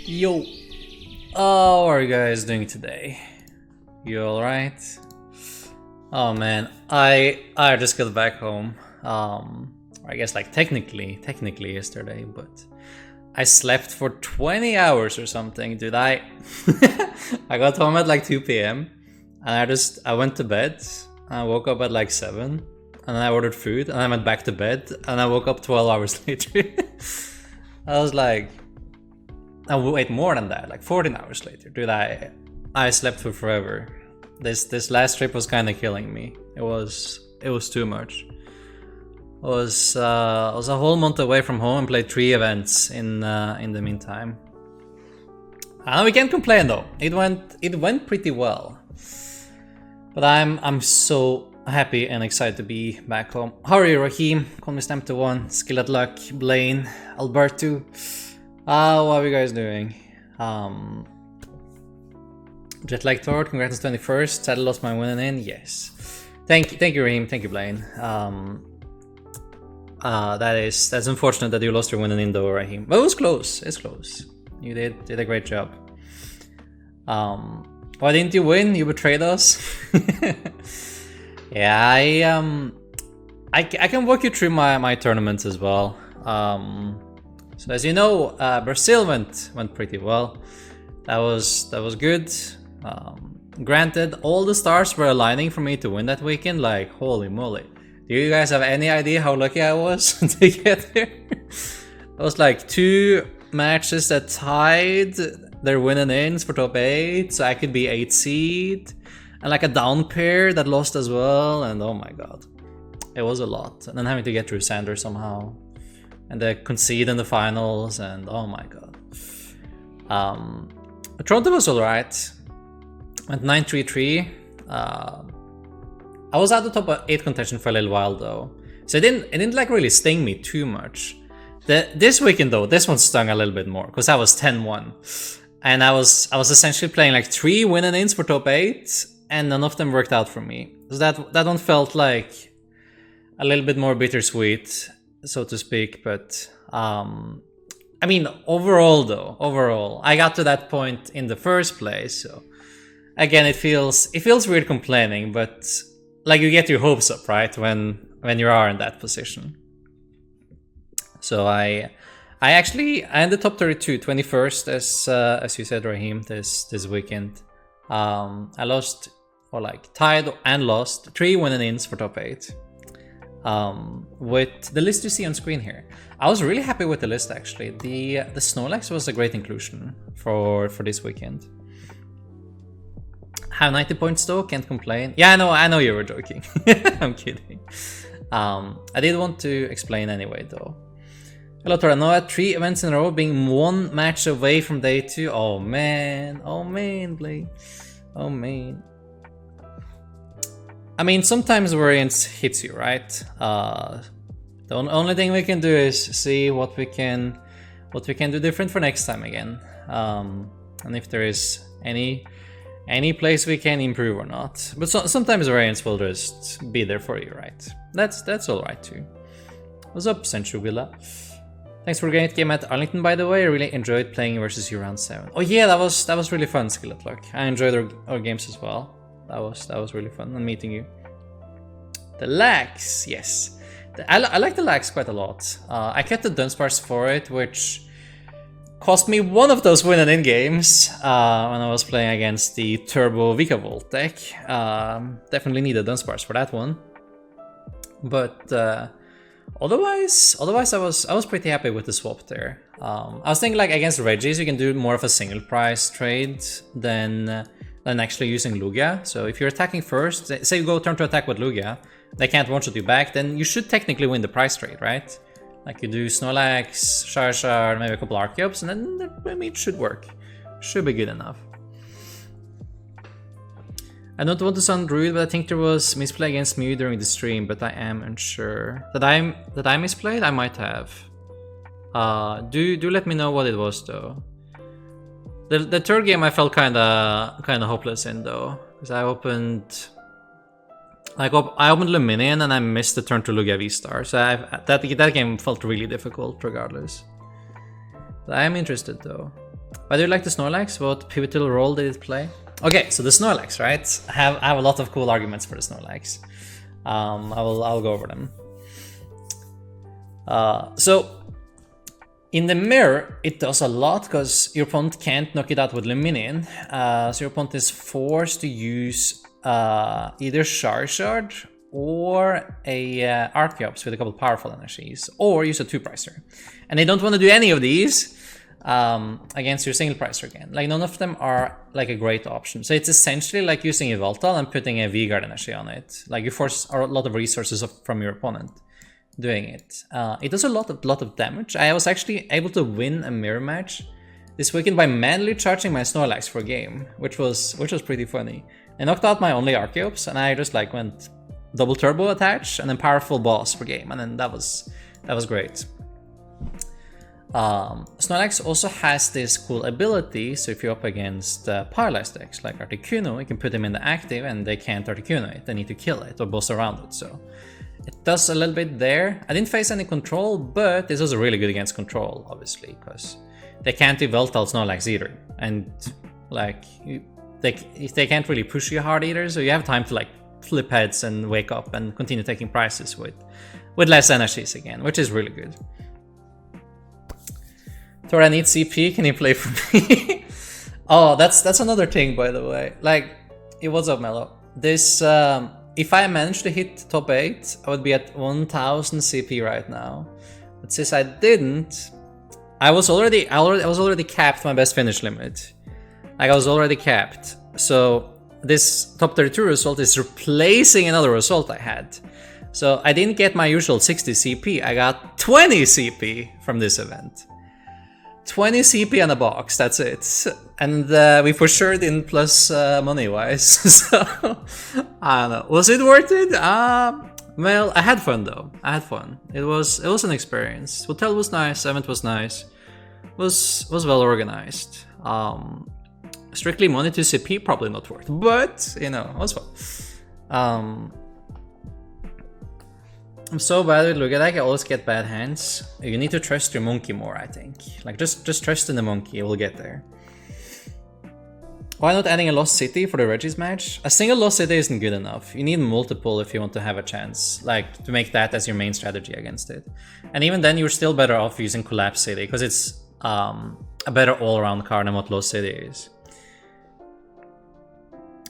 Yo, how are you guys doing today? You alright? Oh man, I just got back home. I guess like technically yesterday, but I slept for 20 hours or something, dude. I got home at like 2 p.m. and I went to bed. I woke up at like 7 and then I ordered food and I went back to bed and I woke up 12 hours later. I was like, oh wait, more than that, like 14 hours later, dude. I slept for forever. This last trip was kind of killing me. It was too much. I was a whole month away from home and played 3 events in the meantime. We can't complain though. It went pretty well. But I'm so happy and excited to be back home. How are you, Raheem? Call me Stamp1, Skill at Luck, Blaine, Alberto. How are you guys doing? Jetlag Tort, congrats on 21st. Sadly lost my winning in. Yes. Thank you, Raheem. Thank you, Blaine. That's unfortunate that you lost your winning in though, Raheem. But it was close. It's close. You did a great job. Why didn't you win? You betrayed us. Yeah, I can walk you through my tournaments as well. So as you know, Brazil went pretty well. That was good. Granted, all the stars were aligning for me to win that weekend. Like, holy moly! Do you guys have any idea how lucky I was to get there? It was like 2 matches that tied their winning ins for top 8, so I could be 8th seed, and like a down pair that lost as well. And oh my god, it was a lot. And then having to get through Sander somehow, and the concede in the finals, and oh my god. Toronto was alright. Went 9-3-3. I was at the top 8 contention for a little while though, so it didn't like really sting me too much. This weekend though, this one stung a little bit more because I was 10-1, and I was essentially playing like 3 winning ins for top 8, and none of them worked out for me. So that one felt like a little bit more bittersweet, so to speak. But I mean, overall, I got to that point in the first place. So again, it feels weird complaining, but like you get your hopes up, right? When you are in that position. So I ended top 32, 21st, as you said, Raheem, this weekend. I lost, or like tied and lost 3 winning ins for top 8. With the list you see on screen here, I was really happy with the list actually. The Snorlax was a great inclusion for this weekend. Have 90 points though, can't complain. Yeah, I know you were joking. I'm kidding. I did want to explain anyway though. Hello Toranoa, 3 events in a row, being 1 match away from day 2. Oh man, Blake. Oh man. I mean, sometimes variance hits you, right? The only thing we can do is see what we can do different for next time again, and if there is any place we can improve or not. But sometimes variance will just be there for you, right? That's all right too. What's up, Central Villa? Thanks for a great game at Arlington, by the way. I really enjoyed playing versus you round 7. Oh yeah, that was really fun, Skill at Luck. I enjoyed our games as well. That was really fun, and meeting you. The Lax, yes. I like the Lax quite a lot. I kept the Dunsparce for it, which cost me one of those winning in games when I was playing against the Turbo Vikavolt deck. Definitely needed Dunsparce for that one. But otherwise I was pretty happy with the swap there. I was thinking like against Regis you can do more of a single price trade than actually using Lugia. So if you're attacking first, say you go turn to attack with Lugia, they can't one-shot you back, then you should technically win the price trade, right? Like you do Snorlax, Charizard, maybe a couple Archeops, and then I mean, it should work. Should be good enough. I don't want to sound rude, but I think there was misplay against Mew during the stream, but I am unsure. Did I misplayed? I might have. Do let me know what it was though. The third game I felt kinda hopeless in though, because I opened Luminion and I missed the turn to Lugia VSTAR, so that game felt really difficult regardless. But I am interested though. Why do you like the Snorlax? What pivotal role did it play? Okay, so the Snorlax, right? I have a lot of cool arguments for the Snorlax. I'll go over them. So in the mirror, it does a lot because your opponent can't knock it out with Luminion. So your opponent is forced to use either Charizard or a Archeops with a couple powerful energies, or use a 2-pricer. And they don't want to do any of these against your single pricer again. Like, none of them are like a great option. So it's essentially like using a Yveltal and putting a V-Guard energy on it. Like, you force a lot of resources from your opponent doing it. It does a lot of damage. I was actually able to win a mirror match this weekend by manually charging my Snorlax for a game, which was pretty funny. I knocked out my only Archeops, and I just like went double turbo attach and then powerful boss for game, and then that was great. Snorlax also has this cool ability, so if you're up against paralyzed decks like Articuno, you can put them in the active and they can't Articuno it, they need to kill it or boss around it, so it does a little bit there. I didn't face any control, but this was really good against control, obviously, because they can't Yveltal Snorlax either, and like they can't really push you hard either, so you have time to like flip heads and wake up and continue taking prizes with less energies again, which is really good. Thor, I need CP, can you play for me? Oh, that's another thing, by the way. Like, what's up, Mello? This, if I managed to hit top 8, I would be at 1000 CP right now. But since I didn't, I was already capped my best finish limit. Like, I was already capped. So this top 32 result is replacing another result I had. So I didn't get my usual 60 CP, I got 20 CP from this event. 20 CP in a box, that's it. And we for sure didn't plus money-wise, so I don't know. Was it worth it? Well, I had fun though. I had fun. It was an experience. Hotel was nice, event was nice. Was well organized. Strictly money to CP, probably not worth, but you know, it was fun. I'm so bad with Lugia deck, I always get bad hands. You need to trust your monkey more, I think. Like, just trust in the monkey, we'll get there. Why not adding a Lost City for the Regi's match? A single Lost City isn't good enough. You need multiple if you want to have a chance, like, to make that as your main strategy against it. And even then, you're still better off using Collapse City, because it's a better all-around card than what Lost City is.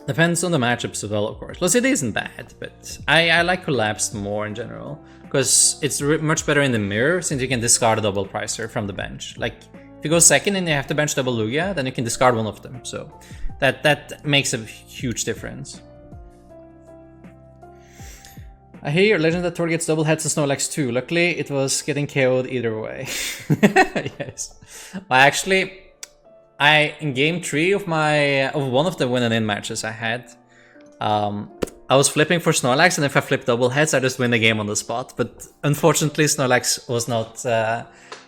Depends on the matchups as well, of course. Lost City isn't bad, but I like Collapsed more in general, because it's much better in the mirror, since you can discard a double pricer from the bench. Like, if you go second and you have to bench double Lugia, then you can discard one of them, so that makes a huge difference. I hear your legend that Thor gets double heads and Snorlax too. Luckily, it was getting KO'd either way. Yes. Well, actually, in game 3 of one of the win and in matches I had, I was flipping for Snorlax, and if I flip double heads, I just win the game on the spot. But unfortunately, Snorlax was not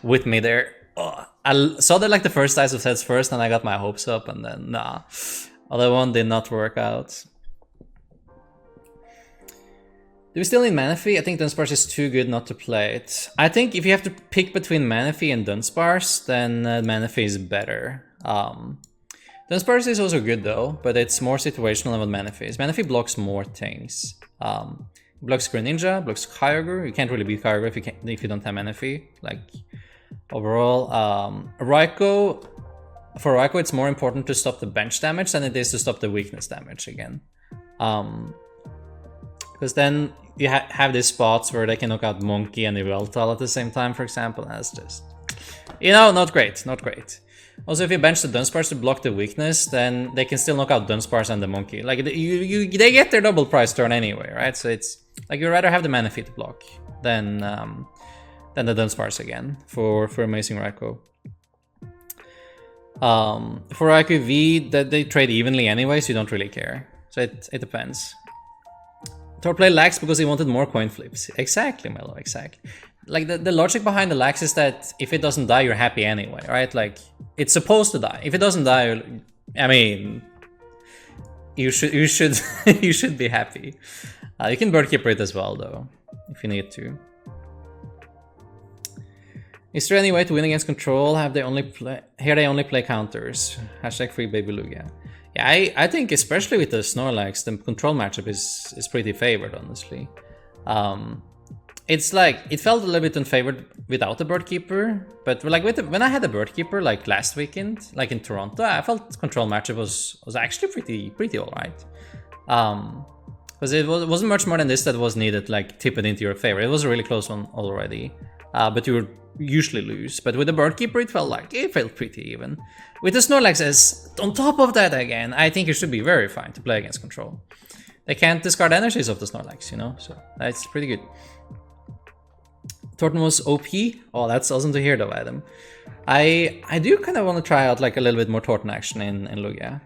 with me there. Oh, I saw that like the first dice of heads first, and I got my hopes up, and then nah, other one did not work out. Do we still need Manaphy? I think Dunsparce is too good not to play it. I think if you have to pick between Manaphy and Dunsparce, then Manaphy is better. Dunsparce is also good though, but it's more situational than what Manaphy is. Manaphy blocks more things. Blocks Greninja, blocks Kyogre. You can't really beat Kyogre if you don't have Manaphy. Like, overall, Raikou, for Raikou it's more important to stop the bench damage than it is to stop the weakness damage again. Because then you have these spots where they can knock out Monkey and Yveltal at the same time, for example, and that's just, you know, not great, not great. Also, if you bench the Dunsparce to block the weakness, then they can still knock out Dunsparce and the Monkey. Like, they get their double price turn anyway, right? So it's like, you'd rather have the Manaphy to block than the Dunsparce again for Amazing Raikou. For Raikou V, they trade evenly anyway, so you don't really care. So it depends. Thor played Lax because he wanted more coin flips. Exactly, Mello, exactly. Like, the logic behind the Lax is that if it doesn't die, you're happy anyway, right? Like, it's supposed to die. If it doesn't die, I mean, you should you should be happy. You can Birdkeeper it as well, though, if you need to. Is there any way to win against control? Have they only play here? They only play counters. Hashtag free baby Lugia. Yeah, I think especially with the Snorlax, the control matchup is pretty favored, honestly. It's like it felt a little bit unfavored without the Bird Keeper, but like when I had the Bird Keeper like last weekend, like in Toronto, I felt control matchup was actually pretty alright. Because it wasn't much more than this that was needed, like tip it into your favor. It was a really close one already, but you would usually lose. But with the Bird Keeper, it felt pretty even. With the Snorlax as on top of that again, I think it should be very fine to play against control. They can't discard energies of the Snorlax, you know, so that's pretty good. Thornton was OP. Oh, that's awesome to hear though, Adam. I do kind of want to try out like a little bit more Thornton action in Lugia.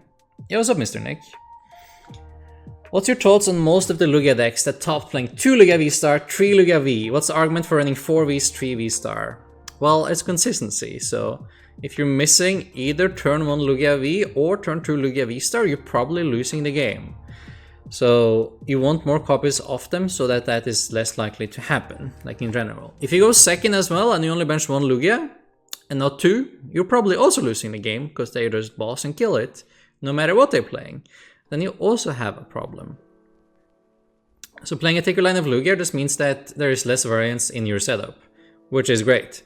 Yeah, what's up, Mr. Nick? What's your thoughts on most of the Lugia decks that top playing 2 Lugia V-STAR, 3 Lugia V? What's the argument for running 4 Vs, 3 V-STAR? Well, it's consistency, so if you're missing either turn 1 Lugia V or turn 2 Lugia V-STAR, you're probably losing the game. So you want more copies of them so that is less likely to happen, like in general. If you go second as well and you only bench 1 Lugia and not 2, you're probably also losing the game because they just boss and kill it, no matter what they're playing. Then you also have a problem. So playing a thicker line of Lugia just means that there is less variance in your setup, which is great.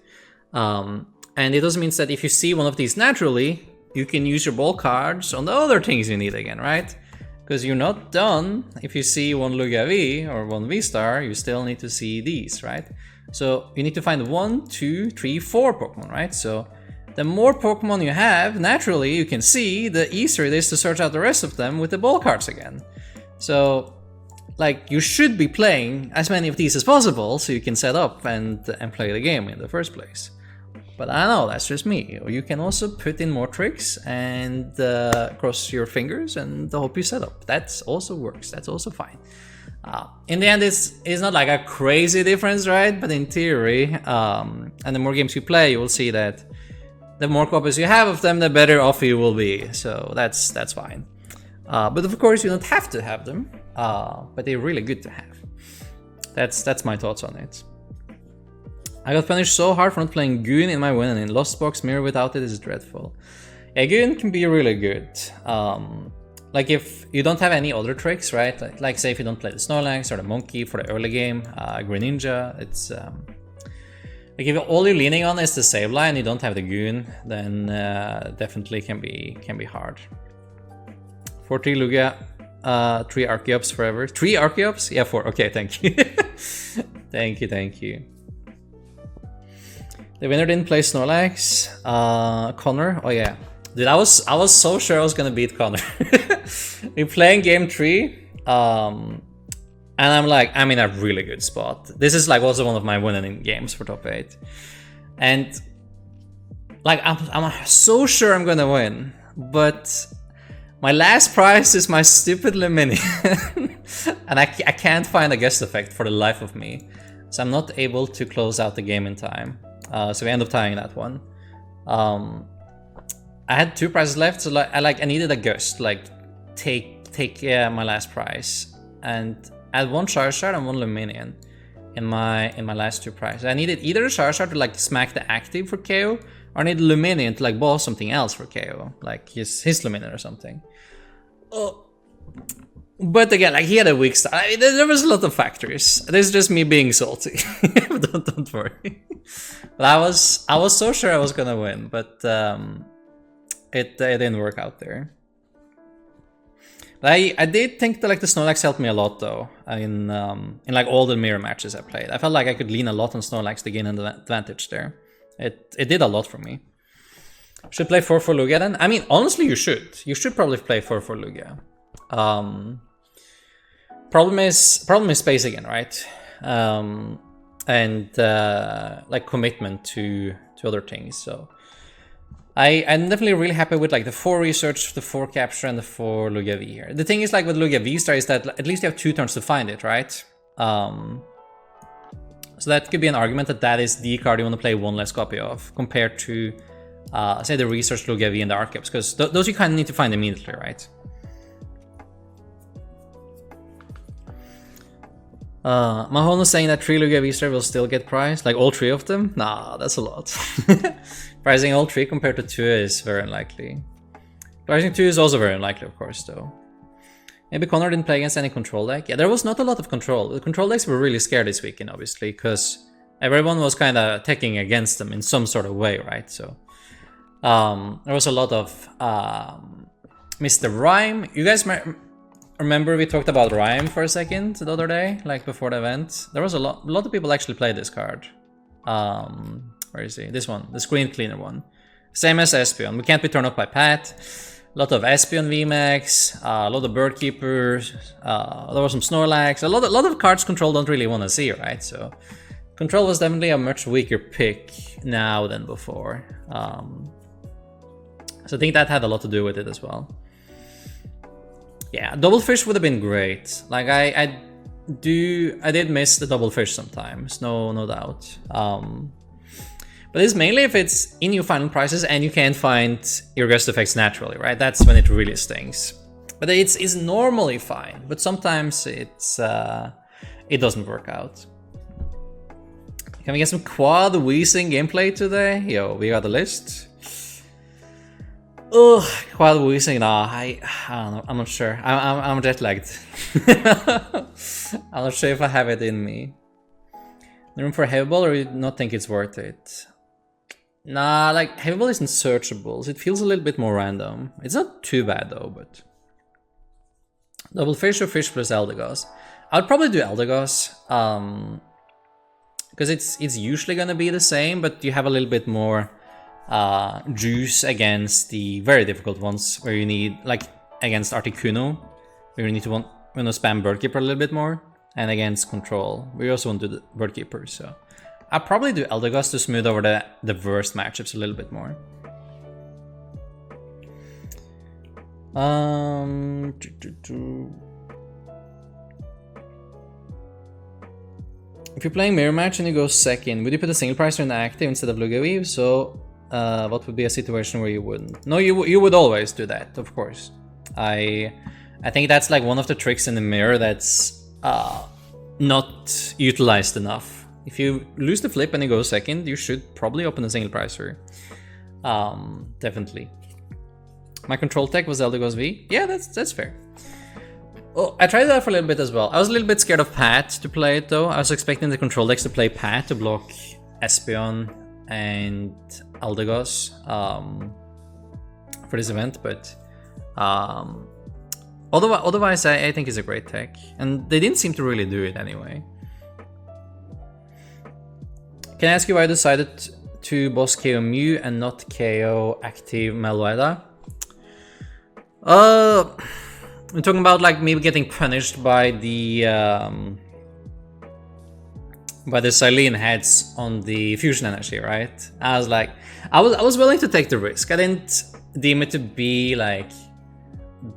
And it also means that if you see one of these naturally, you can use your ball cards on the other things you need again, right? Because you're not done. If you see 1 Lugia V or 1 V-STAR, you still need to see these, right? So you need to find 1, 2, 3, 4 Pokemon, right? So the more Pokemon you have, naturally you can see, the easier it is to search out the rest of them with the ball cards again. So, like, you should be playing as many of these as possible so you can set up and play the game in the first place. But I don't know, that's just me. Or you can also put in more tricks and cross your fingers and hope you set up. That also works, that's also fine. In the end, it's not like a crazy difference, right? But in theory, and the more games you play, you will see that the more copies you have of them, the better off you will be. So that's fine. But of course, you don't have to have them. But they're really good to have. That's my thoughts on it. I got punished so hard for not playing Goon in my win, and in Lost Box Mirror without it is dreadful. Yeah, Goon can be really good. Like if you don't have any other tricks, right? Like say if you don't play the Snorlax or the Monkey for the early game, Greninja, it's like if all you're leaning on is the save line, you don't have the Goon, then definitely can be hard. 4-3 Lugia, 3 Archeops forever. 3 Archeops? Yeah, 4. Okay, thank you. Thank you. The winner didn't play Snorlax. Connor? Oh yeah. Dude, I was so sure I was gonna beat Connor. We're playing game 3. And I'm like, I'm in a really good spot. This is like also one of my winning games for top 8. And like I'm so sure I'm gonna win. But my last prize is my stupid Lumini. And I can't find a guest effect for the life of me. So I'm not able to close out the game in time. So we end up tying that one. I had 2 prizes left, so like I needed a gust, like take my last prize, and I had 1 Charizard and 1 Luminion in my last 2 prizes. I needed either a Charizard to like smack the active for KO, or I needed Luminion to like boss something else for KO, like his Luminion or something. Oh. But again, like he had a weak start. There was a lot of factors. This is just me being salty. don't worry. But I was so sure I was gonna win, but it didn't work out there. But I did think that like the Snorlax helped me a lot though in like all the mirror matches I played. I felt like I could lean a lot on Snorlax to gain an advantage there. It did a lot for me. Should play 4 for Lugia then? I mean, honestly, you should. You should probably play 4 for Lugia. Problem is space again, right? And like commitment to other things. So I'm definitely really happy with like the 4 research, the 4 capture, and the 4 Lugia V here. The thing is like with Lugia V-STAR is that at least you have 2 turns to find it, right? So that could be an argument that is the card you want to play 1 less copy of compared to say the research Lugia V and the Archeops, because those you kind of need to find immediately, right? Mahon was saying that 3 Lugia V-STAR will still get priced, like all 3 of them? Nah, that's a lot. Pricing all 3 compared to 2 is very unlikely. Pricing 2 is also very unlikely, of course, though. Maybe Connor didn't play against any control deck. Yeah, there was not a lot of control. The control decks were really scared this weekend, obviously, because everyone was kind of attacking against them in some sort of way, right? So there was a lot of Mr. Rhyme. You guys remember we talked about Rhyme for a second the other day, like before the event? There was a lot of people actually played this card. Where is he? This one, the screen cleaner one. Same as Espeon. We can't be turned off by Pat. A lot of Espeon VMAX, a lot of Bird Keepers, there was some Snorlax. A lot of cards Control don't really want to see, right? So Control was definitely a much weaker pick now than before. So I think that had a lot to do with it as well. Yeah, Double Fish would have been great. Like I did miss the Double Fish sometimes, no doubt. But it's mainly if it's in your final prices and you can't find your guest effects naturally, right? That's when it really stings. But it's normally fine, but sometimes it doesn't work out. Can we get some quad Weezing gameplay today? Yo, we got the list. Ugh, quad Weezing, nah, I don't know, I'm not sure. I'm jet lagged. I'm not sure if I have it in me. Room for Heavy Ball, or you not think it's worth it? Nah, like Heavy Ball isn't searchables. It feels a little bit more random. It's not too bad though, but Double Fish or Fish plus Eldegoss. I'd probably do Eldegoss, because it's usually gonna be the same, but you have a little bit more juice against the very difficult ones where you need, like against Articuno, where you need to spam Birdkeeper a little bit more, and against Control. We also want to do the Birdkeeper, so I'll probably do Eldegoss to smooth over the worst matchups a little bit more. If you're playing Mirror Match and you go second, would you put a single pricer in active instead of Lugia V? So what would be a situation where you wouldn't? No, you would always do that, of course. I think that's like one of the tricks in the mirror that's not utilized enough. If you lose the flip and you go second, you should probably open a single pricer. Definitely. My control tech was Eldegoss V. Yeah, that's fair. Oh, I tried that for a little bit as well. I was a little bit scared of Pat to play it though. I was expecting the control decks to play Pat to block Espeon and Eldegoss for this event, but otherwise I think it's a great tech, and they didn't seem to really do it anyway. Can I ask you why you decided to boss KO Mew and not KO active Meloetta? We're talking about like me getting punished by the Silene heads on the fusion energy, right? I was like, I was willing to take the risk. I didn't deem it to be like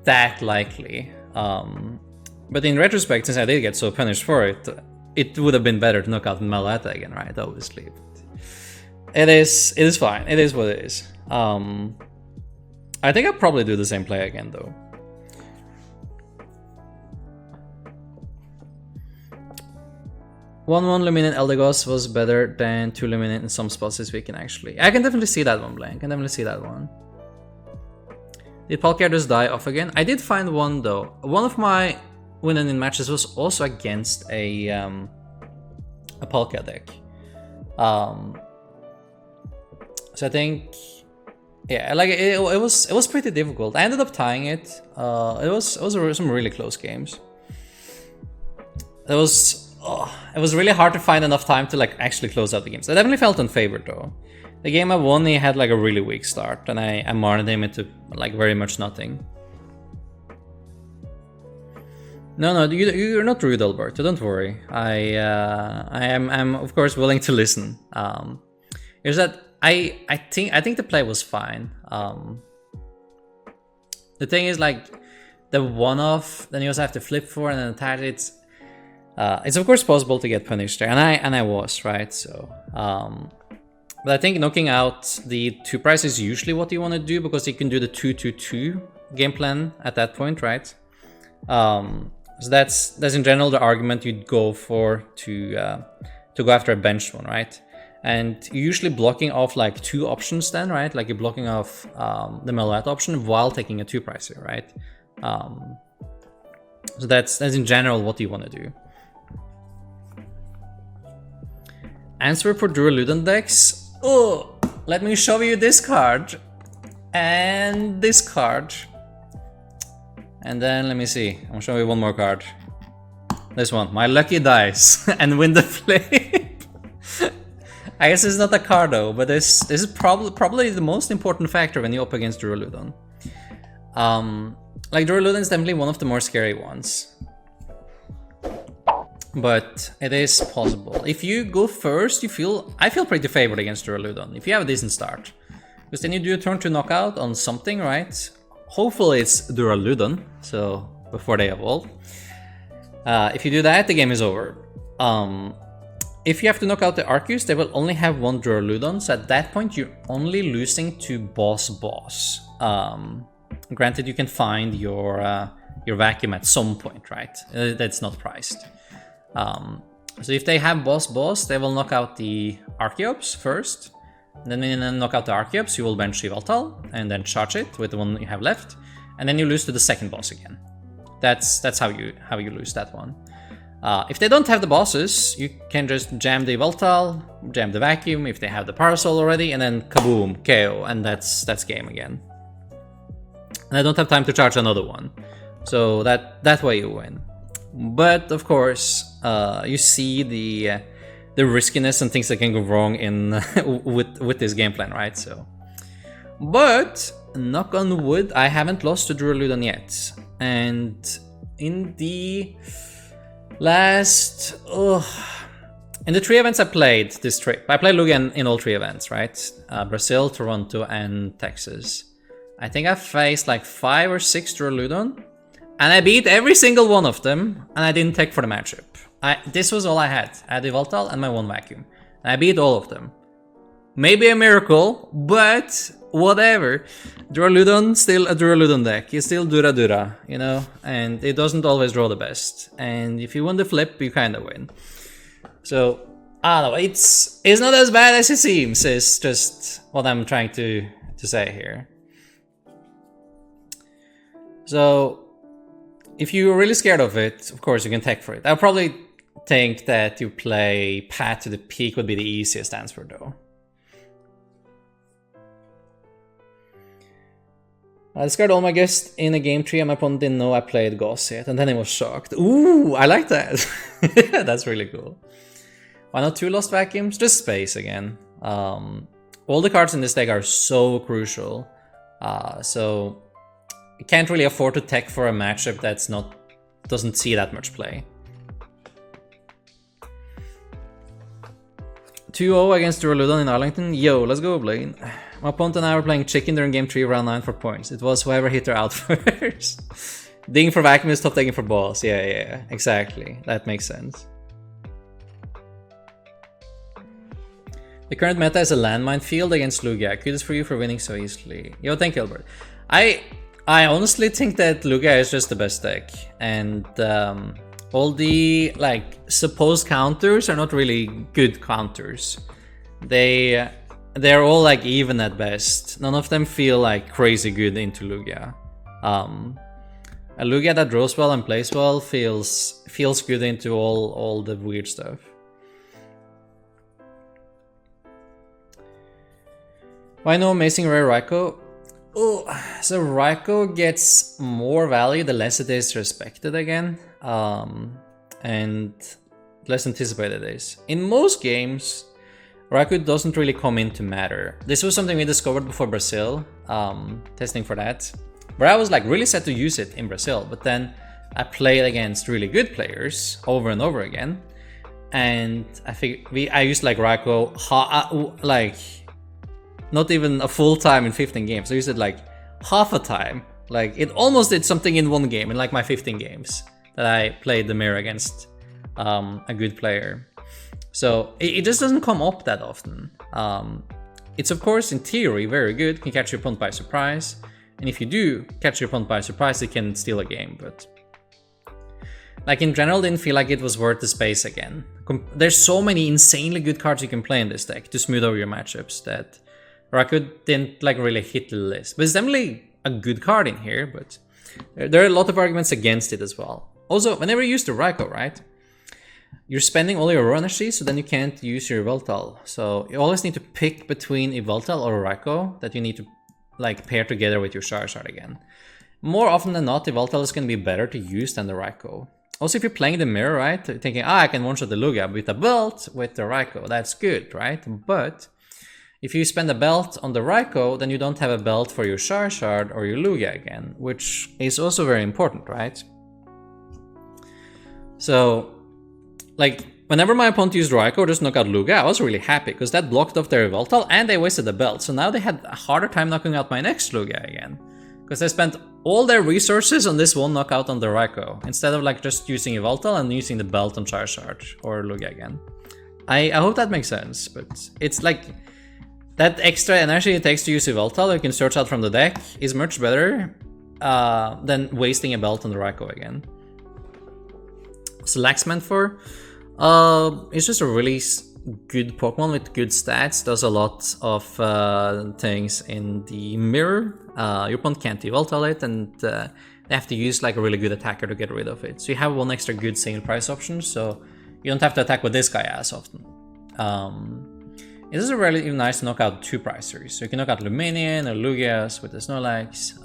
that likely. But in retrospect, since I did get so punished for it, it would have been better to knock out Meloetta again, right? Obviously, but it is fine. It is what it is. I think I'll probably do the same play again, though. One Luminant Eldegoss was better than 2 Luminant in some spots this weekend, actually. I can definitely see that one, Blank. I can definitely see that one. Did Palkia just die off again? I did find one, though. One of my winning in matches was also against a Palkia deck. So I think, yeah, like it was pretty difficult. I ended up tying it. It was some really close games. It was really hard to find enough time to like actually close out the games. I definitely felt unfavored though. The game I won, he had like a really weak start, and I marred him into like very much nothing. No, you're not rude, Alberto. Don't worry. I'm of course willing to listen. Is that I think the play was fine. The thing is like the one-off, then you also have to flip for and then attach it. It's of course possible to get punished there, and I was right. So, but I think knocking out the 2 price is usually what you want to do, because you can do the 2-2-2 game plan at that point, right? So that's in general the argument you'd go for to go after a benched one, right? And you're usually blocking off like 2 options then, right? Like you're blocking off the Meloette option while taking a 2 pricer, right? So that's in general what you want to do. Answer for Duraludon decks. Oh, let me show you this card and this card. And then let me see. I'll show you one more card. This one, my lucky dice and win the flip. I guess it's not a card though, but this is probably the most important factor when you're up against Duraludon. Like Duraludon is definitely one of the more scary ones, but it is possible. If you go first, I feel pretty favored against Duraludon. If you have a decent start, because then you do a turn to knockout on something, right? Hopefully it's Duraludon, so before they evolve. If you do that, the game is over. If you have to knock out the Arceus, they will only have 1 Duraludon, so at that point you're only losing to boss. Granted, you can find your vacuum at some point, right? That's not priced. So if they have boss, they will knock out the Archeops first. Then when you knock out the Archeops, you will bench Yveltal and then charge it with the one you have left, and then you lose to the second boss again. That's how you lose that one. If they don't have the bosses, you can just jam the Yveltal, jam the vacuum if they have the Parasol already, and then kaboom, KO, and that's game again. And I don't have time to charge another one, so that way you win. But of course, you see the riskiness and things that can go wrong in with this game plan, right? So, but knock on wood, I haven't lost to Duraludon yet, and in the last in the 3 events I played this trip, I played Lugia in all 3 events, right? Brazil, Toronto, and Texas. I think I faced like 5 or 6 Duraludon, and I beat every single one of them, and I didn't take for the matchup. This was all I had. I had Yveltal and my 1 vacuum. And I beat all of them. Maybe a miracle, but whatever. Duraludon, still a Duraludon deck. It's still Dura, you know? And it doesn't always draw the best. And if you win the flip, you kind of win. So, I don't know. It's not as bad as it seems. It's just what I'm trying to say here. So, if you're really scared of it, of course you can tech for it. I'll probably think that you play Path to the Peak would be the easiest answer though. I discarded all my guests in a game tree and my opponent didn't know I played Gauss yet, and then he was shocked. Ooh, I like that. That's really cool. Why not 2 lost vacuums? Just space again. All the cards in this deck are so crucial. So you can't really afford to tech for a matchup that's doesn't see that much play. 2-0 against Duraludon in Arlington. Yo, let's go, Blaine. My opponent and I were playing chicken during game 3, round 9 for points. It was whoever hit her out first. Digging for vacuum is top taking for balls. Yeah, exactly. That makes sense. The current meta is a landmine field against Lugia. Kudos for you for winning so easily. Yo, thank you, Albert. I honestly think that Lugia is just the best deck, and all the supposed counters are not really good counters. They're all even at best. None of them feel like crazy good into Lugia. A Lugia that draws well and plays well feels good into all the weird stuff. Why no amazing rare Raikou? Oh, so Raikou gets more value the less it is respected again, and less anticipated it is. In most games, Raikou doesn't really come in to matter. This was something we discovered before Brazil, testing for that, where I was really set to use it in Brazil, but then I played against really good players over and over again, and I used Raikou not even a full time in 15 games. I used it half a time. It almost did something in one game in my 15 games that I played the mirror against a good player. So it just doesn't come up that often. It's of course in theory very good, can catch your opponent by surprise. And if you do catch your opponent by surprise, it can steal a game, but like in general, didn't feel like it was worth the space again. There's so many insanely good cards you can play in this deck to smooth over your matchups that Raikou didn't like really hit the list. But it's definitely a good card in here, but there are a lot of arguments against it as well. Also, whenever you use the Raikou, right, you're spending all your raw energy, so then you can't use your Yveltal. So you always need to pick between Yveltal or Raikou that you need to like pair together with your Charizard again. More often than not, Yveltal is going to be better to use than the Raikou. Also, if you're playing the mirror, right, thinking, I can one-shot the Lugia with a belt with the Raikou, that's good, right? But if you spend a belt on the Raikou, then you don't have a belt for your Charizard or your Lugia again, which is also very important, right? So, like, whenever my opponent used Raikou just knock out Lugia, I was really happy, because that blocked off their Yveltal and they wasted the belt. So now they had a harder time knocking out my next Lugia again, because they spent all their resources on this one knockout on the Raikou, instead of like just using Yveltal and using the belt on Charizard or Lugia again. I hope that makes sense, but it's like that extra energy it takes to use Yveltal, you can search out from the deck, is much better than wasting a belt on the Raikou again. So Lax meant for? It's just a really good Pokemon with good stats, does a lot of things in the mirror. Your opponent can't Yveltal it, and they have to use like a really good attacker to get rid of it. So you have one extra good single price option, so you don't have to attack with this guy as often. It is a really nice to knock out two pricers. So you can knock out Luminion or Lugias with the Snorlax.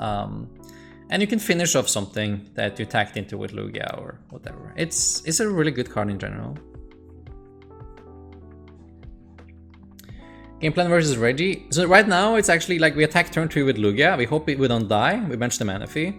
And you can finish off something that you tacked into with Lugia or whatever. It's a really good card in general. Game plan versus Regi. So right now it's actually like we attack turn 2 with Lugia. We hope we don't die. We bench the Manaphy.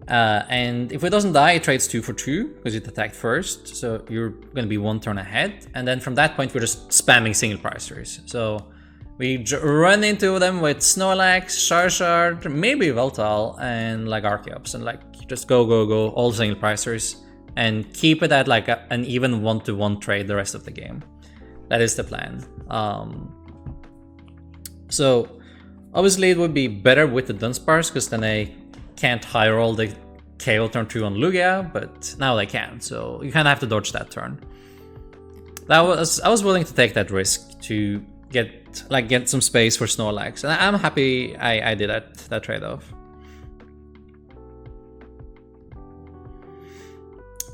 And if it doesn't die, it trades 2 for 2 because it attacked first. So you're going to be 1 turn ahead. And then from that point, we're just spamming single pricers. So we run into them with Snorlax, Charizard, maybe Yveltal, and like Archeops, and like just go, all single pricers, and keep it at like an even 1-to-1 trade the rest of the game. That is the plan. So obviously it would be better with the Dunsparce, because then they can't high roll the KO turn 2 on Lugia, but now they can, so you kind of have to dodge that turn. I was willing to take that risk to get some space for Snorlax, and I'm happy I did that trade-off.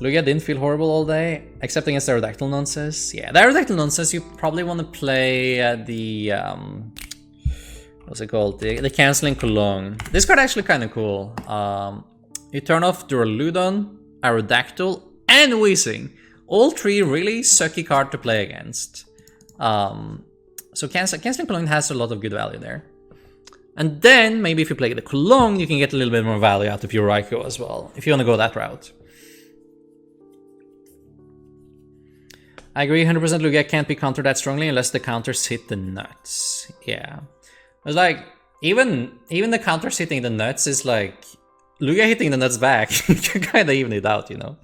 Lugia didn't feel horrible all day, except against the Aerodactyl nonsense. Yeah, the Aerodactyl nonsense, you probably want to play the what's it called? The Canceling Cologne. This card actually kind of cool. You turn off Duraludon, Aerodactyl, and Weezing. All three really sucky card to play against. So Canceling Cologne has a lot of good value there. And then, maybe if you play the Cologne, you can get a little bit more value out of your Raikou as well, if you want to go that route. I agree 100% Lugia can't be countered that strongly unless the counters hit the nuts. Yeah. It's like, even the counters hitting the nuts is like, Lugia hitting the nuts back, you can kind of even it out, you know?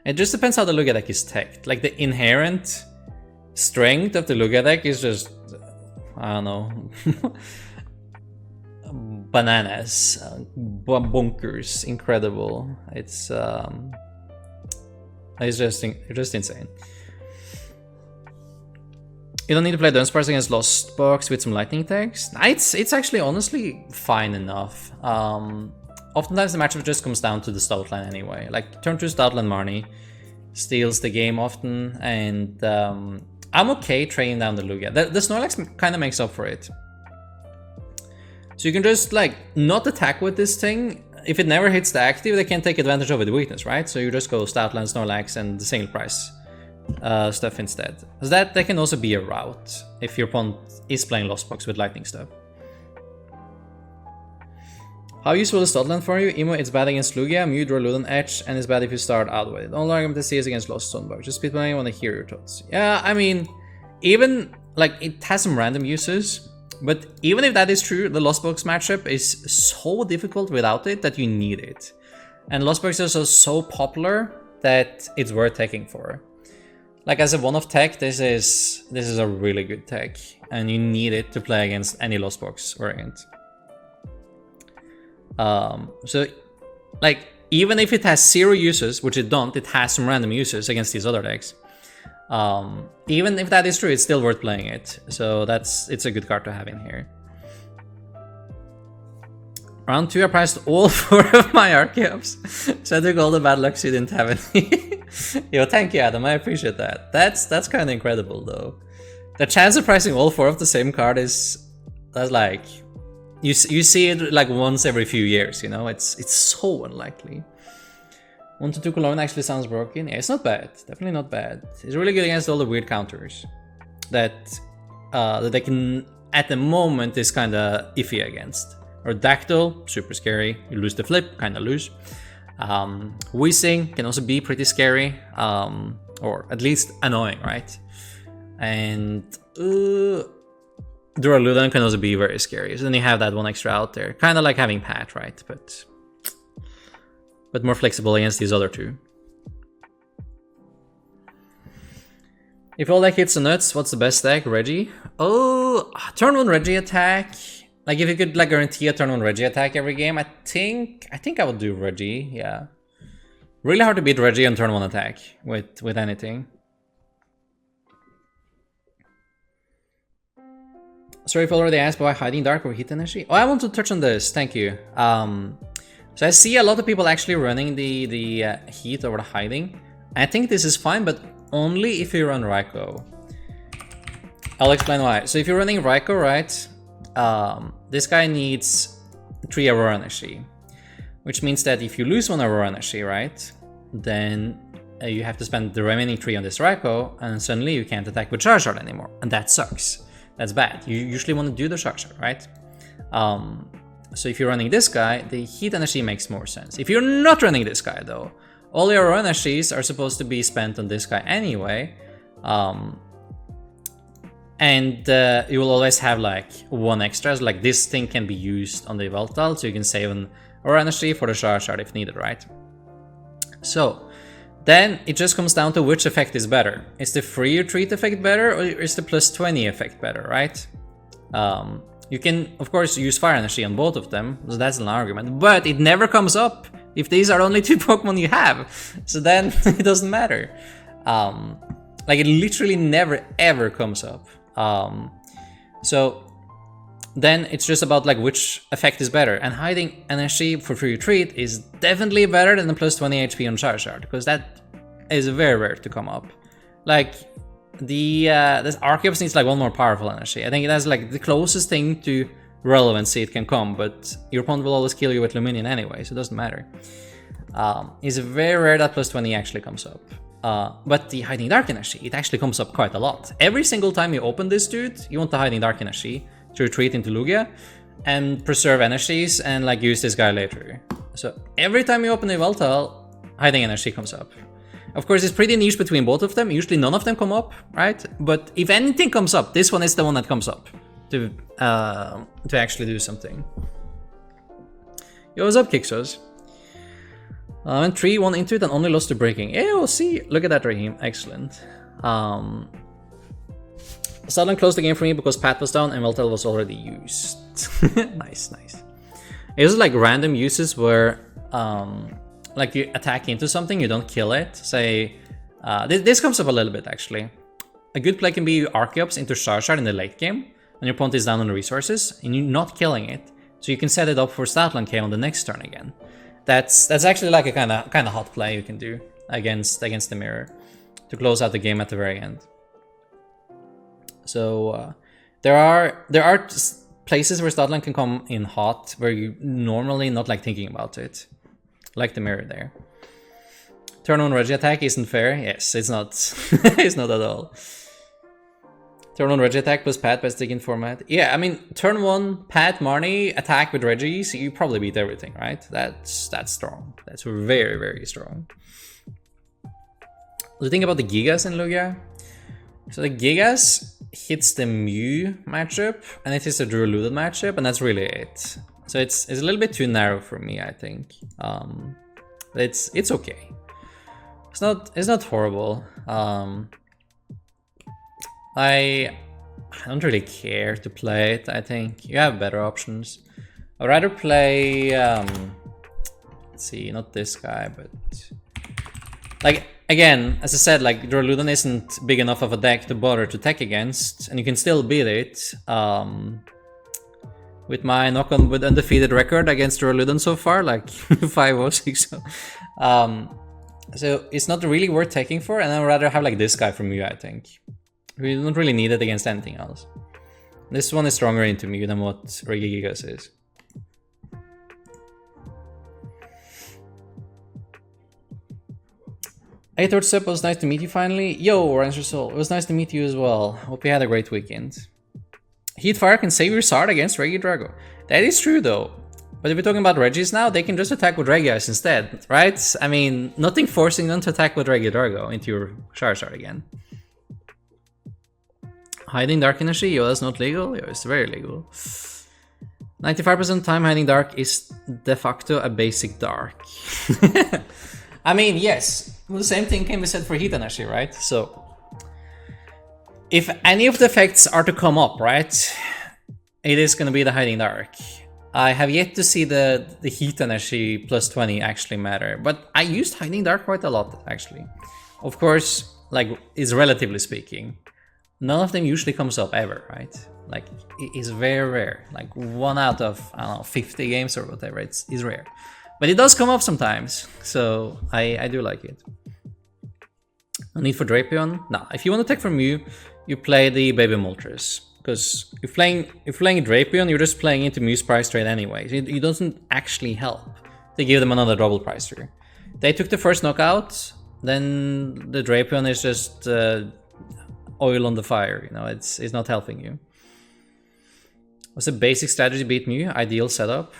It just depends how the Lugia deck is teched. Like, the inherent strength of the Lugia deck is just, I don't know, bananas, bonkers, incredible. It's just insane. You don't need to play Dunsparce against Lost Box with some lightning attacks. It's actually honestly fine enough. Oftentimes the matchup just comes down to the Stoutland anyway. Like turn 2 Stoutland Marnie steals the game often, and I'm okay trading down the Lugia. The Snorlax kind of makes up for it. So you can just like not attack with this thing. If it never hits the active, they can take advantage of its weakness, right? So you just go Stoutland, Snorlax, and the single price stuff instead. Because that can also be a route if your opponent is playing Lost Box with lightning stuff. How useful is Stoutland for you? Emo, it's bad against Lugia, Mew, Duraludon, Edge, and it's bad if you start out with it. Only argument to see is against Lost Stonebark. Just speed playing, I want to hear your thoughts. Yeah, I mean, even like it has some random uses, but even if that is true, the Lost Box matchup is so difficult without it that you need it. And Lost Box is also so popular that it's worth taking for. Like as a one-off tech, this is a really good tech, and you need it to play against any Lost Box variant. So like even if it has 0 uses, which it don't, it has some random uses against these other decks. Even if that is true, it's still worth playing it. So it's a good card to have in here. Round 2, I priced all 4 of my Archeops. So I took all the bad lucks you didn't have any. Yo, thank you, Adam. I appreciate that. That's kind of incredible, though. The chance of pricing all 4 of the same card that's like you see it like once every few years. You know, it's so unlikely. 1 to 2 Cologne actually sounds broken. Yeah, it's not bad. Definitely not bad. It's really good against all the weird counters that they can at the moment is kind of iffy against. Or Dactyl, super scary. You lose the flip, kind of lose. Wheezing can also be pretty scary, or at least annoying, right? And Duraludon can also be very scary. So then you have that one extra out there, kind of like having Pat, right? But more flexible against these other 2. If all deck hits the nuts, what's the best deck? Regi? Oh, turn 1 Regi attack. Like if you could like guarantee a turn 1 Regi attack every game, I think I would do Regi, yeah. Really hard to beat Regi on turn 1 attack with anything. Sorry if I already asked about hiding dark or heat energy. Oh, I want to touch on this, thank you. So I see a lot of people actually running the heat over the hiding. I think this is fine, but only if you run Raikou. I'll explain why. So if you're running Raikou, right? This guy needs 3 Aurora Energy, which means that if you lose 1 Aurora Energy, right, then you have to spend the remaining 3 on this Raikou, and suddenly you can't attack with Charizard anymore, and that sucks. That's bad. You usually want to do the Charizard, right? So if you're running this guy, the heat energy makes more sense. If you're not running this guy, though, all your Aurora Energies are supposed to be spent on this guy anyway. And you will always have like 1 extra, so like this thing can be used on the Yveltal, so you can save an Aura Energy for the Charizard if needed, right? So, then it just comes down to which effect is better. Is the free retreat effect better, or is the plus 20 effect better, right? You can, of course, use Fire Energy on both of them, so that's an argument, but it never comes up if these are only 2 Pokemon you have, so then it doesn't matter. Like it literally never ever comes up. So then it's just about like which effect is better, and hiding energy for free retreat is definitely better than the plus 20 HP on Charizard, because that is very rare to come up. Like this Archeops needs like 1 more powerful energy. I think it has like the closest thing to relevancy it can come, but your opponent will always kill you with Luminion anyway, so it doesn't matter. It's very rare that plus 20 actually comes up. But the Hiding Dark Energy, it actually comes up quite a lot. Every single time you open this dude, you want the Hiding Dark Energy to retreat into Lugia and preserve energies and like use this guy later. So every time you open a Yveltal, Hiding Energy comes up. Of course, it's pretty niche between both of them. Usually none of them come up, right? But if anything comes up, this one is the one that comes up to actually do something. Yo, what's up, Kixos? I went 3-1 into it and only lost to breaking. Yeah, we'll see. Look at that, Raheem. Excellent. Sudden closed the game for me because Pat was down and Yveltal was already used. Nice, nice. It was like random uses where like you attack into something, you don't kill it. Say, this comes up a little bit actually. A good play can be you Archeops into Charizard in the late game, and your opponent is down on the resources, and you're not killing it, so you can set it up for Statland K on the next turn again. That's actually like a kind of hot play you can do against the mirror to close out the game at the very end. So there are places where Statland can come in hot where you normally not like thinking about it, like the mirror there. Turn 1 Regi attack isn't fair. Yes, it's not. It's not at all. Turn 1 Regi attack plus Pat best in format. Yeah, I mean, turn 1 Pat Marnie attack with Regi, so you probably beat everything, right? That's strong. That's very, very strong. The thing about the Gigas in Lugia. So the Gigas hits the Mew matchup, and it hits the Duraludon matchup, and that's really it. So it's a little bit too narrow for me, I think. It's okay. It's not horrible. I don't really care to play it. I think you have better options. I'd rather play let's let's see, not this guy, but like again, as I said, like Duraludon isn't big enough of a deck to bother to tech against, and you can still beat it. With my knock on wood undefeated record against Duraludon so far, like 5-0-6. So it's not really worth taking for, and I'd rather have like this guy from Mew, I think. We don't really need it against anything else. This one is stronger into Mew than what Regi is. Hey, Third Step, it was nice to meet you finally. Yo, Rancher Soul, it was nice to meet you as well. Hope you had a great weekend. Heatfire can save your Sard against Regi Drago. That is true though. But if we're talking about Regis now, they can just attack with Regice instead, right? I mean, nothing forcing them to attack with Regi Drago into your Charizard again. Hiding Dark Energy? Yo, that's not legal? Yo, it's very legal. 95% time hiding Dark is de facto a basic Dark. I mean, yes. Well, the same thing can be said for Heat Energy, right? So if any of the effects are to come up, right, it is going to be the Hiding Dark. I have yet to see the Heat Energy plus 20 actually matter, but I used Hiding Dark quite a lot, actually. Of course, like, it's relatively speaking. None of them usually comes up ever, right? Like, it is very rare. Like, 1 out of, I don't know, 50 games or whatever, it's rare. But it does come up sometimes, so I do like it. No need for Drapion? Nah, if you want to take from Mew, you play the Baby Moltres. Because if playing Drapion, you're just playing into Mew's price trade anyway. It doesn't actually help to give them another double price trade. They took the first knockout, then the Drapion is just oil on the fire, you know, it's not helping you. What's the basic strategy beat Mew? Ideal setup.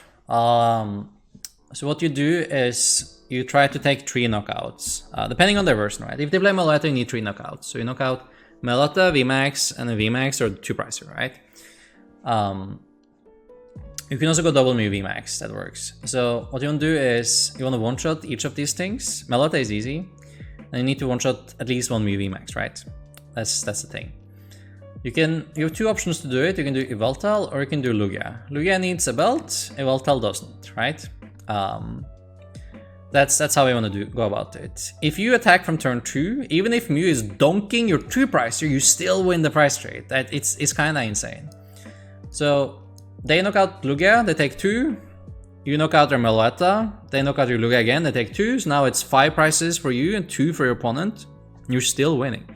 So what you do is you try to take 3 knockouts, depending on their version, right? If they play Meloetta, you need 3 knockouts. So you knock out Meloetta, VMAX, and a VMAX, or 2 pricer, right? You can also go double Mew VMAX, that works. So what you want to do is you want to one-shot each of these things. Meloetta is easy, and you need to one-shot at least 1 Mew VMAX, right? That's the thing. You have 2 options to do it. You can do Yveltal or you can do Lugia. Lugia needs a belt, Yveltal doesn't, right? That's how I want to go about it. If you attack from turn 2, even if Mew is donking your 2 pricer, you still win the price trade. It's kind of insane. So they knock out Lugia, they take 2. You knock out their Meloetta, they knock out your Lugia again, they take 2. So now it's 5 prices for you and 2 for your opponent. You're still winning.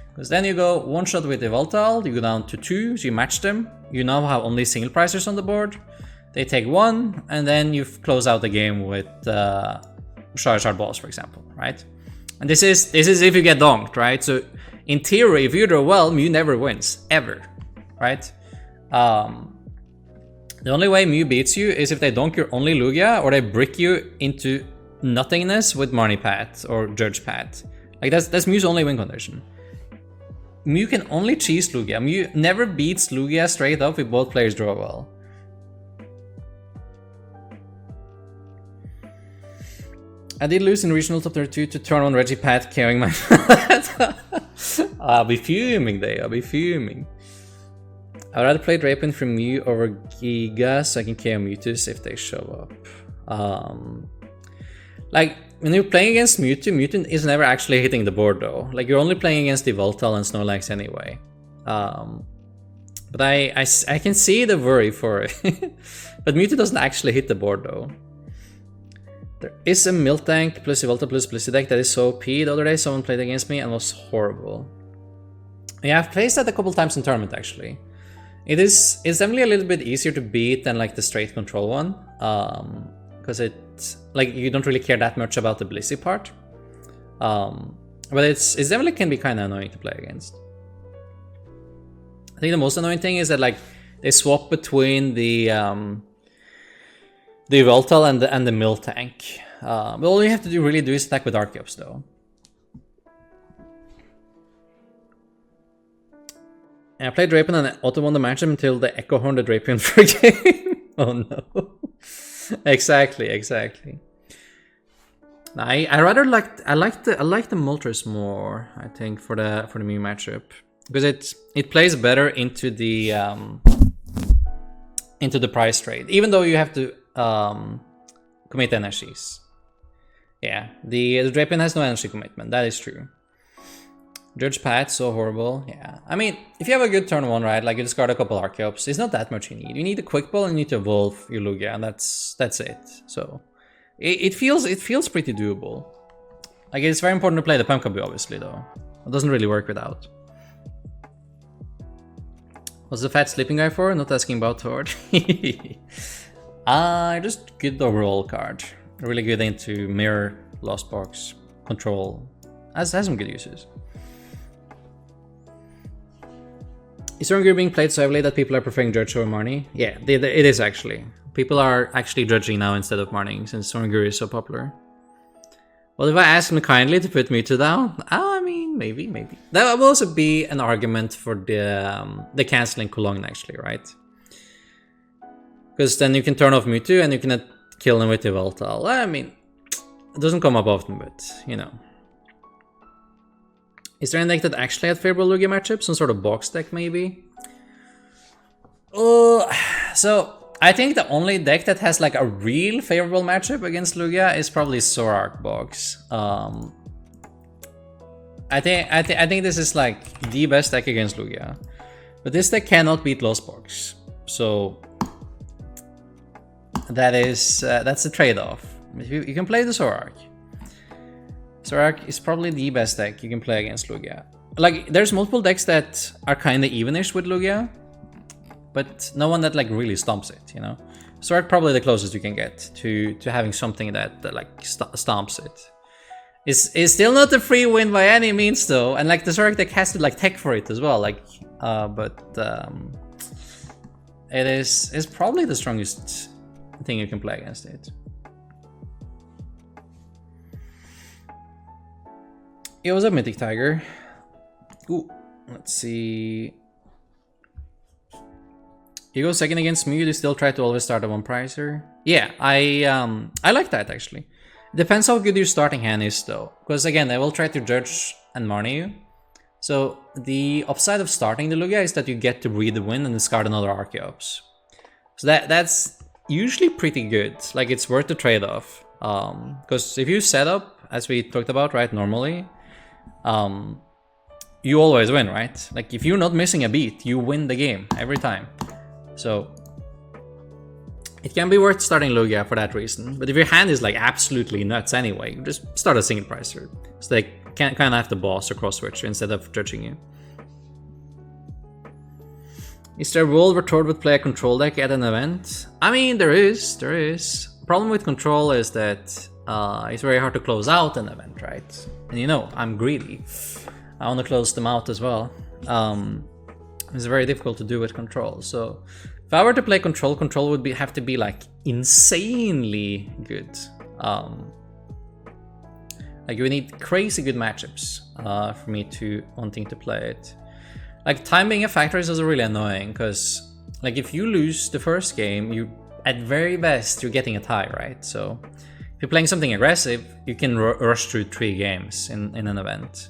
Because then you go 1-shot with Yveltal, you go down to 2, so you match them. You now have only single pricers on the board. They take 1, and then you close out the game with Charizard balls, for example, right? And this is if you get donked, right? So in theory, if you draw well, Mew never wins, ever, right? The only way Mew beats you is if they donk your only Lugia, or they brick you into nothingness with Marnie Pat or Judge Pat. Like that's Mew's only win condition. Mew can only cheese Lugia. Mew never beats Lugia straight up if both players draw well. I did lose in regional top 32 to turn on Regi Pat carrying my I'll be fuming there, I'll be fuming. I'd rather play Drapion from Mew over Giga so I can KO Mewtwo if they show up. Like, when you're playing against Mewtwo is never actually hitting the board though. Like, you're only playing against the Yveltal and Snorlax anyway. But I can see the worry for it. But Mewtwo doesn't actually hit the board though. There is a Miltank plus Yveltal plus Blissey deck that is so OP. The other day someone played against me and was horrible. Yeah, I've played that a couple times in tournament actually. It's definitely a little bit easier to beat than like the straight control one. Because it's like you don't really care that much about the Blissey part. But it's definitely can be kind of annoying to play against. I think the most annoying thing is that like they swap between the Yveltal and the Miltank. But all you have to really do is attack with Arceus though. And I played Drapion and auto won the matchup until the Echo Horn the Drapion for a game. Oh no. Exactly. I rather like the Moltres more, I think, for the Mew matchup. Because it plays better into the price trade. Even though you have to commit energies. Yeah, the Drapion has no energy commitment, that is true. Judge Pat, so horrible. Yeah, I mean, if you have a good turn 1, right, like you discard a couple Archeops, it's not that much you need. You need a Quick Ball and you need to evolve your Lugia, and that's it. So it feels pretty doable. Like, it's very important to play the Pumpkaboo, obviously, though. It doesn't really work without. What's the fat sleeping guy for? Not asking about Horde. Just good overall card. Really good into Mirror, Lost Box, Control. Has some good uses. Is Stormgear being played so heavily that people are preferring Judge over Marnie? Yeah, it is actually. People are actually judging now instead of Marning, since Stormgear is so popular. Well, if I ask him kindly to put Mewtwo down, I mean, maybe. That will also be an argument for the canceling Cologne, actually, right? Because then you can turn off Mewtwo and you can kill him with the Voltal. I mean, it doesn't come up often, but, you know. Is there any deck that actually had favorable Lugia matchups? Some sort of box deck, maybe? So I think the only deck that has like a real favorable matchup against Lugia is probably Zoroark box. I think this is like the best deck against Lugia, but this deck cannot beat Lost Box, so that's the trade-off. You can play the Zoroark. Zoroark is probably the best deck you can play against Lugia. Like, there's multiple decks that are kind of evenish with Lugia, but no one that like really stomps it, you know? Zoroark probably the closest you can get to having something that like stomps it. It's still not a free win by any means though, and like the Zoroark deck has to like tech for it as well, like, it's probably the strongest thing you can play against it. Yo, what's up, Mythic Tiger? Ooh, let's see. You go second against Mew, you still try to always start a one pricer. Yeah, I like that actually. It depends how good your starting hand is though, because again, I will try to judge and Marnie you. So the upside of starting the Lugia is that you get to breathe the wind and discard another Archeops. So that's usually pretty good. Like, it's worth the trade-off. Because if you set up, as we talked about, right, normally, you always win, right? Like, if you're not missing a beat, you win the game every time. So it can be worth starting Lugia for that reason. But if your hand is like absolutely nuts anyway, you just start a single pricer. So they can kind of have the boss or cross switch instead of judging you. Is there a rule where Tord would play a control deck at an event? I mean, there is. Problem with control is that it's very hard to close out an event, right? And you know, I'm greedy. I want to close them out as well. It's very difficult to do with control. So if I were to play control would have to be like insanely good. Like, you would need crazy good matchups for me to wanting to play it. Like, time being a factor is also really annoying, because like, if you lose the first game, you at very best you're getting a tie, right? So if you're playing something aggressive, you can rush through 3 games in an event.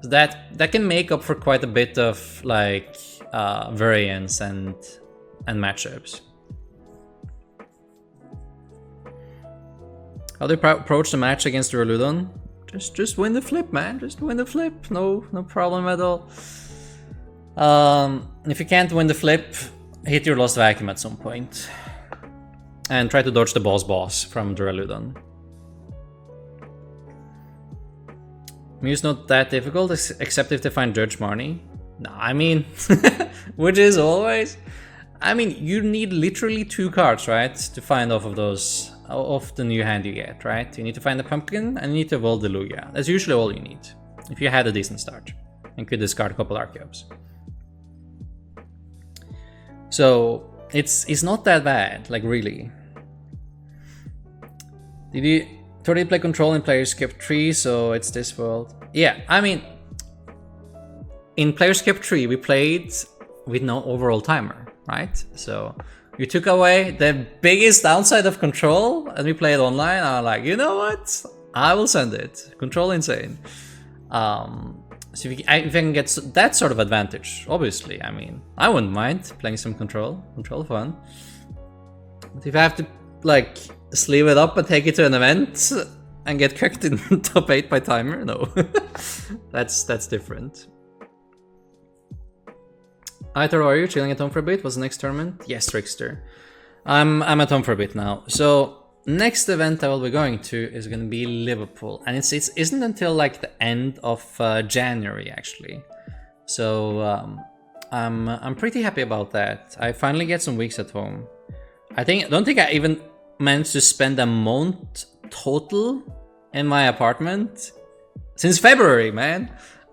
So that can make up for quite a bit of like variance and matchups. How do you approach the match against Duraludon? Just win the flip, man. Just win the flip. No problem at all. If you can't win the flip, hit your Lost Vacuum at some point. And try to dodge the boss from Duraludon. Mew's not that difficult, except if they find Judge Marnie. No, I mean, which is always... I mean, you need literally 2 cards, right? To find off of those, off the new hand you get, right? You need to find the Pumpkin and you need to evolve the Lugia. That's usually all you need, if you had a decent start. And could discard a couple Archeops. So, it's not that bad, like, really. Did you totally play control and player skip 3, so it's this world? Yeah, I mean, in player skip 3 we played with no overall timer, right? So you took away the biggest downside of control and we played online. I'm like, you know what? I will send it. Control insane. So if I can get that sort of advantage, obviously, I mean, I wouldn't mind playing some control fun. But if I have to like sleeve it up and take it to an event, and get cooked in top 8 by timer? No. that's different. Aitor, are you chilling at home for a bit? Was the next tournament? Yes, Trickster. I'm at home for a bit now. So next event I will be going to is going to be Liverpool, and it isn't until like the end of January actually. So I'm pretty happy about that. I finally get some weeks at home. I don't think I even managed to spend a month total in my apartment since February, man.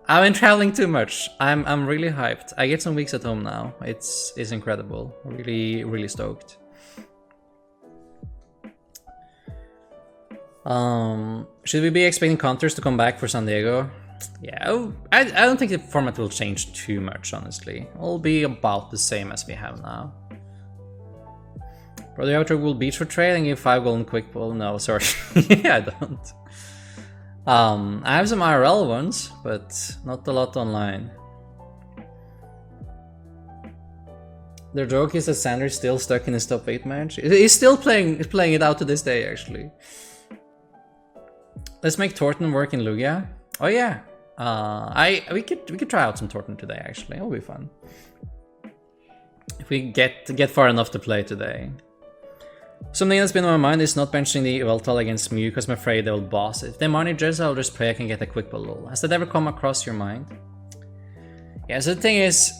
I've been traveling too much. I'm really hyped. I get some weeks at home now. It's incredible. Really stoked. Should we be expecting counters to come back for San Diego? Yeah, I don't think the format will change too much, honestly. It'll be about the same as we have now. Brother Outro will beach for trading if 5 golden quick pull. No, sorry. Yeah, I don't. I have some IRL ones, but not a lot online. The joke is that Sanders still stuck in his top 8 match. He's still playing it out to this day, actually. Let's make Torton work in Lugia. Oh yeah, we could try out some Torton today. Actually, it'll be fun if we get far enough to play today. Something that's been on my mind is not benching the Yveltal against Mew because I'm afraid they'll boss it. If they manage, I'll just pray I can get a quick ball. Has that ever come across your mind? Yeah, so the thing is,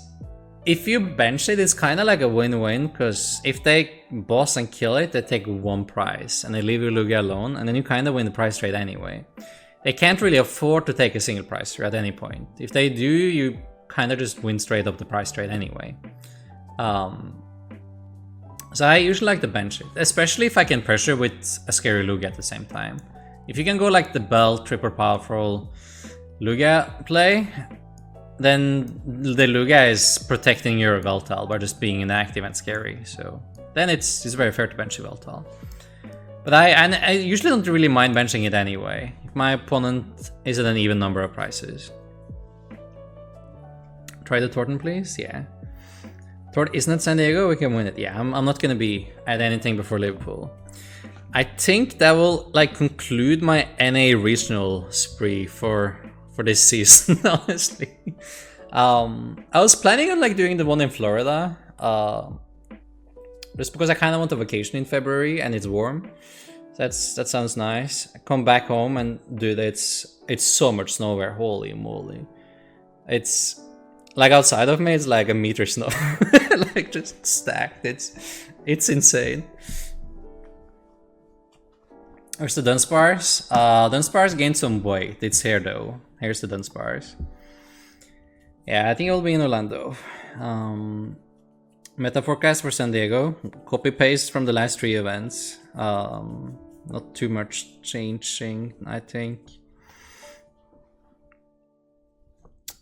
if you bench it, it's kind of like a win-win, because if they boss and kill it, they take 1 prize and they leave your Lugia alone, and then you kind of win the prize trade anyway. They can't really afford to take a single prize trade at any point. If they do, you kind of just win straight up the prize trade anyway. So I usually like to bench it, especially if I can pressure with a scary Lugia at the same time. If you can go like the Belt, Triple Powerful Lugia play, then the Lugia is protecting your Yveltal by just being inactive and scary. So then it's very fair to bench Yveltal. But I usually don't really mind benching it anyway, if my opponent is at an even number of prices. Try the Torton, please? Yeah. Tort isn't it San Diego? We can win it. Yeah, I'm not gonna be at anything before Liverpool. I think that will like conclude my NA regional spree for this season, honestly. I was planning on like doing the one in Florida, just because I kind of want a vacation in February and it's warm. That sounds nice. I come back home and dude, it's so much snow there. Holy moly! It's like outside of me, it's like a meter snow, like just stacked. It's insane. Here's the Dunsparce. Dunsparce gained some weight. It's here though. Here's the Dunsparce. Yeah, I think it'll be in Orlando. Meta forecast for San Diego. Copy paste from the last 3 events. Not too much changing, I think.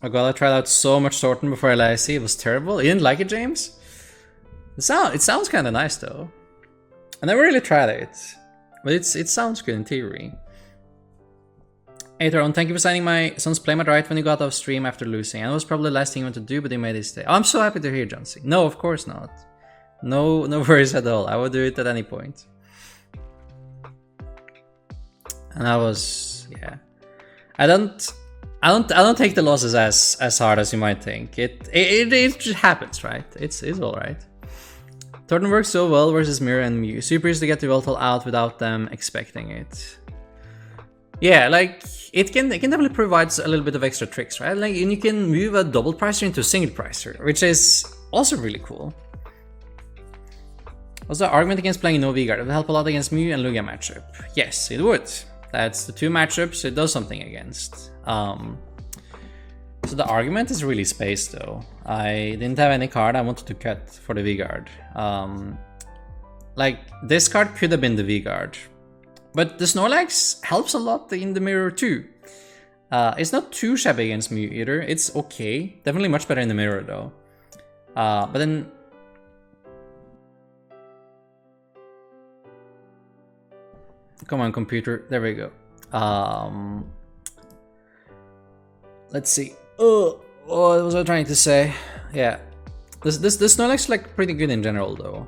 Oh god, I tried out so much Thornton before LIC. It was terrible. You didn't like it, James? It sounds kind of nice though. I never really tried it, but it sounds good in theory. Hey Theron, thank you for signing my son's playmat right when he got off stream after losing. I know it was probably the last thing he wanted to do, but he made his day. Oh, I'm so happy to hear, Johnsy. No, of course not. No worries at all. I would do it at any point. And I was, yeah. I don't take the losses as hard as you might think. It just happens, right? It's all right. Thornton works so well versus Mirror and Mew. Super easy to get the Yveltal out without them expecting it. Yeah, like it can definitely provide a little bit of extra tricks, right? Like, and you can move a double pricer into a single pricer, which is also really cool. Also, argument against playing no V-Guard. It would help a lot against Mew and Lugia matchup. Yes, it would. That's the 2 matchups it does something against. So the argument is really spaced though. I didn't have any card I wanted to cut for the V-Guard. Like, this card could have been the V-Guard. But the Snorlax helps a lot in the mirror too. It's not too shabby against Mew either. It's okay. Definitely much better in the mirror though. But then... Come on, computer. There we go. Let's see. Oh, what was I trying to say? Yeah. This Snorlax is like pretty good in general though.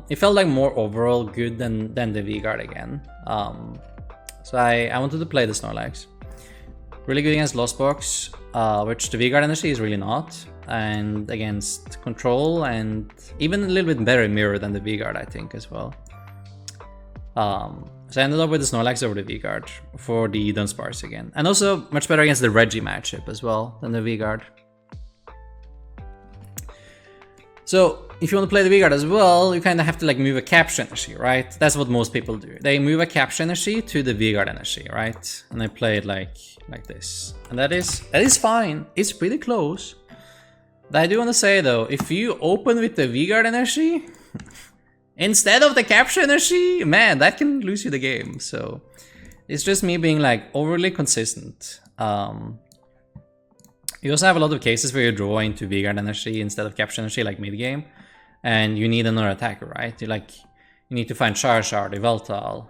It felt like more overall good than the V-Guard again. So I wanted to play the Snorlax. Really good against Lost Box, which the V-Guard energy is really not. And against Control, and even a little bit better Mirror than the V-Guard, I think, as well. So I ended up with the Snorlax over the V-Guard for the Dunsparce again. And also much better against the Regi matchup as well than the V-Guard. So if you want to play the V-Guard as well, you kind of have to like move a Capture energy, right? That's what most people do. They move a Capture energy to the V-Guard energy, right? And they play it like this. And that is fine. It's pretty close. But I do want to say though, if you open with the V-Guard energy instead of the Capture energy, man, that can lose you the game. So it's just me being like overly consistent. You also have a lot of cases where you draw into V-Guard energy instead of Capture energy, like mid-game, and you need another attacker, right? You need to find Charizard, Yveltal,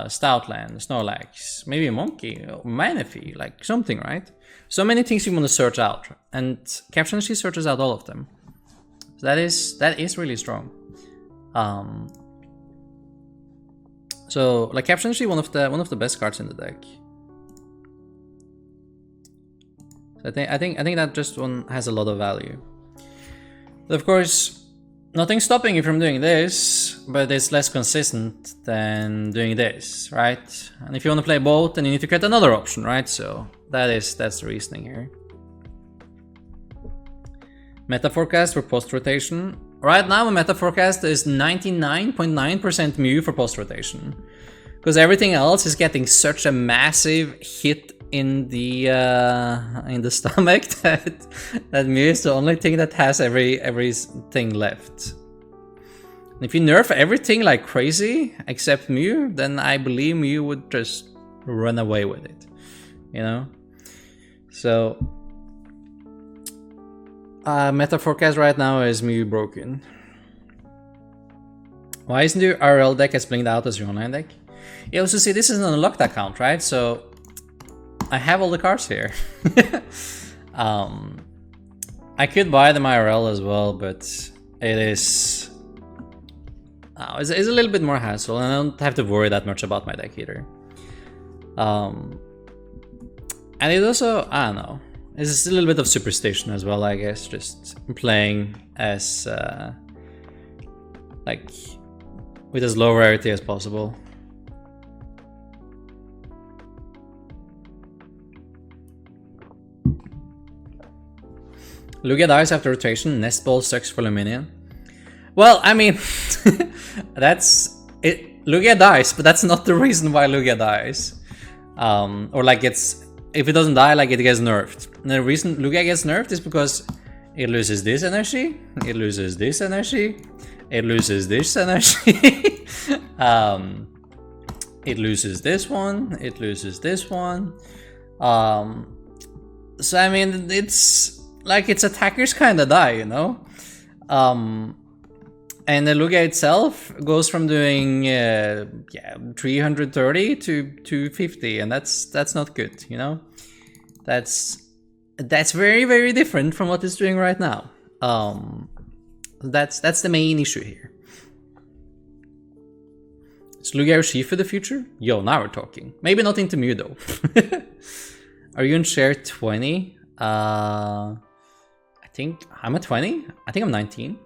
Stoutland, Snorlax, maybe a Monkey, or Manaphy, like something, right? So many things you want to search out, and Capture energy searches out all of them. So that is really strong. So like Capture energy, one of the best cards in the deck. So I think that just one has a lot of value. But of course, nothing's stopping you from doing this, but it's less consistent than doing this, right? And if you want to play both, then you need to get another option, right? So that's the reasoning here. Meta forecast for post rotation. Right now, my meta forecast is 99.9% Mew for post rotation, because everything else is getting such a massive hit in the stomach that Mew is the only thing that has everything left. And if you nerf everything like crazy except Mew, then I believe Mew would just run away with it, you know. So meta forecast right now is Mew broken. Why isn't your RL deck as blinked out as your online deck? You also see this is an unlocked account, right? So I have all the cards here. I could buy them IRL as well, but it is it's a little bit more hassle, and I don't have to worry that much about my deck either. And it also, I don't know, it's a little bit of superstition as well, I guess, just playing as like with as low rarity as possible. Lugia dies after rotation, Nest Ball sucks for Luminion. Well, I mean, that's it. Lugia dies, but that's not the reason why Lugia dies. Or like if it doesn't die, like it gets nerfed. And the reason Lugia gets nerfed is because it loses this energy, it loses this energy, it loses this energy, it loses this one, it loses this one. So I mean, it's like its attackers kind of die, you know? And the Lugia itself goes from doing 330 to 250, and that's not good, you know? That's very, very different from what it's doing right now. That's the main issue here. Is Lugia Regi for the future? Yo, now we're talking. Maybe not into Mew though. Are you in share 20? I think I'm at 20. I think I'm 19.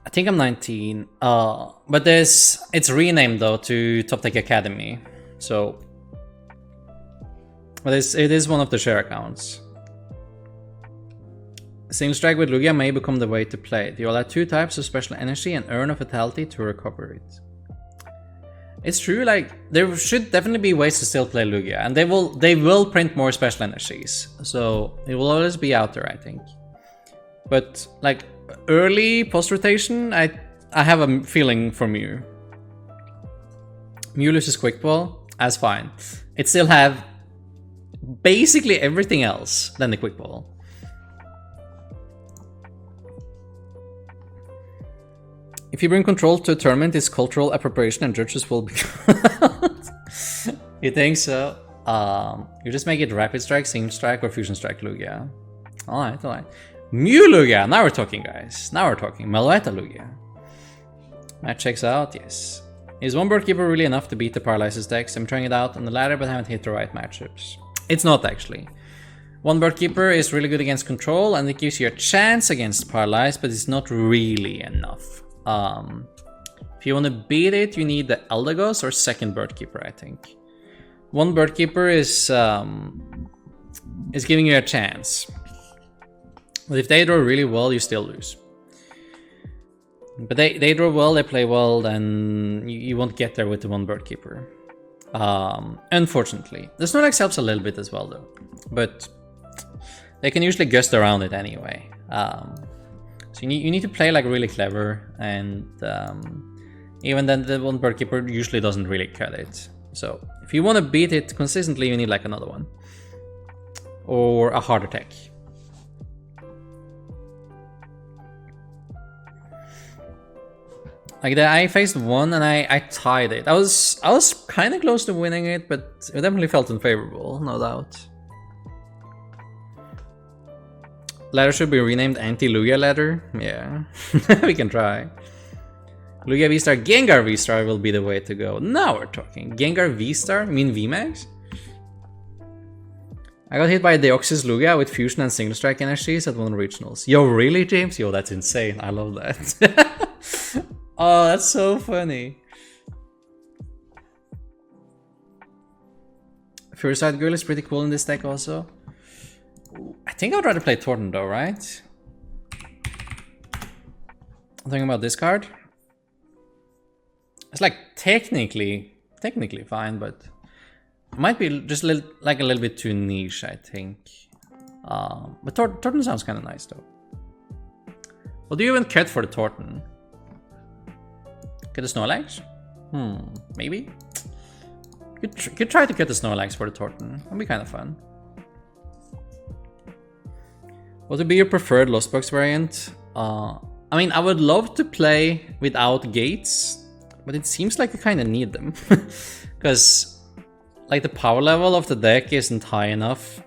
I think I'm 19. But it's renamed though to Top Tech Academy. So, but it is one of the share accounts. Single Strike with Lugia may become the way to play it. You'll add 2 types of special energy and earn a vitality to recover it. It's true, like, there should definitely be ways to still play Lugia, and they will print more special energies, so it will always be out there, I think. But like early post-rotation, I have a feeling for Mew. Mew loses Quick Ball, that's fine. It still have basically everything else than the Quick Ball. If you bring Control to a tournament, it's cultural appropriation and judges will be You think so? You just make it Rapid Strike, Single Strike, or Fusion Strike Lugia. Alright. Mew Lugia! Now we're talking, guys. Now we're talking. Meloetta Lugia. That checks out, yes. Is one Bird Keeper really enough to beat the Paralysis decks? I'm trying it out on the ladder, but haven't hit the right matchups. It's not actually. One Bird Keeper is really good against control, and it gives you a chance against Paralyze, but it's not really enough. If you want to beat it, you need the Eldegoss or second Bird Keeper, I think. One Bird Keeper is giving you a chance. But if they draw really well, you still lose. But they draw well, they play well, then you won't get there with the one Bird Keeper. Unfortunately. The Snorlax helps a little bit as well though. But they can usually gust around it anyway. So you need to play like really clever, and even then the one Bird Keeper usually doesn't really cut it. So if you want to beat it consistently, you need like another one. Or a harder tech. Like I faced one and I tied it. I was kind of close to winning it, but it definitely felt unfavorable, no doubt. Ladder should be renamed Anti-Lugia Ladder. Yeah, we can try. Lugia VSTAR, Gengar VSTAR will be the way to go. Now we're talking. Gengar VSTAR? You mean VMAX? I got hit by Deoxys Lugia with Fusion and Single Strike energies at one of the regionals. Yo, really, James? Yo, that's insane. I love that. Oh, that's so funny. Furside Girl is pretty cool in this deck also. I think I'd rather play Torton though, right? I'm thinking about this card. It's like technically fine, but it might be just a little bit too niche, I think. But Torton sounds kind of nice though. What do you even cut for the Torton? Get the Snorlax? Maybe? Could try to get the Snorlax for the Torton. That'd be kind of fun. What would be your preferred Lost Box variant? I mean, I would love to play without gates, but it seems like you kind of need them. Because like the power level of the deck isn't high enough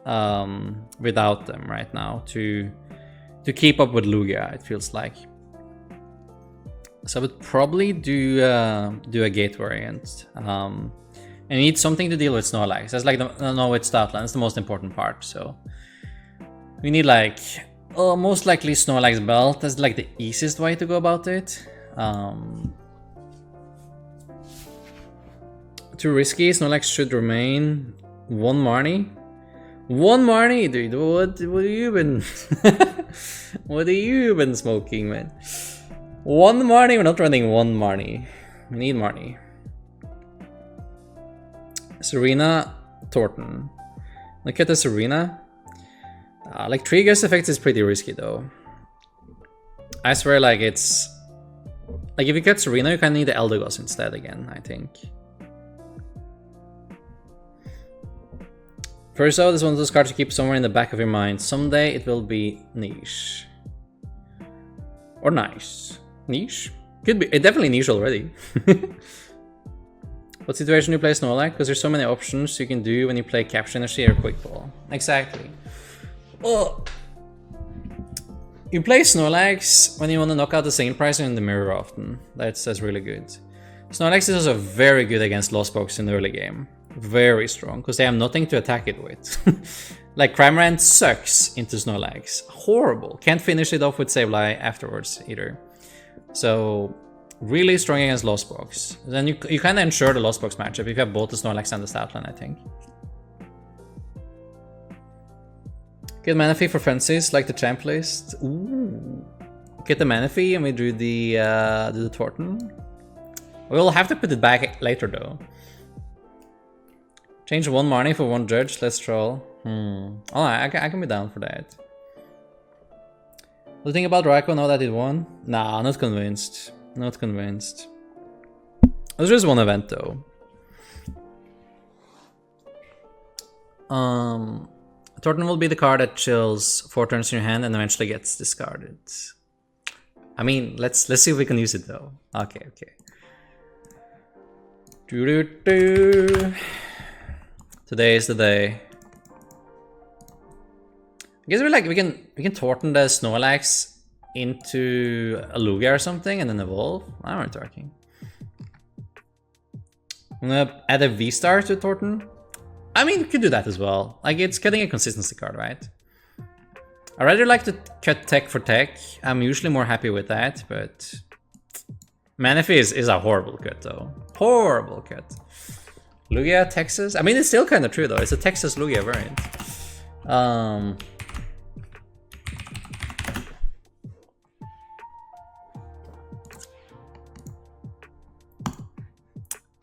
without them right now to keep up with Lugia, it feels like. So I would probably do a gate variant. And you need something to deal with Snorlax. That's like it's Stoutland. That's the most important part. So we need like most likely Snorlax Belt. That's like the easiest way to go about it. Too risky. Snorlax should remain. One Marnie. One Marnie, dude. What have you been? What have you been smoking, man? One Marnie? We're not running one Marnie. We need Marnie. Serena, Torton. Look at the Serena. Like 3 gust effects is pretty risky though. I swear, like it's like if you cut Serena, you kind of need the Eldegoss instead again, I think. First though, this is one of those cards to keep somewhere in the back of your mind. Someday it will be niche. Or nice. Niche? Could be. It definitely niche already. What situation do you play Snorlax? Because there's so many options you can do when you play Capture Energy or Quick Ball. Exactly. Oh. You play Snorlax when you want to knock out the single pricer in the mirror often. That's really good. Snorlax is also very good against Lost Box in the early game. Very strong, because they have nothing to attack it with. Like Cramorant sucks into Snorlax. Horrible. Can't finish it off with Sableye afterwards either. So really strong against Lost Box. Then you kind of ensure the Lost Box matchup if you have both the Snorlax and the Stoutland, I think. Get Manaphy for frenzies like the champ list. Ooh. Get the Manaphy and we do the Torton. We'll have to put it back later though. Change one Marnie for one Judge. Let's troll. Oh, I can be down for that. What do you think about Raikou now that it won? Nah, not convinced. Not convinced. There's just one event though. Torton will be the card that chills 4 turns in your hand and eventually gets discarded. I mean, let's see if we can use it though. Okay. Today is the day. I guess we can Torton the Snorlax into a Lugia or something and then evolve. Now we're talking. I'm gonna add a V-Star to Thornton. I mean, you could do that as well. Like, it's getting a consistency card, right? I rather like to cut tech for tech. I'm usually more happy with that, but Manaphy is a horrible cut, though. Horrible cut. Lugia, Texas. I mean, it's still kind of true, though. It's a Texas Lugia variant.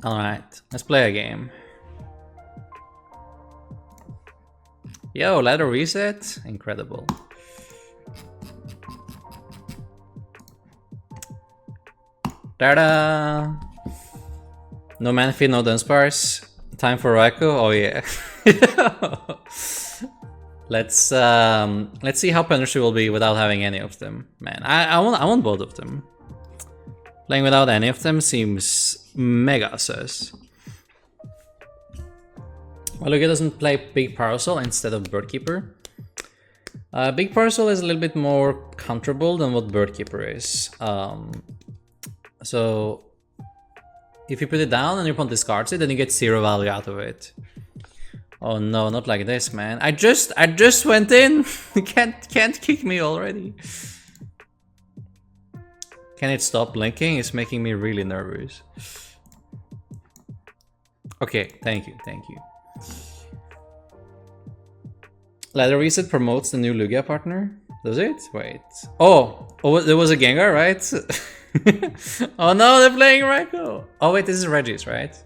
Alright, let's play a game. Yo, ladder reset? Incredible. Ta-da! No Manaphy, no Dunsparce. Time for Raikou? Oh yeah. Let's see how punished we will be without having any of them. Man, I want both of them. Playing without any of them seems mega sus. Well, Lugia doesn't play Big Parasol instead of Birdkeeper. Big Parasol is a little bit more counterable than what Birdkeeper is. So if you put it down and your opponent discards it, then you get 0 value out of it. Oh no, not like this, man. I just went in. can't kick me already. Can it stop blinking? It's making me really nervous. Okay, thank you. Ladder reset promotes the new Lugia partner. Does it? Wait. Oh, there was a Gengar, right? Oh no, they're playing Raikou. Oh wait, this is Regi's, right?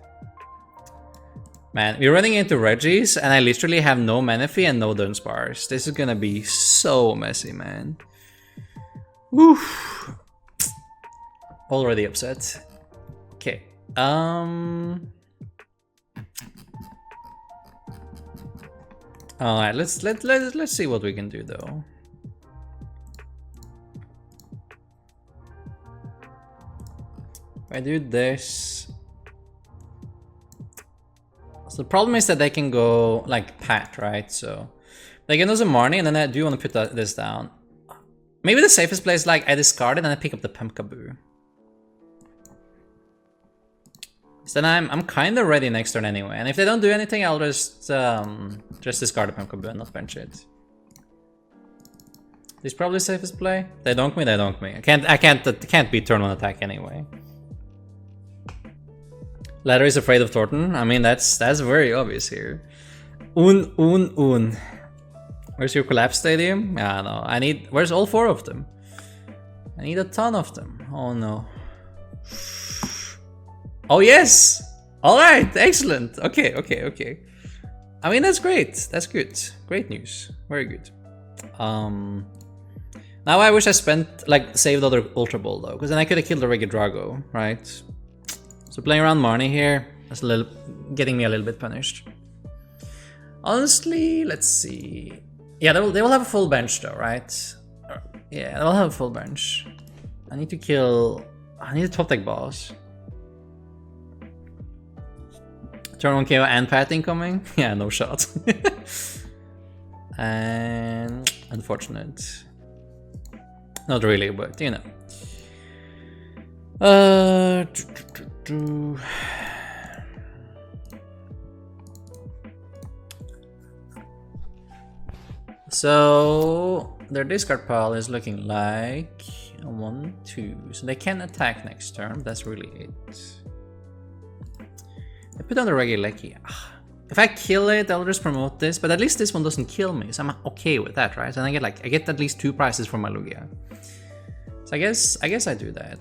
Man, we're running into Regi's and I literally have no Manaphy and no Dunsparce. This is gonna be so messy, man. Oof. Already upset. Okay. Alright, let's see what we can do though. If I do this. So the problem is that they can go like Pat, right? So they can do some Marnie and then I do want to put this down. Maybe the safest play is like I discard it and I pick up the Pumpkaboo. So then I'm kind of ready next turn anyway, and if they don't do anything, I'll just discard the Pumpkaboo and not bench it. This is probably the safest play. They donk me, they donk me. I can't beat turn 1 attack anyway. Ladder is afraid of Thornton. I mean that's very obvious here. Un. Where's your collapse stadium? Yeah, no. Where's all 4 of them? I need a ton of them. Oh no. Oh yes! Alright, excellent. Okay. I mean that's great. That's good. Great news. Very good. Now I wish I saved other Ultra Ball though, because then I could have killed the Regi Drago, right? So playing around Marnie here, that's getting me a little bit punished. Honestly, let's see. Yeah, they will have a full bench though, right? Yeah, they will have a full bench. I need a top deck boss. Turn 1 KO and Pat incoming? Yeah, no shot. And unfortunate. Not really, but you know. So their discard pile is looking like 1, 2. So they can attack next turn. That's really it. I put on the Regi Lecky. If I kill it, I'll just promote this, but at least this one doesn't kill me, so I'm okay with that, right? And I get at least 2 prizes for my Lugia. So I guess I do that.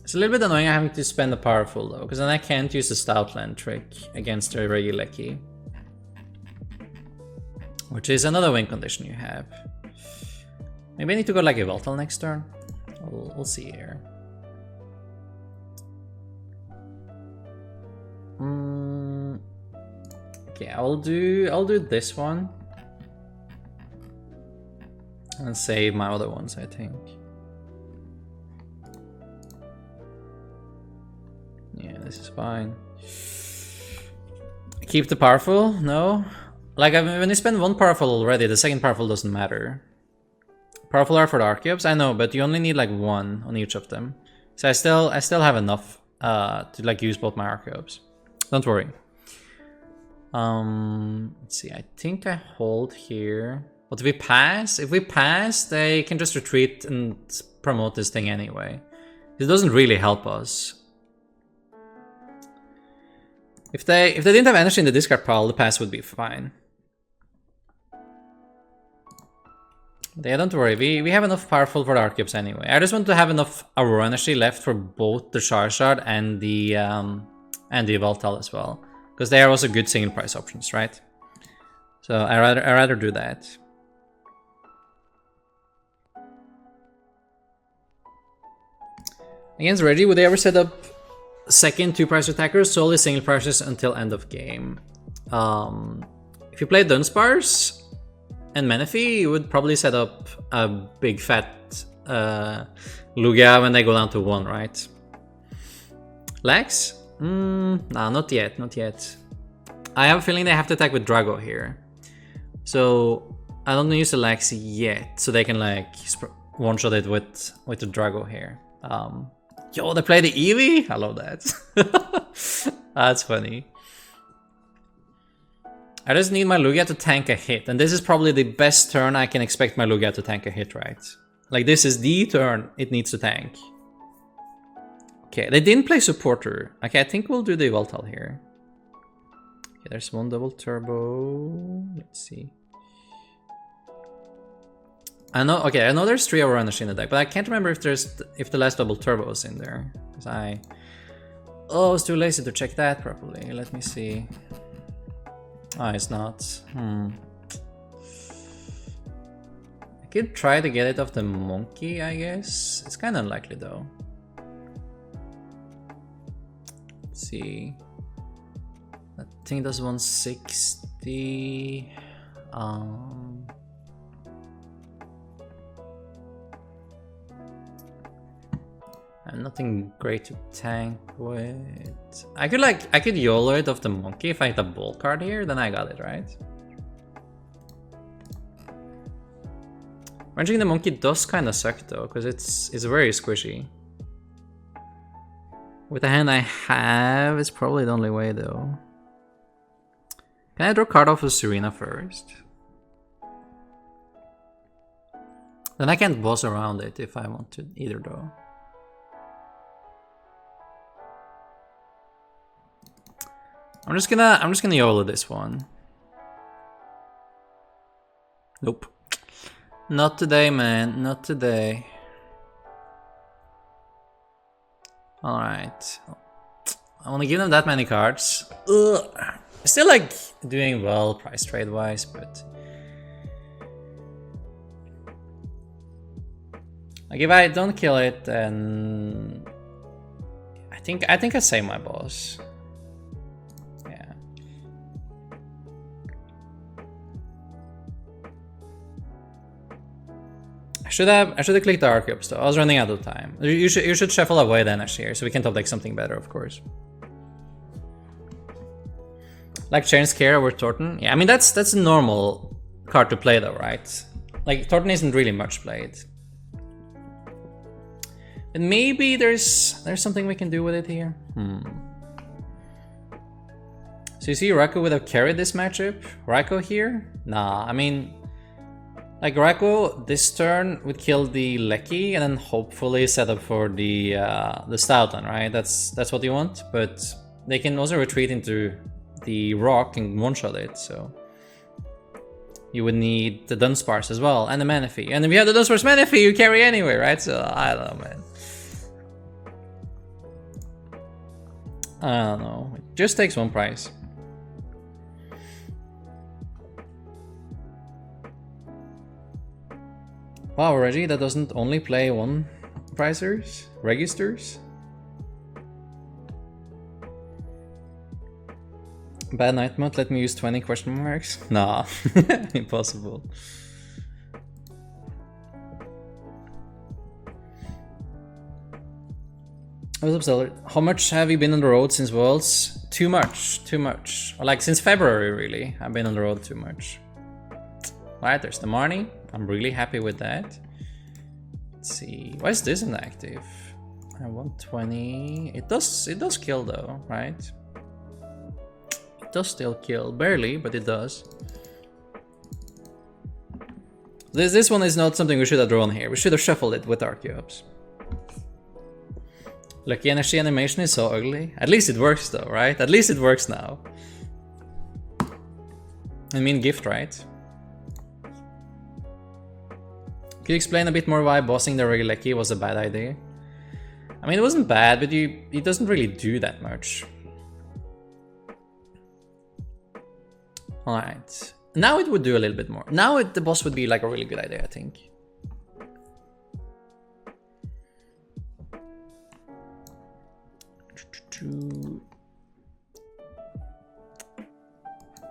It's a little bit annoying having to spend a powerful though, because then I can't use the Stoutland trick against the Regi Lecky. Which is another win condition you have. Maybe I need to go like a Yveltal next turn. We'll see here. Okay, I'll do this one and save my other ones, I think. Yeah, this is fine. Keep the powerful? No. Like when you spend 1 powerful already, the second powerful doesn't matter. Powerful are for the Archeops, I know, but you only need like 1 on each of them. So I still have enough to like use both my archeops. Don't worry. Let's see. I think I hold here. But if we pass, they can just retreat and promote this thing anyway. It doesn't really help us. If they didn't have energy in the discard pile, the pass would be fine. Yeah, don't worry. We have enough powerful for the Archeops anyway. I just want to have enough Aurora energy left for both the Charizard and the Yveltal as well, because they are also good single price options, right? So I rather do that. Against Regi, would they ever set up second 2-price attackers, solely single prices until end of game? If you play Dunsparce and Menifee, you would probably set up a big fat Lugia when they go down to 1, right? Lax? Nah, not yet, not yet. I have a feeling they have to attack with Drago here. So I don't use the Lax yet, so they can like one-shot it with the Drago here. Yo, they play the Eevee? I love that. That's funny. I just need my Lugia to tank a hit, and this is probably the best turn I can expect my Lugia to tank a hit, right? Like, this is the turn it needs to tank. Okay, they didn't play Supporter. Okay, I think we'll do the Yveltal here. Okay, there's one double turbo. Let's see. I know, okay, I know there's 3 Aurora Energy in the deck, but I can't remember if the last double turbo was in there. Because I was too lazy to check that properly. Let me see. Oh, it's not. I could try to get it off the monkey, I guess. It's kind of unlikely though. Let's see. I think that's 160. And nothing great to tank with. I could YOLO it off the monkey if I hit a ball card here, then I got it, right? Ranging the monkey does kind of suck though, because it's very squishy. With the hand I have, it's probably the only way though. Can I draw a card off of Serena first? Then I can't boss around it if I want to either though. I'm just gonna YOLO this one. Nope. Not today, man. Not today. Alright. I wanna give them that many cards. Ugh. Still like doing well price trade wise, but like if I don't kill it, then I think I save my boss. I should have clicked the Archeops though. I was running out of time. You should shuffle away the energy here so we can top deck something better, of course. Like Chain's Care over Thornton. Yeah, I mean that's a normal card to play though, right? Like Thornton isn't really much played. And maybe there's something we can do with it here. So you see Raikou would have carried this matchup? Raikou here? Nah, I mean, like Raikou this turn would kill the Lecky and then hopefully set up for the Stoutland, right? That's what you want, but they can also retreat into the Rock and one-shot it, so you would need the Dunsparce as well and the Menifee. And if you have the Dunsparce Menifee, you carry anyway, right? So I don't know, man. I don't know. It just takes 1 price. Wow, Regi, that doesn't only play 1 pricers? Registers? Bad night mode, let me use 20 question marks? Nah, impossible. What's up, Seller? How much have you been on the road since Worlds? Too much, too much. Like since February, really. I've been on the road too much. Alright, there's the Marnie. I'm really happy with that. Let's see. Why is this inactive? I want 20. It does kill though, right? It does still kill, barely, but it does. This one is not something we should have drawn here. We should have shuffled it with Archeops. Lucky Energy animation is so ugly. At least it works though, right? At least it works now. I mean gift, right? Could you explain a bit more why bossing the Regieleki was a bad idea? I mean, it wasn't bad, but it doesn't really do that much. Alright. Now it would do a little bit more. Now the boss would be like a really good idea, I think.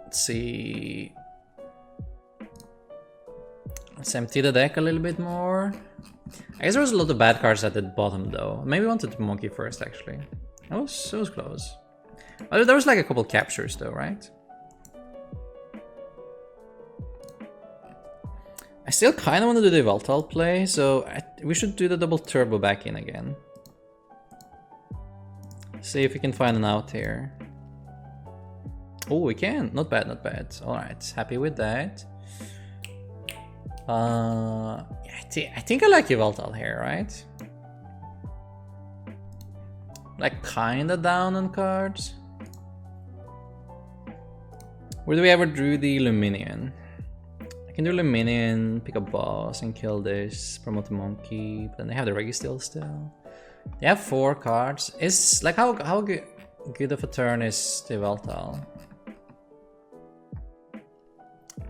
Let's see. Let's empty the deck a little bit more. I guess there was a lot of bad cards at the bottom though. Maybe I wanted to monkey first actually. It was close. But there was like a couple captures though, right? I still kind of want to do the Voltal play, so we should do the double turbo back in again. See if we can find an out here. Oh, we can. Not bad, not bad. Alright, happy with that. I think I like Yveltal here, right? Like kinda down on cards. Where do we ever do the Luminion? I can do Luminion, pick a boss and kill this, promote the monkey, but then they have the Regi still. They have 4 cards. It's like how good of a turn is the Yveltal?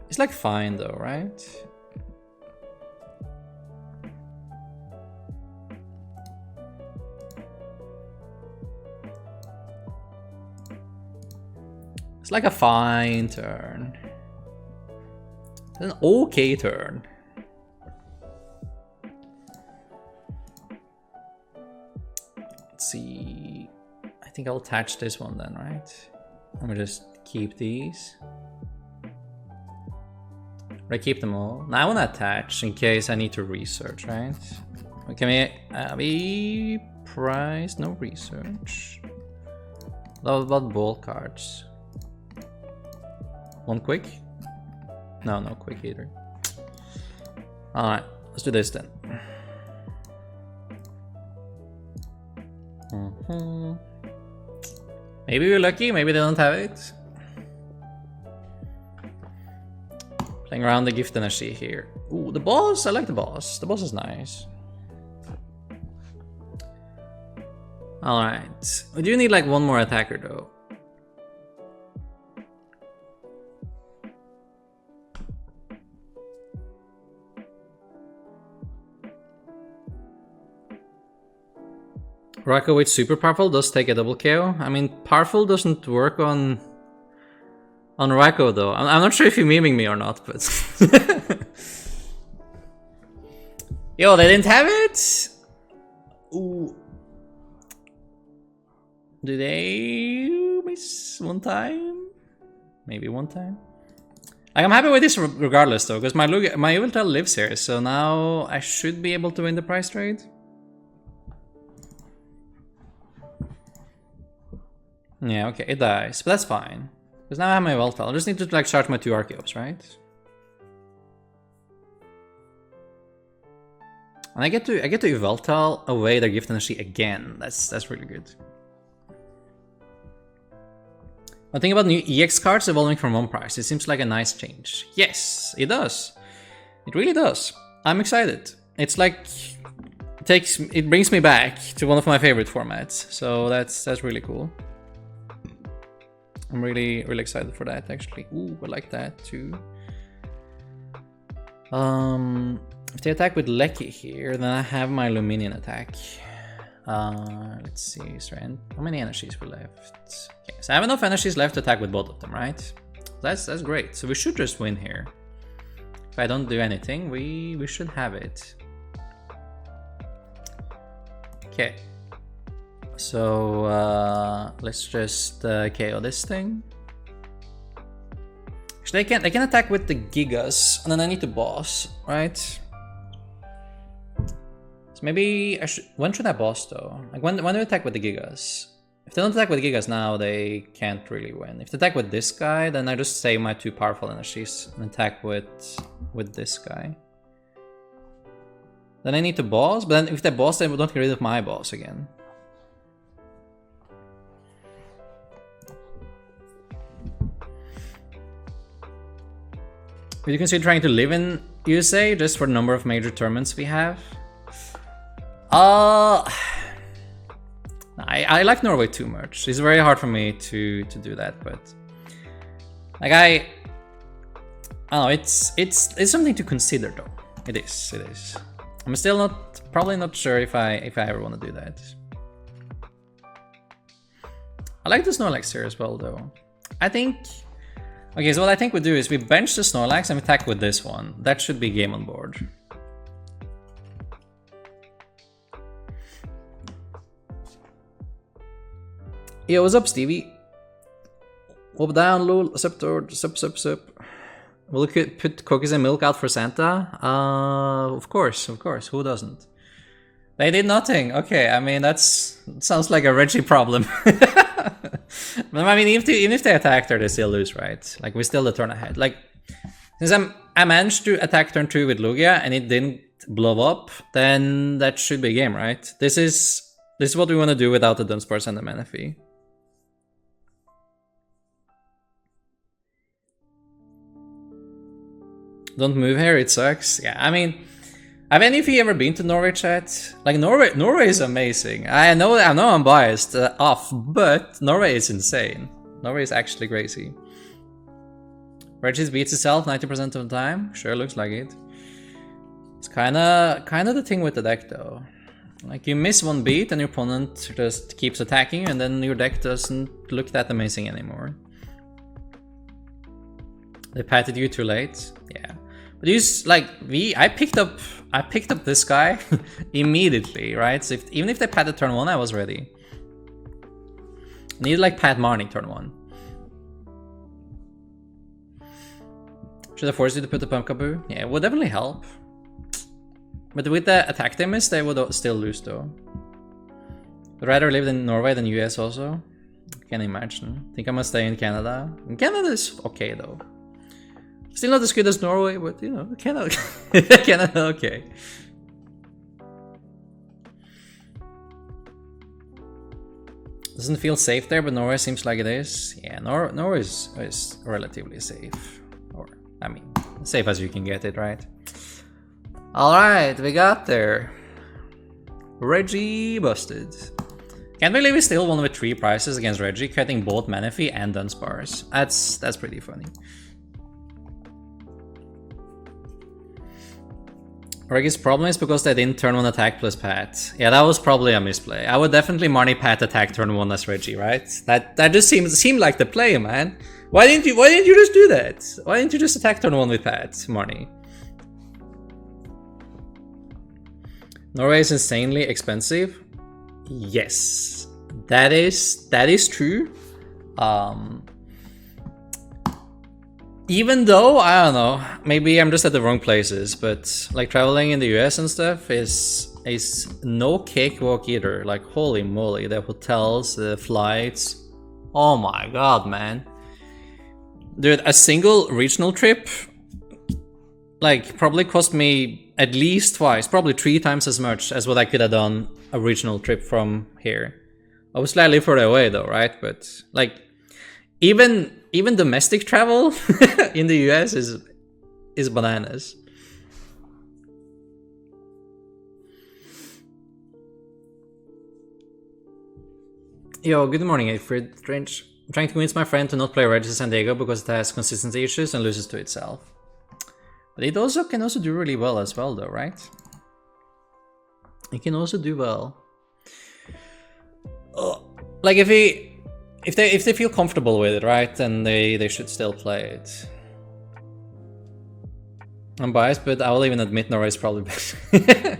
It's like fine though, right? It's like a fine turn. It's an okay turn. Let's see. I think I'll attach this one then, right? I'm gonna just keep these. I keep them all. Now I want to attach in case I need to research, right? Can we price? No research. What about ball cards? One quick? No, no quick either. Alright, let's do this then. Maybe we're lucky, maybe they don't have it. Playing around the gift energy here. Ooh, the boss, I like the boss. The boss is nice. Alright, we do need like one more attacker though. Raikou with super powerful does take a double KO. I mean, powerful doesn't work on Raikou though. I'm not sure if you're memeing me or not, but yo, they didn't have it. Ooh, do they miss one time? Maybe one time. Like, I'm happy with this regardless though, because my Yveltal lives here, so now I should be able to win the prize trade. Yeah, okay, it dies, but that's fine. Because now I have my Yveltal. I just need to like charge my 2 Archeops, right? And I get to Yveltal away their gift energy again. That's really good. One thing about new EX cards evolving from one price, it seems like a nice change. Yes, it does. It really does. I'm excited. It's like it brings me back to one of my favorite formats. So that's really cool. I'm really excited for that actually. Ooh, I like that too. If they attack with Lecky here, then I have my Luminion attack. Let's see, how many energies we left? Okay, so I have enough energies left to attack with both of them, right? That's great. So we should just win here. If I don't do anything, we should have it. Okay. So let's just KO this thing. Actually, they can attack with the Gigas, and then I need to boss, right? So maybe when should I boss though? Like when do we attack with the Gigas? If they don't attack with Gigas now, they can't really win. If they attack with this guy, then I just save my 2 powerful energies and attack with this guy. Then I need to boss, but then if they boss, then we don't get rid of my boss again. Would you consider trying to live in USA just for the number of major tournaments we have? I like Norway too much. It's very hard for me to do that, but like I don't know, it's something to consider though. It is. I'm still probably not sure if I ever want to do that. I like the Snorlax here as well though. I think okay, so what I think we do is we bench the Snorlax and we attack with this one. That should be game on board. Yo, what's up, Stevie? Up, down, lol, sup. Will you put cookies and milk out for Santa? Of course. Who doesn't? They did nothing. Okay, I mean, that sounds like a Regi problem. But I mean, even if they attack there, they still lose, right? Like, we still the turn ahead. Like, since I managed to attack turn 2 with Lugia and it didn't blow up, then that should be a game, right? This is what we want to do without the Dunsparce and the Manaphy. Don't move here, it sucks. Yeah, I mean, have any of you ever been to Norway, chat? Like, Norway is amazing. I know I'm biased off, but Norway is insane. Norway is actually crazy. Regis beats itself 90% of the time. Sure, looks like it. It's kinda the thing with the deck though. Like, you miss one beat and your opponent just keeps attacking you, and then your deck doesn't look that amazing anymore. They patted you too late. Yeah. But I picked up this guy immediately, right? So even if they patted turn 1, I was ready. Needed like pat Marnie turn 1. Should I force you to put the Pumpkaboo? Yeah, it would definitely help. But with the attack they missed, they would still lose though. I'd rather live in Norway than US also. Can't imagine. Think I must stay in Canada. Canada is okay though. Still not as good as Norway, but you know, Canada, Canada, okay. Doesn't feel safe there, but Norway seems like it is. Yeah, Norway is relatively safe. Or, I mean, safe as you can get it, right? Alright, we got there. Regi busted. Can't believe we still won with 3 prizes against Regi, cutting both Manaphy and Dunsparce. That's pretty funny. Regi's problem is because they didn't turn 1 attack plus pat. Yeah, that was probably a misplay. I would definitely Marnie pat attack turn 1 as Regi, right? That just seemed like the play, man. Why didn't you just do that? Why didn't you just attack turn 1 with pat, Marnie? Norway is insanely expensive. Yes, that is true. Even though, I don't know, maybe I'm just at the wrong places, but like traveling in the US and stuff is no cakewalk either. Like, holy moly, the hotels, the flights. Oh my god, man. Dude, a single regional trip like probably cost me at least twice, probably 3 times as much as what I could have done a regional trip from here. Obviously I live further away though, right? But like even domestic travel in the US is bananas. Yo, good morning, April Strange. I'm trying to convince my friend to not play Regi San Diego because it has consistency issues and loses to itself. But it also can also do really well as well though, right? It can also do well. Like if they feel comfortable with it, right, then they should still play it. I'm biased, but I will even admit Norway is probably better.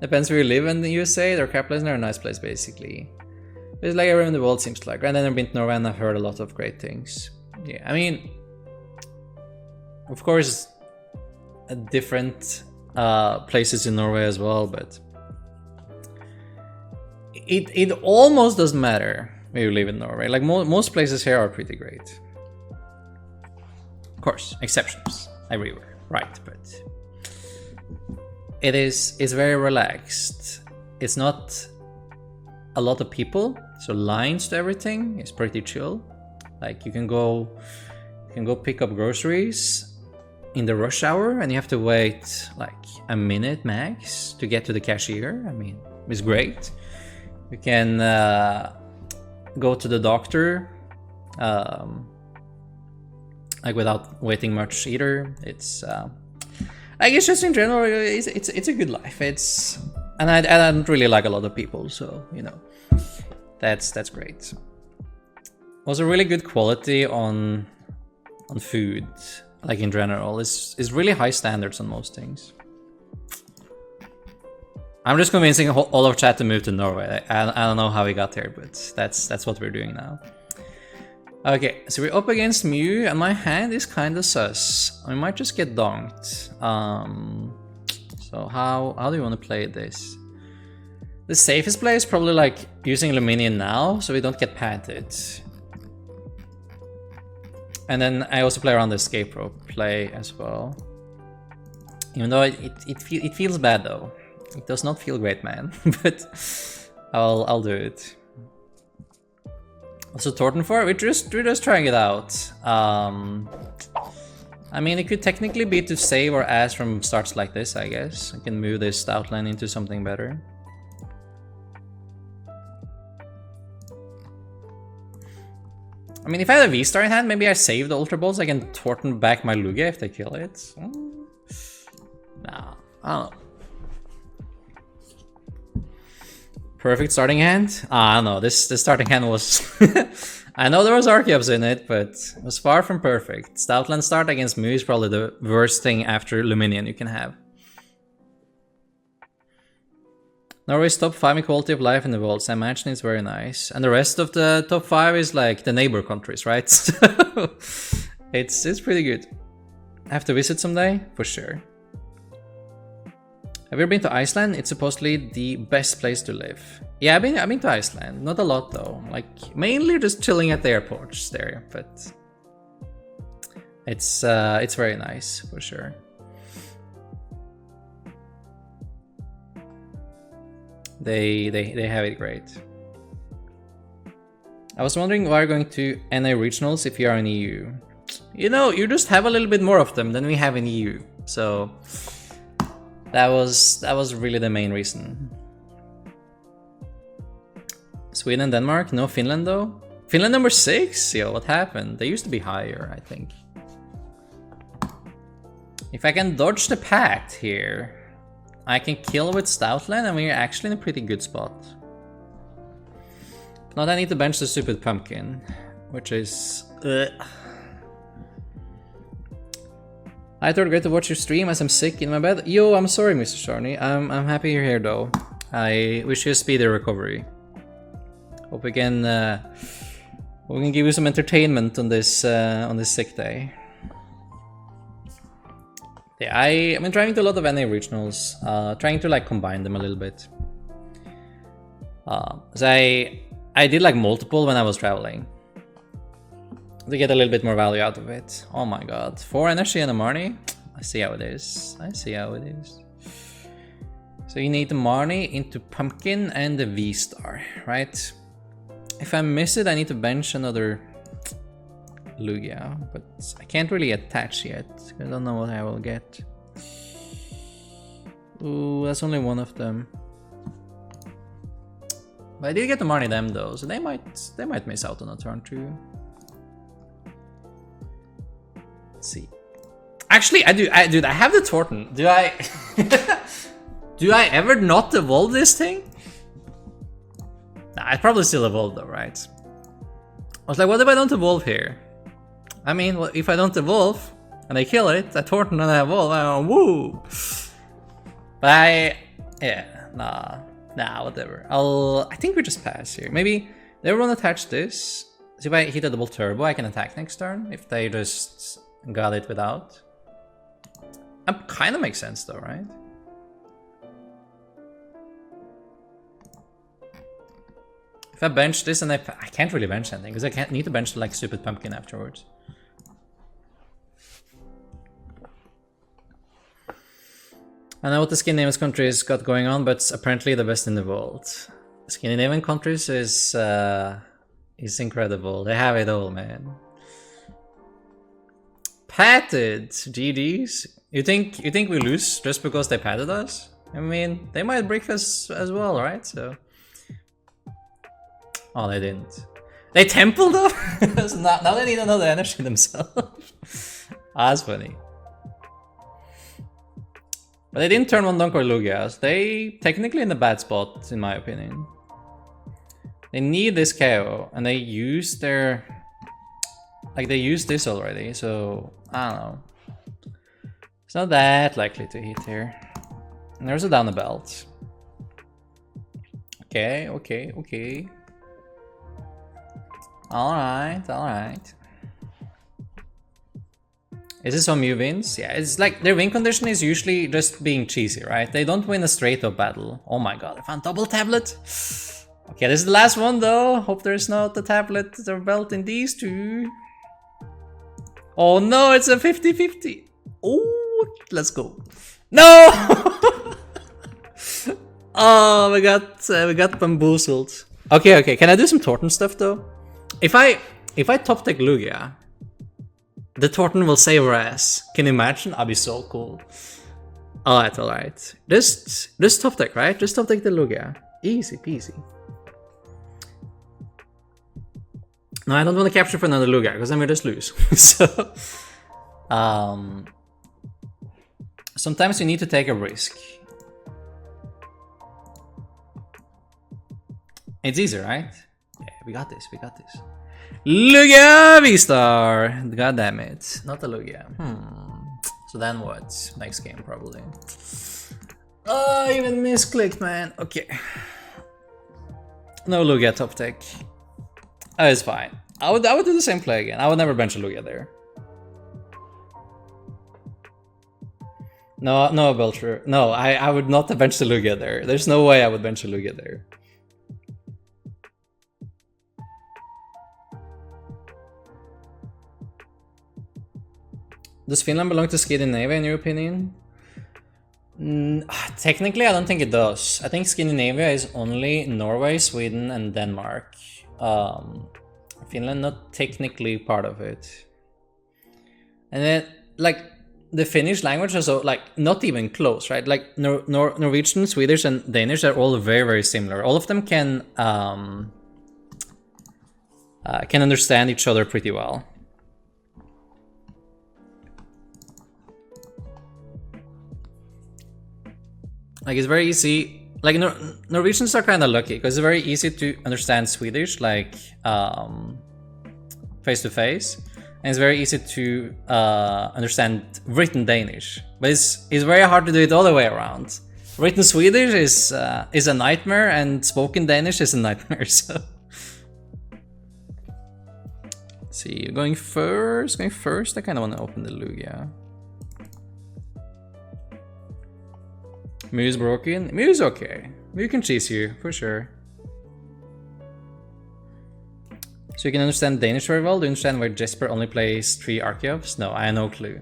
Depends where you live in the USA. Their capital is a nice place, basically. It's like everywhere in the world seems like. Right, and I've been to Norway and I've heard a lot of great things. Yeah, I mean, of course, different places in Norway as well, but it almost doesn't matter where you live in Norway. Like most places here are pretty great. Of course, exceptions everywhere, right? But it's very relaxed. It's not a lot of people, so lines to everything is pretty chill. Like you can go pick up groceries in the rush hour and you have to wait like a minute max to get to the cashier. I mean, it's great. You can go to the doctor like without waiting much either. It's I guess just in general, it's a good life. And I don't really like a lot of people, so you know, that's great. Also, really good quality on food, like in general, is really high standards on most things. I'm just convincing all of chat to move to Norway. I don't know how we got there, but that's what we're doing now. Okay, so we're up against Mew, and my hand is kind of sus. I might just get donked. So how do you want to play this? The safest play is probably like using Luminion now, so we don't get padded. And then I also play around the escape rope play as well. Even though it feels bad though. It does not feel great, man. But I'll do it. Also Torton 4, we're just trying it out. I mean, it could technically be to save our ass from starts like this, I guess. I can move this outline into something better. I mean, if I had a V-Star in hand, maybe I save the Ultra Balls. I can Torton back my Lugia if they kill it. Nah, I don't know. Perfect starting hand? I don't know. This starting hand was... I know there was Archeops in it, but it was far from perfect. Stoutland start against Mew is probably the worst thing after Luminion you can have. Norway's top 5 in quality of life in the world, so I imagine it's very nice. And the rest of the top 5 is like the neighbor countries, right? So it's pretty good. I have to visit someday? For sure. Have you ever been to Iceland? It's supposedly the best place to live. Yeah, I've been to Iceland. Not a lot though. Like mainly just chilling at the airports there, but it's very nice for sure. They have it great. I was wondering why you're going to NA regionals if you are in EU. You know, you just have a little bit more of them than we have in EU, so. That was really the main reason. Sweden and Denmark, no Finland though. Finland number 6? Yo, what happened? They used to be higher, I think. If I can dodge the pact here, I can kill with Stoutland and we're actually in a pretty good spot. Now I need to bench the stupid pumpkin, which is... I thought great to watch your stream as I'm sick in my bed. Yo, I'm sorry, Mr. Sharney. I'm happy you're here though. I wish you a speedy recovery. Hope we can give you some entertainment on this sick day. Yeah, I've been trying to do a lot of NA regionals, trying to like combine them a little bit. So I did like multiple when I was traveling. To get a little bit more value out of it. Oh my god. 4 energy and a Marnie? I see how it is. I see how it is. So you need the Marnie into Pumpkin and the V-Star, right? If I miss it, I need to bench another Lugia. But I can't really attach yet. I don't know what I will get. Ooh, that's only one of them. But I did get the Marnie them though, so they might miss out on a turn too. See, actually I have the Torton. Do I do I ever not evolve this thing? Nah, I probably still evolve though, right? I was like, what if I don't evolve here? I mean, well, if I don't evolve and I kill it, I Torton and I evolve, I go, woo. But nah, whatever. I think we just pass here. Maybe everyone attach this. So if I hit a double turbo, I can attack next turn. If they just got it without. That kind of makes sense though, right? If I bench this and I can't really bench anything because I can't need to bench like stupid pumpkin afterwards. I know what the Scandinavian countries got going on, but it's apparently the best in the world. Scandinavian countries is incredible. They have it all, man. Patted, GG's. You think we lose just because they patted us? I mean, they might break us as well, right? So. Oh, they didn't. They templed though? So now they need another energy themselves. That's funny. But they didn't turn one Dunk or Lugia. They technically in a bad spot, in my opinion. They need this KO, and they use their... Like, they used this already, so... I don't know. It's not that likely to hit here. And there's a down the belt. Okay. Alright. Is this some new wins? Yeah, it's like their win condition is usually just being cheesy, right? They don't win a straight up battle. Oh my god, I found double tablet. Okay, this is the last one though. Hope there's not a tablet or belt in these two. Oh no, it's a 50-50. Oh, let's go. No! Oh, we got bamboozled. Okay. Can I do some Torton stuff though? If I top deck Lugia, the Torton will save our ass. Can you imagine? That'd be so cool. Alright. Just top deck, right? Just top deck the Lugia. Easy peasy. No, I don't want to capture for another Lugia, because then we just lose. So, sometimes you need to take a risk. It's easy, right? Yeah, we got this. Lugia VSTAR! God damn it. Not the Lugia. So then what? Next game, probably. Oh, even misclicked, man. Okay. No Lugia top deck. Oh, it's fine. I would do the same play again. I would never bench a Lugia there. No, Belcher. No, I would not bench the Lugia there. There's no way I would bench a Lugia there. Does Finland belong to Scandinavia in your opinion? Technically, I don't think it does. I think Scandinavia is only Norway, Sweden, and Denmark. Finland not technically part of it. And then, like, the Finnish language is like not even close, right? Like Norwegian, Swedish, and Danish are all very, very similar. All of them can understand each other pretty well. Like, it's very easy. Like, Norwegians are kind of lucky because it's very easy to understand Swedish, like, face to face. And it's very easy to understand written Danish. But it's very hard to do it all the way around. Written Swedish is a nightmare, and spoken Danish is a nightmare, so... Let's see, going first, I kind of want to open the Lugia. Mew's broken. Mew's okay. Mew can cheese you, for sure. So you can understand Danish very well. Do you understand where Jesper only plays 3 Archeops? No, I have no clue.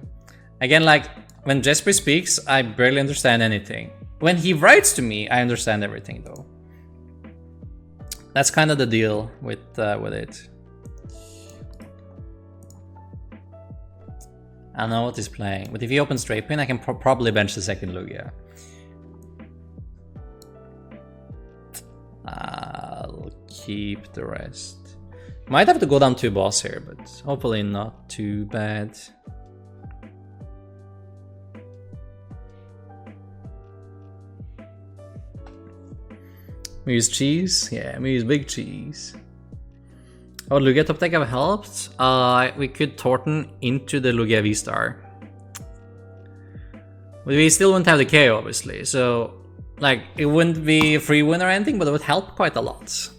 Again, like, when Jesper speaks, I barely understand anything. When he writes to me, I understand everything, though. That's kind of the deal with it. I don't know what he's playing, but if he opens straight pin, I can probably bench the second Lugia. I'll keep the rest. Might have to go down 2 boss here, but hopefully not too bad. Mew's cheese? Yeah, Mew's big cheese. Oh, Lugia top deck have helped? We could Torton into the Lugia VSTAR. But we still wouldn't have the KO, obviously, so... Like, it wouldn't be a free win or anything, but it would help quite a lot.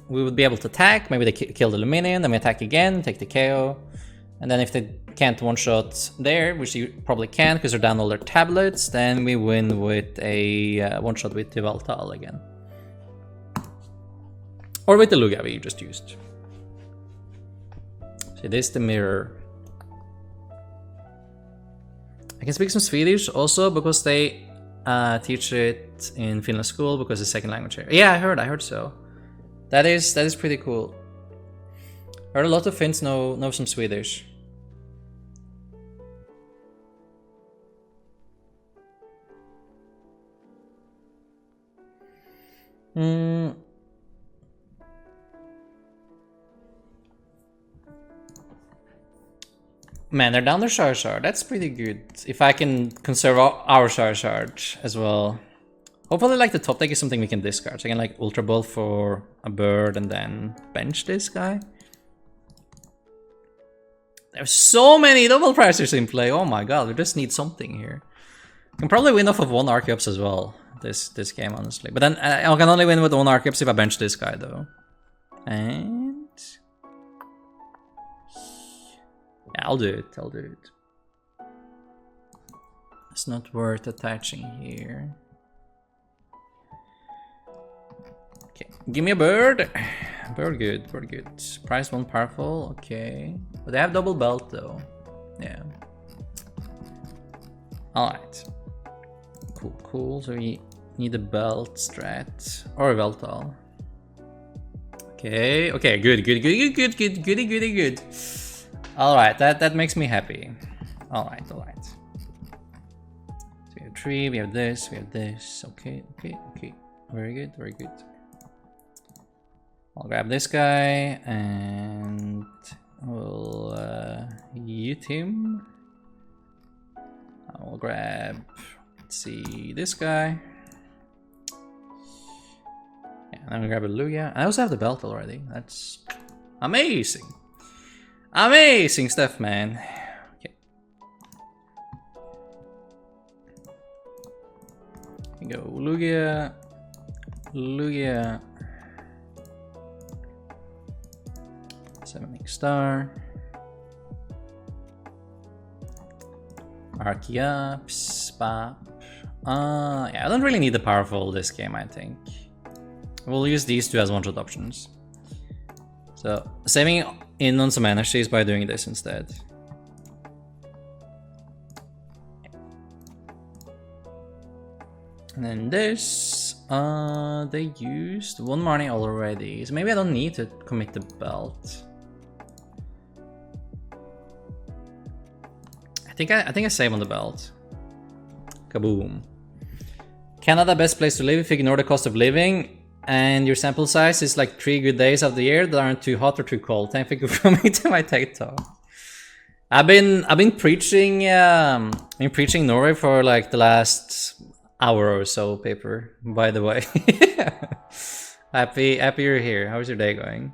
We would be able to attack, maybe they kill the Luminion, then we attack again, take the KO. And then if they can't one-shot there, which you probably can't because they're down all their tablets, then we win with a one-shot with Tivaltal again. Or with the Lugia we just used. So this is the mirror. I can speak some Swedish also because they teach it in Finland school because it's second language here. Yeah, I heard so. That is pretty cool. I heard a lot of Finns know some Swedish. Man, they're down their Charizard. That's pretty good. If I can conserve our Charizard as well. Hopefully, like, the top deck is something we can discard. So I can, like, Ultra Ball for a bird and then bench this guy. There's so many double pricers in play. Oh my god, we just need something here. Can probably win off of one Archeops as well, this game, honestly. But then I can only win with one Archeops if I bench this guy, though. And... yeah, I'll do it. It's not worth attaching here. Okay, give me a bird. Bird good. Price 1 powerful, okay. But they have double belt though. Yeah. Alright. Cool. So we need a belt strat. Or a Veltal. Okay, good. Alright, that makes me happy. Alright. So we have 3, we have this. Okay. Very good. I'll grab this guy and we'll ute him. I'll grab, let's see, this guy. Yeah, and I'm gonna grab a Lugia. I also have the belt already. That's amazing. Amazing stuff, man. Okay. Here we go, Lugia. Summoning Star. Archeops, Bop. Yeah, I don't really need the powerful this game, I think. We'll use these two as one-shot options. So, saving in on some energies by doing this instead. And then this, they used one money already, so maybe I don't need to commit the belt. I think I save on the belt. Kaboom. Canada, best place to live if you ignore the cost of living. And your sample size is like 3 good days of the year that aren't too hot or too cold. Thank you for coming to my TED Talk. I've been preaching Norway for like the last hour or so, paper. By the way, happy you're here. How's your day going?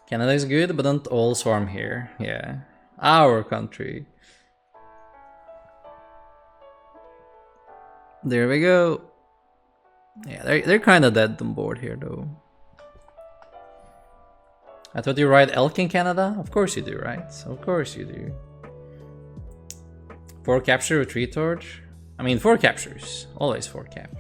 Canada is good, but don't all swarm here. Yeah, our country. There we go. Yeah, they're kind of dead on board here, though. I thought you ride elk in Canada? Of course you do, right? Of course you do. 4 capture, retreat torch. I mean, 4 captures. Always 4 cap.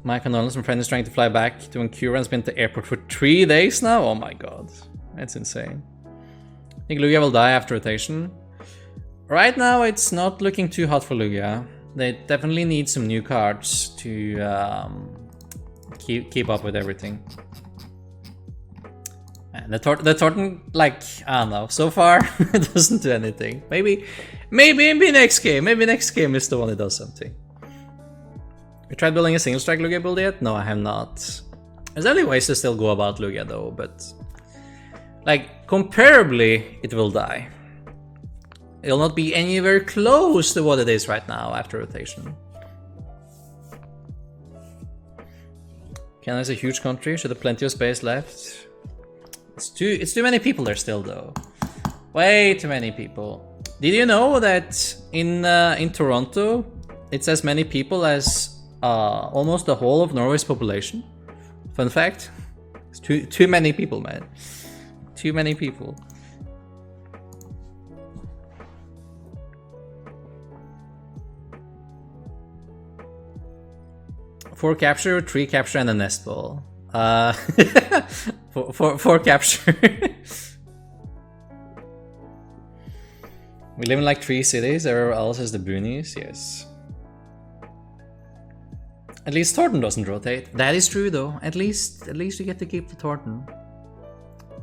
My condolences, my friend is trying to fly back to Vancouver and spent the airport for 3 days now? Oh my god. That's insane. I think Lugia will die after rotation. Right now, it's not looking too hot for Lugia. They definitely need some new cards to keep up with everything. And the Torton, like, I don't know. So far, it doesn't do anything. Maybe next game. Maybe next game is the one that does something. You tried building a single strike Lugia build yet? No, I have not. There's only ways to still go about Lugia though, but like comparably, it will die. It'll not be anywhere close to what it is right now after rotation. Canada's a huge country, should have plenty of space left. It's too many people there still though. Way too many people. Did you know that in Toronto, it's as many people as almost the whole of Norway's population? Fun fact. It's too many people, man. Too many people. 4 capture, 3 capture, and a nest ball. 4 capture. We live in like 3 cities, everywhere else is the boonies, yes. At least Thornton doesn't rotate. That is true though. At least you get to keep the Thornton.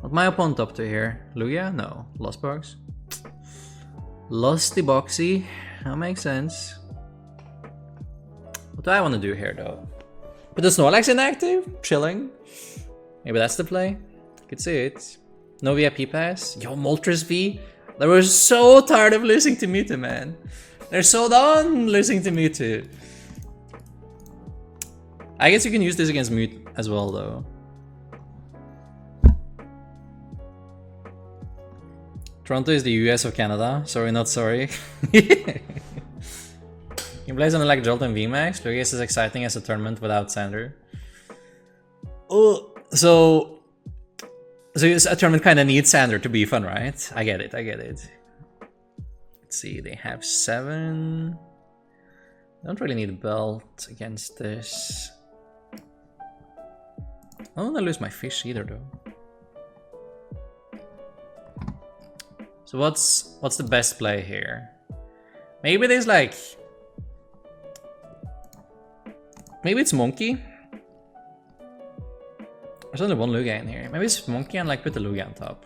What my opponent up to here? Lugia? No. Lost Box? Lusty Boxy. That makes sense. What do I want to do here though? Put the Snorlax inactive? Chilling. Maybe that's the play. Could see it. No VIP pass. Yo, Moltres V. They were so tired of losing to Mewtwo, man. They're so done losing to Mewtwo. I guess you can use this against Mewtwo as well, though. Toronto is the US of Canada. Sorry, not sorry. You play something like Jolt and VMAX. Lugia is as exciting as a tournament without Sander. Oh, so a tournament kind of needs Sander to be fun, right? I get it, I get it. Let's see, they have 7. Don't really need a belt against this. I don't want to lose my fish either, though. So what's the best play here? Maybe there's like... Maybe it's Monkey. There's only one Lugia in here. Maybe it's Monkey and like put the Lugia on top.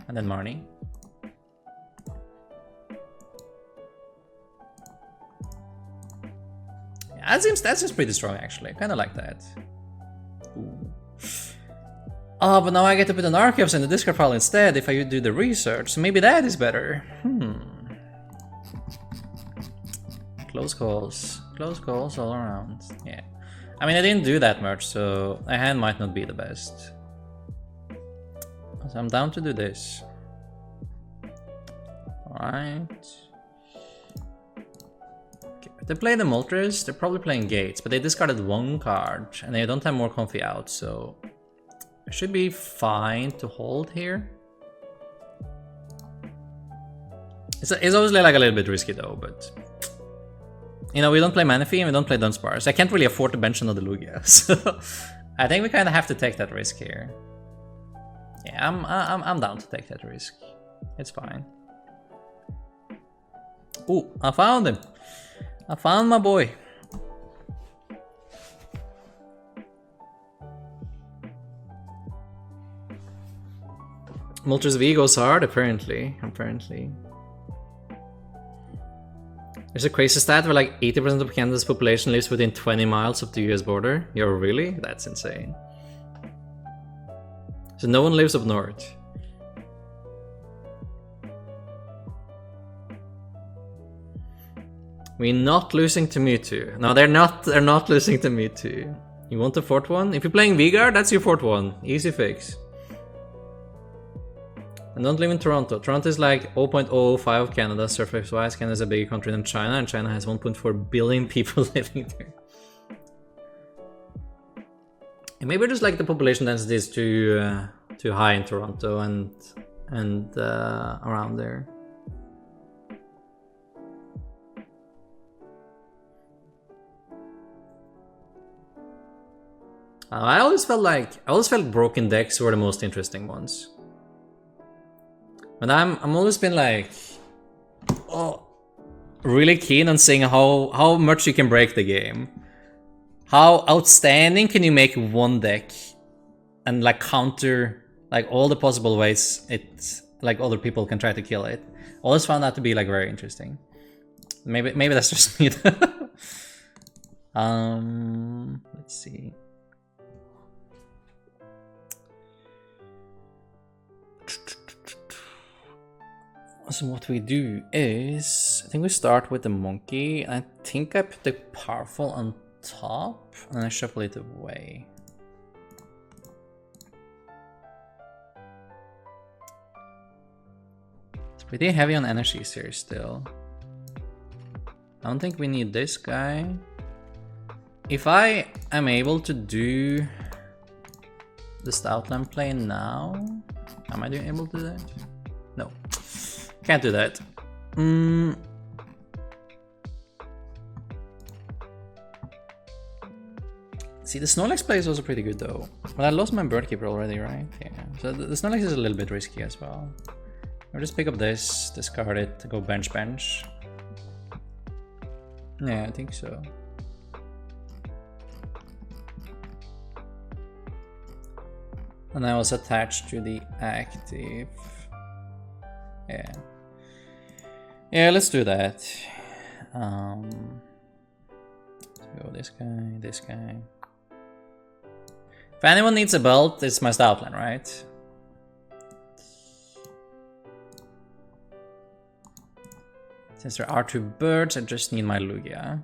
And then Marnie. Yeah, that seems pretty strong actually. I kinda like that. Ooh. Oh, but now I get to put an Arceus in the discard pile instead if I do the research. So maybe that is better. Close calls. Close calls all around. Yeah. I mean, I didn't do that much, so a hand might not be the best. So I'm down to do this. Alright. Okay, if they play the Moltres, they're probably playing Gates, but they discarded 1 card, and they don't have more comfy out, so... It should be fine to hold here. It's obviously like a little bit risky though, but... You know, we don't play Manaphy and we don't play Dunsparce. I can't really afford to bench another Lugia, so... I think we kind of have to take that risk here. Yeah, I'm down to take that risk. It's fine. Ooh, I found him! I found my boy! Moltres V goes hard, apparently. There's a crazy stat where like 80% of Canada's population lives within 20 miles of the US border. Yo, really? That's insane. So no one lives up north. We're not losing to Mewtwo. No, they're not losing to Mewtwo. You want the 4th one? If you're playing Vigard, that's your 4th one. Easy fix. And don't live in Toronto. Toronto is like 0.05 of Canada, surface-wise. Canada is a bigger country than China, and China has 1.4 billion people living there. And maybe just like the population density is too high in Toronto and around there. I always felt broken decks were the most interesting ones. But I'm always been like, really keen on seeing how much you can break the game. How outstanding can you make one deck and like counter like all the possible ways it's like other people can try to kill it. Always found that to be like very interesting. Maybe that's just me. Let's see. So what we do is, I think we start with the monkey. I think I put the powerful on top and then I shuffle it away. It's pretty heavy on energies here still. I don't think we need this guy. If I am able to do the Stoutland play now, am I able to do that? No. Can't do that. See, the Snorlax play is also pretty good though. But I lost my Birdkeeper already, right? Yeah. So the Snorlax is a little bit risky as well. I'll just pick up this, discard it, go bench. Yeah, I think so. And I was attached to the active. Yeah. Yeah, let's do that. Let's go this guy. If anyone needs a belt, it's my Stoutland, right? Since there are 2 birds, I just need my Lugia.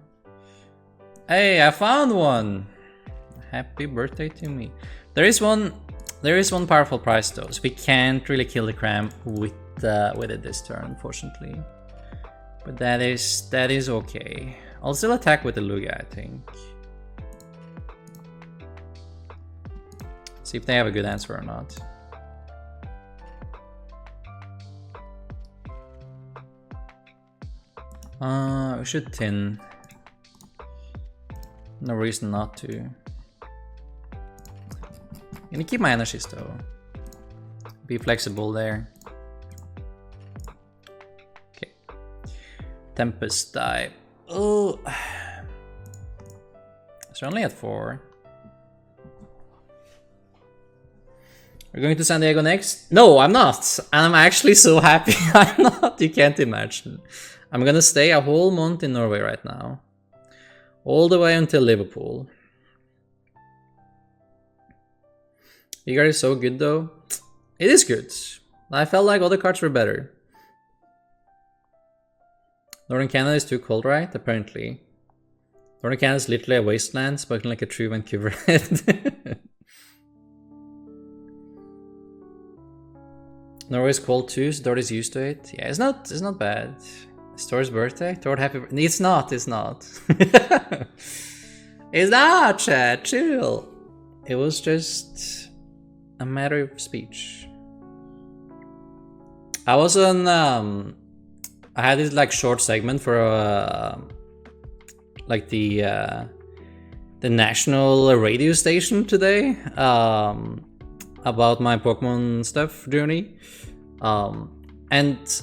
Hey, I found one! Happy birthday to me. There is one powerful prize though, so we can't really kill the Cram with it this turn, unfortunately. But that is okay. I'll still attack with the Lugia, I think. See if they have a good answer or not. We should tin. No reason not to. Gonna keep my energies though. Be flexible there. Okay. Tempest die. Oh. It's only at 4. We're going to San Diego next? No, I'm not. I'm actually so happy I'm not. You can't imagine. I'm gonna stay a whole month in Norway right now. All the way until Liverpool. You guys are so good though. It is good. I felt like other cards were better. Northern Canada is too cold, right? Apparently. Northern Canada is literally a wasteland, spoken like a true Vancouver head. Norway is cold too, so Dort is used to it. Yeah, it's not bad. It's Thor's birthday? Thor happy birthday. It's not. It's not, chat. Chill. It was just a matter of speech. I was on I had this like short segment for like the national radio station today about my Pokemon stuff journey, and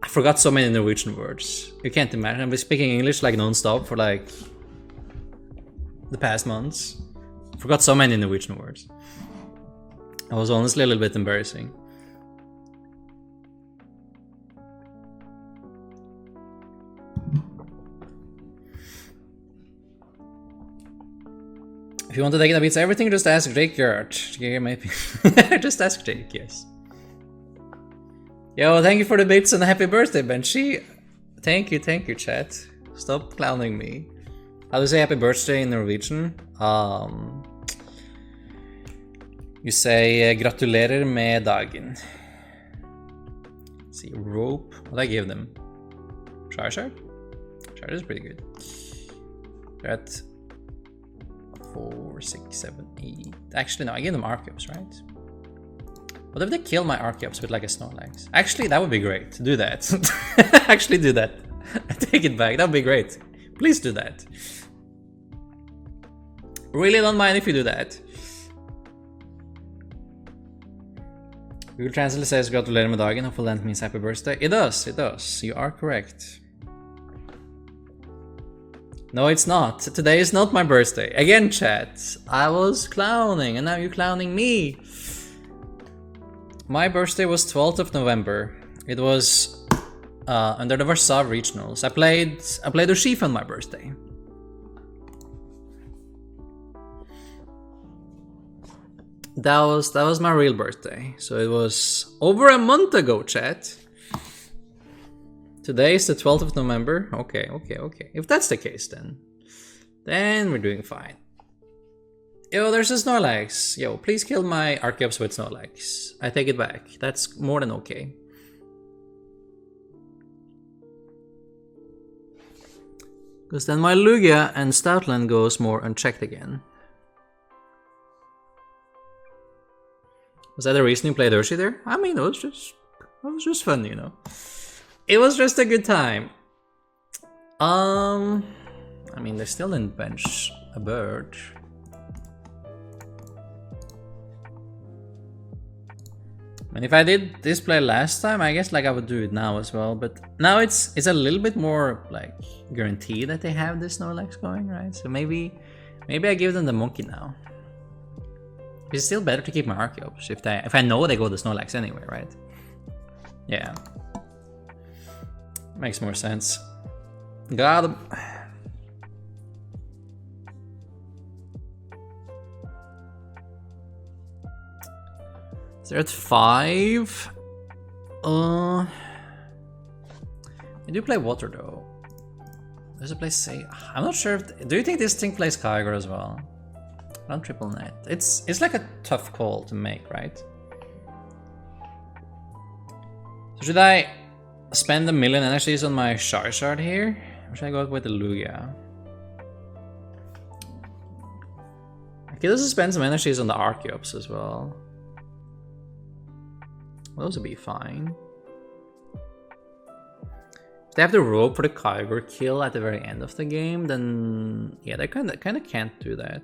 I forgot so many Norwegian words. You can't imagine. I've been speaking English like non-stop for like the past months. I forgot so many Norwegian words. It was honestly a little bit embarrassing. If you want to take it beats everything, just ask Jake Gert. Yeah, maybe. Just ask Jake, yes. Yo, thank you for the bits and happy birthday, Benchy. Thank you, chat. Stop clowning me. How do you say happy birthday in Norwegian? You say gratulerer med dagen. Let's see, rope. What did I give them? Charizard? Charizard is pretty good. They're at 4, 6, 7, 8. Actually, no, I gave them Arceus, right? What if they kill my Arceus with like a Snorlax? Actually, that would be great. Do that. Actually, do that. I take it back. That would be great. Please do that. Really don't mind if you do that. Google Translate says gratulerer med dagen. Hopefully that means happy birthday. It does. It does. You are correct. No, it's not. Today is not my birthday. Again, chat. I was clowning, and now you're clowning me. My birthday was 12th of November. It was under the Warsaw Regionals. I played Urshifu on my birthday. That was my real birthday. So it was over a month ago, chat. Today is the 12th of November. Okay. If that's the case, then we're doing fine. Yo, there's a Snorlax. Yo, please kill my Arceus with Snorlax. I take it back. That's more than okay. Because then my Lugia and Stoutland goes more unchecked again. Was that the reason you played Urshi there? I mean, it was just fun, you know. It was just a good time. I mean, they still didn't bench a bird. And if I did this play last time, I guess like I would do it now as well. But now it's a little bit more like guaranteed that they have this Snorlax going, right? So maybe I give them the monkey now. It's still better to keep my Archeops if I know they go the Snorlax anyway, right? Yeah. Makes more sense. Got him. They're at 5. They do play water though. There's a place say. I'm not sure if. Do you think this thing plays Kyogre as well? Run triple net. It's like a tough call to make, right? So should I spend 1,000,000 energies on my Charizard here? Or should I go with the Lugia? I could also spend some energies on the Archeops as well. Those would be fine. If they have the rope for the Kyogre kill at the very end of the game, then yeah, they kind of can't do that.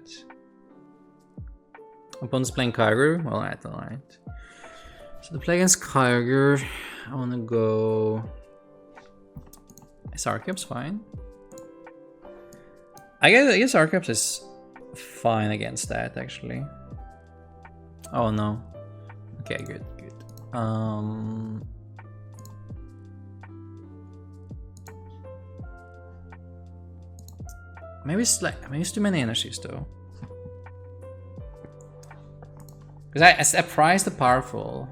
Opponent's playing Kyogre. Well, alright. So to play against Kyogre, I want to go. Is Archeops fine? I guess Archeops is fine against that actually. Oh no. Okay, good. Maybe it's too many energies though. Because I priced the powerful,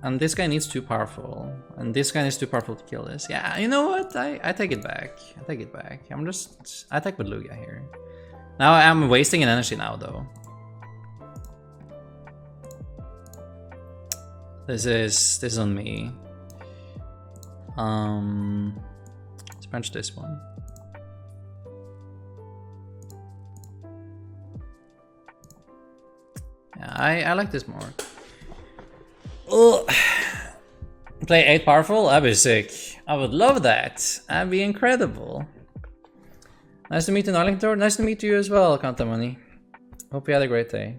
and this guy needs too powerful, and this guy needs too powerful to kill this. Yeah, you know what? I take it back. I attack with Lugia here. Now I'm wasting an energy now though. This is on me. Let's punch this one. Yeah, I like this more. Oh, play 8 powerful? That'd be sick. I would love that. That'd be incredible. Nice to meet you, Arlington. Nice to meet you as well, Kantamani. Hope you had a great day.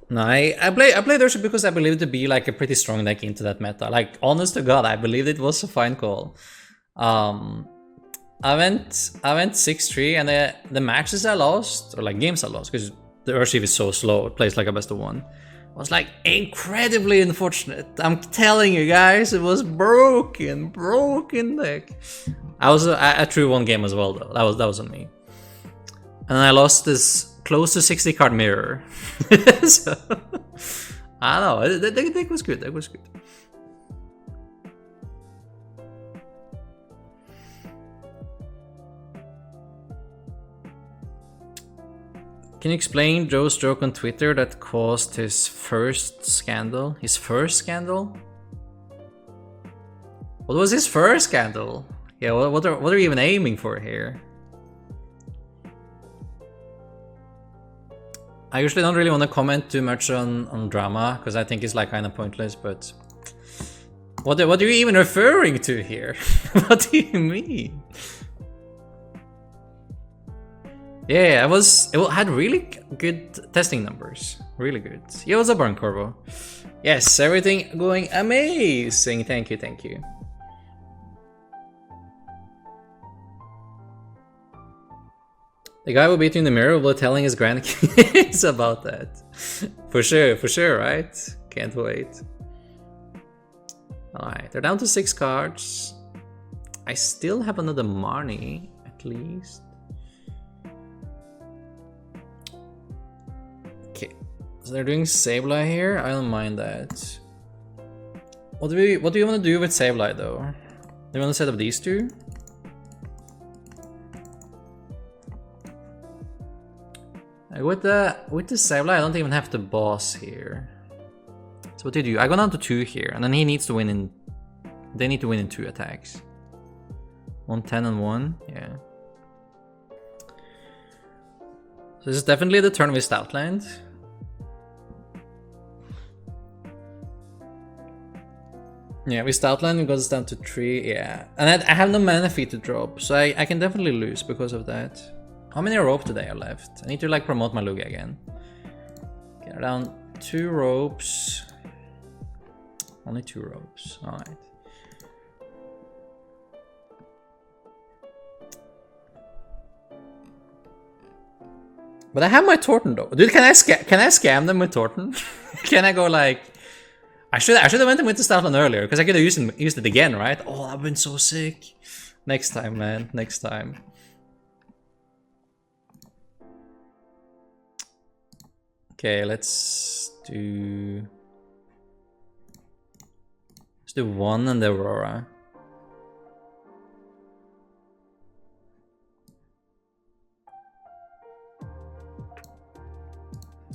No, I played Ursa because I believed it to be like a pretty strong deck into that meta. Like, honest to God, I believed it was a fine call. I went 6-3 and the matches I lost, or like games I lost, because the Urshifu is so slow, it plays like a best of 1, was like incredibly unfortunate. I'm telling you guys, it was broken deck. I threw 1 game as well though. That was on me. And I lost this close to 60 card mirror. So, I don't know, the deck was good, Can you explain Joe's joke on Twitter that caused his first scandal? His first scandal? What was his first scandal? Yeah, what are we even aiming for here? I usually don't really want to comment too much on drama, because I think it's like kind of pointless, but what are you even referring to here? What do you mean? Yeah, it had really good testing numbers. Really good. Yeah, what's up, Barn Corvo? Yes, everything going amazing. Thank you. The guy will beat you in the mirror while telling his grandkids about that. For sure, right? Can't wait. Alright, they're down to 6 cards. I still have another Marnie, at least. Okay, so they're doing Sableye here. I don't mind that. What do you want to do with Sableye though? Do you want to set up these two? With the Sableye, I don't even have to boss here. So what do you do? I go down to 2 here, and then he needs to win in. They need to win in 2 attacks. 110 and 1, yeah. So this is definitely the turn with Stoutland. Yeah, with Stoutland it goes down to 3, yeah. And I have no mana fee to drop, so I can definitely lose because of that. How many rope do they have left? I need to like promote my Lugia again. Get down 2 ropes. Only 2 ropes. Alright. But I have my Torton though. Dude, can I scam them with Torton? Can I go like... I should have went with the Stoutland earlier, because I could have used it again, right? Oh, that would have been so sick. Next time, man. Next time. Okay, let's do 1 and the Aurora.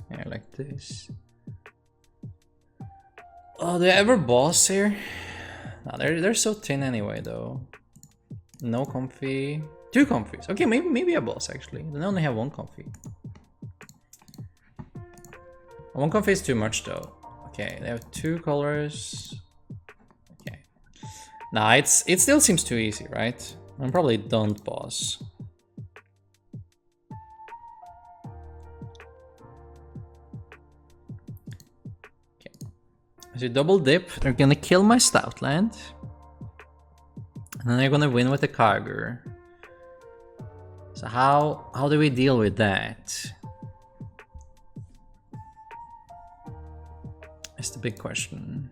Yeah, like this. Oh, do they ever boss here? No, they're so thin anyway, though. No comfy. 2 comfies. Okay, maybe a boss actually. They only have 1 comfy. 1 comfy is too much though. Okay, they have 2 colors. Okay. Nah, it still seems too easy, right? I'm probably don't boss. Okay. As you double dip, they're gonna kill my Stoutland. And then they're gonna win with the Kyogre. So how do we deal with that? That's the big question.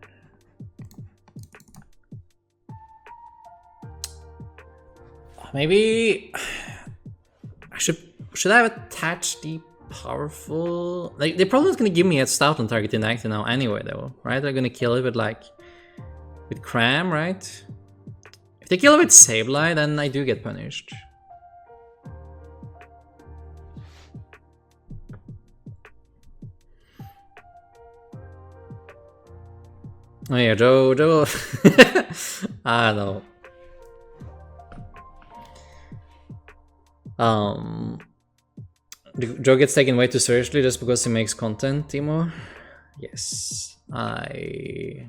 Maybe I should I have attached the powerful? Like they're probably not gonna give me a Stoutland target in active now anyway, though, right? They're gonna kill it with Cram, right? If they kill it with Sableye, then I do get punished. Oh yeah, Joe. I don't know. Joe gets taken way too seriously just because he makes content, Timo. Yes, yeah.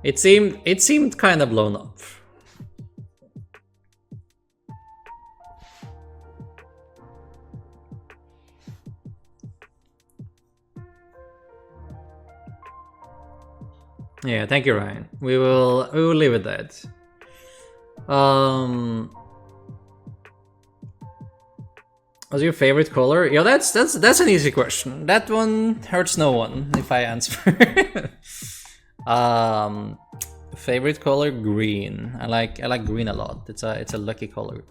It seemed kind of blown up. Yeah, thank you, Ryan. We will leave it at that. What's your favorite color? Yeah, that's an easy question. That one hurts no one if I answer. Favorite color? Green. I like green a lot. It's a lucky color.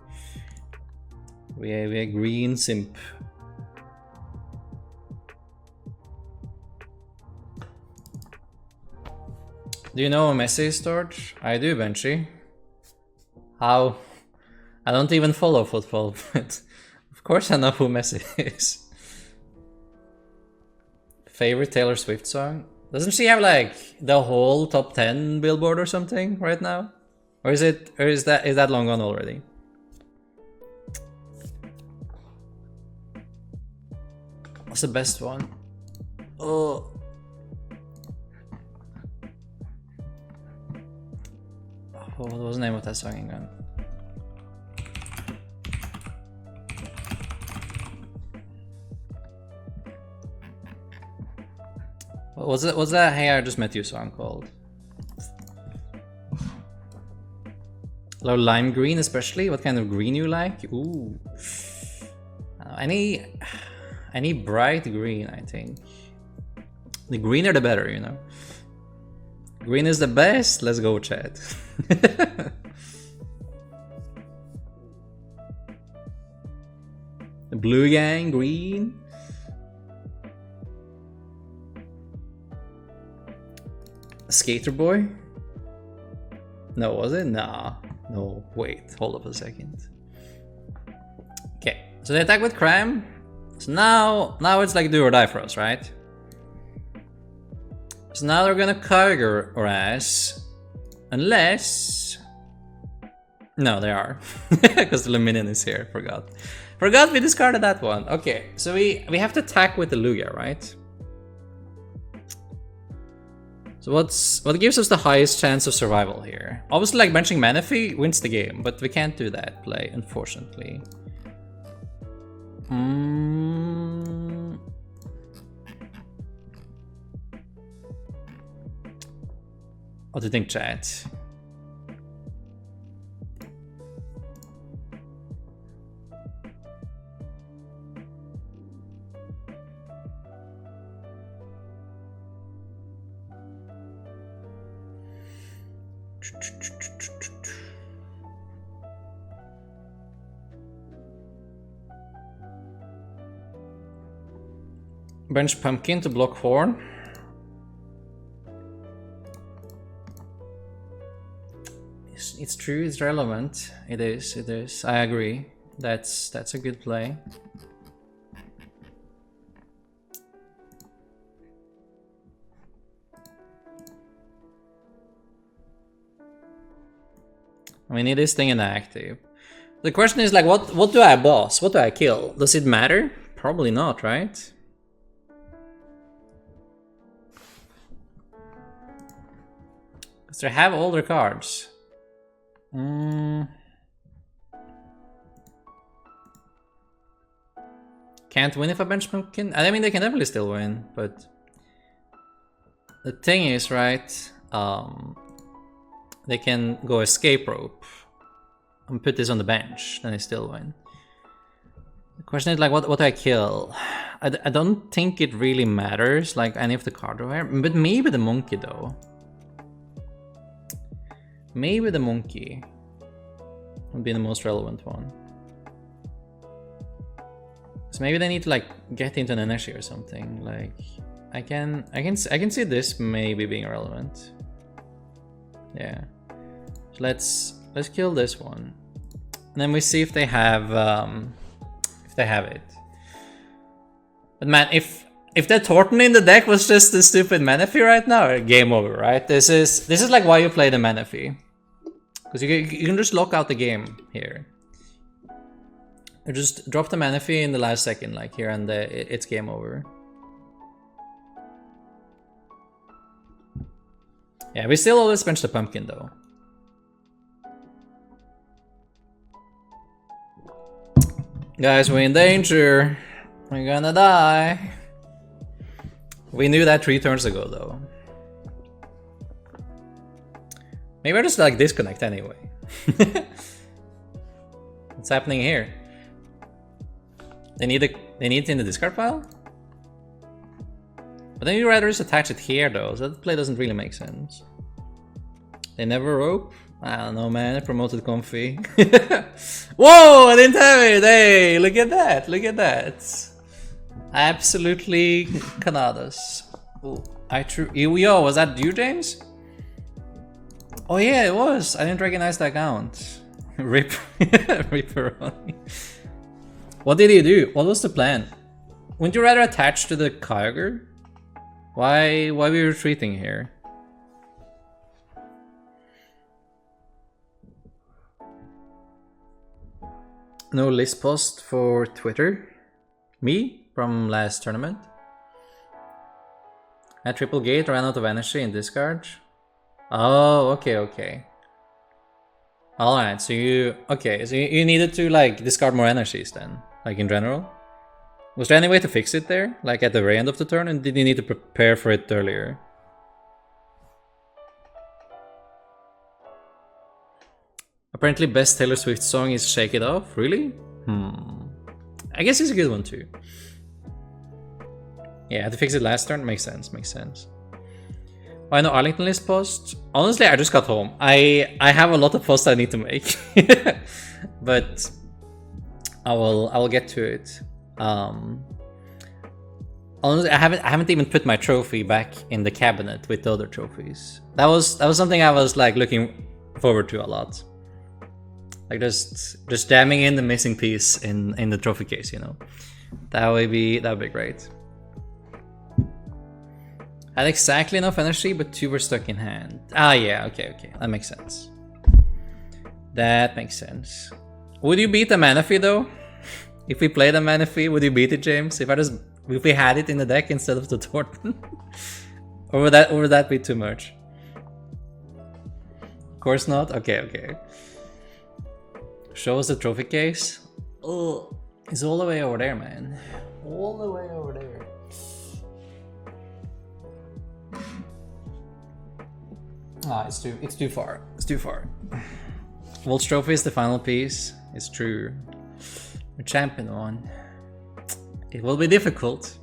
We have a green simp. Do you know Messi is stored? I do, Benchy. How? I don't even follow football, but of course I know who Messi is. Favorite Taylor Swift song? Doesn't she have like the whole top 10 Billboard or something right now? Or is that long gone already? What's the best one? Oh. What was the name of that song again? What's that Hey I Just Met You song called? Hello, lime green especially? What kind of green you like? Ooh. Any bright green, I think. The greener the better, you know. Green is the best. Let's go, Chad. The blue gang, green. Skater Boy? No, was it? Nah. No, wait. Hold up a second. Okay, so they attack with Cram. So now it's like do or die for us, right? So now they're gonna Kyogre our ass. Unless... No, they are. Because the Luminion is here, forgot. Forgot we discarded that one. Okay, so we have to attack with the Lugia, right? So what gives us the highest chance of survival here? Obviously, like benching Manaphy wins the game, but we can't do that play, unfortunately. What do you think, chat? Bench Pumpkin to block Horn. It's true, it's relevant. It is. I agree. That's a good play. We need this thing inactive. The question is like, what do I boss? What do I kill? Does it matter? Probably not, right? Because they have all their cards. Can't win if a bench pumpkin. I mean, they can definitely still win, but the thing is, right? They can go escape rope and put this on the bench, then they still win. The question is like, what do I kill? I don't think it really matters, like any of the card over here, but maybe the monkey though. Maybe the monkey would be the most relevant one. So maybe they need to like get into an energy or something. Like I can see this maybe being relevant. Yeah. So let's kill this one, and then we see if they have it. But man, if the Torton in the deck was just the stupid Manaphy right now, game over, right? This is like why you play the Manaphy. Because you can just lock out the game here. You just drop the Manaphy in the last second, like here, and it's game over. Yeah, we still always bench the pumpkin though. Guys, we're in danger. We're gonna die. We knew that 3 turns ago though. Maybe I just like disconnect anyway. What's happening here? They need it in the discard pile? But then you rather just attach it here though, so that play doesn't really make sense. They never rope? I don't know, man. I promoted comfy. Whoa, I didn't have it. Hey, look at that. Look at that. Absolutely canadas. Oh, yo, was that you, James? Oh yeah, it was. I didn't recognize the account. Rip. Ripperoni. What did he do? What was the plan? Wouldn't you rather attach to the Kyogre? Why were we retreating here? No list post for Twitter? Me? From last tournament? At triple gate, ran out of energy in discard? Oh, okay. Alright, so you needed to like discard more energies then, like in general? Was there any way to fix it there, like at the very end of the turn, and did you need to prepare for it earlier? Apparently best Taylor Swift song is Shake It Off, really? I guess it's a good one too. Yeah, I had to fix it last turn, makes sense. Oh, I know Arlington list post. Honestly, I just got home. I have a lot of posts I need to make. But I will get to it. Honestly, I haven't even put my trophy back in the cabinet with the other trophies. That was something I was like looking forward to a lot. Like just jamming in the missing piece in the trophy case, you know. That would be great. Had exactly enough energy, but 2 were stuck in hand. Ah yeah, okay. That makes sense. Would you beat the Manaphy though? If we played a Manaphy, would you beat it, James? If we had it in the deck instead of the Torton? Or would that be too much? Of course not? Okay. Show us the trophy case. Oh, It's all the way over there, man. All the way over there. Ah, it's too far. It's too far. World's Trophy is the final piece. It's true. A champion one. It will be difficult.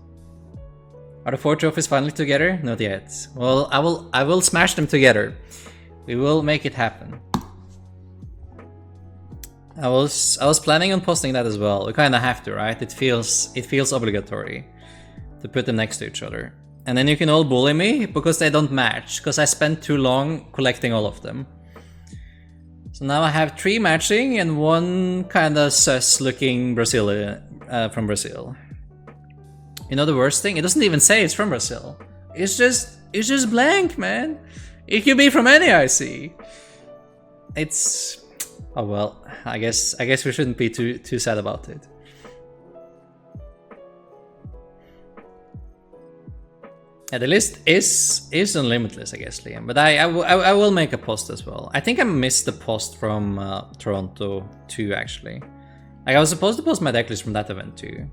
Are the 4 trophies finally together? Not yet. Well, I will smash them together. We will make it happen. I was planning on posting that as well. We kind of have to, right? It feels obligatory to put them next to each other. And then you can all bully me because they don't match, because I spent too long collecting all of them. So now I have 3 matching and 1 kind of sus looking Brazilian from Brazil. You know the worst thing? It doesn't even say it's from Brazil. It's just blank, man. It could be from any IC. It's... oh well, I guess we shouldn't be too sad about it. Yeah, the list is on Limitless, I guess, Liam. But I will make a post as well. I think I missed the post from Toronto too, actually. Like, I was supposed to post my decklist from that event too.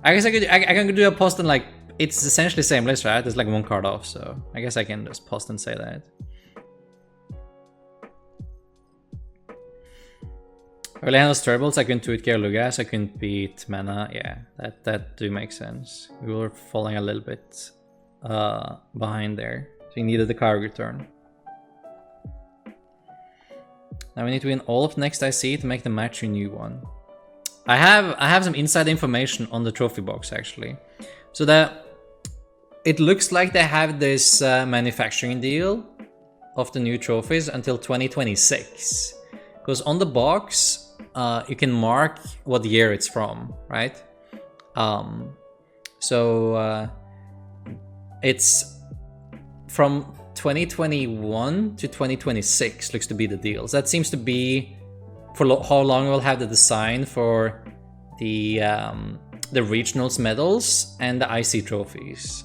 I guess I can do a post and like it's essentially the same list, right? There's like 1 card off, so I guess I can just post and say that. Early hand was terrible, so I couldn't tweet Gear Lugia, so I couldn't beat mana. Yeah, that do make sense. We were falling a little bit behind there, so we needed the card return. Now we need to win all of the next IC to make the match a new one. I have some inside information on the trophy box actually, so that it looks like they have this manufacturing deal of the new trophies until 2026. Because on the box, you can mark what year it's from, right? It's from 2021 to 2026 looks to be the deals. That seems to be for how long we'll have the design for the regionals medals and the IC trophies.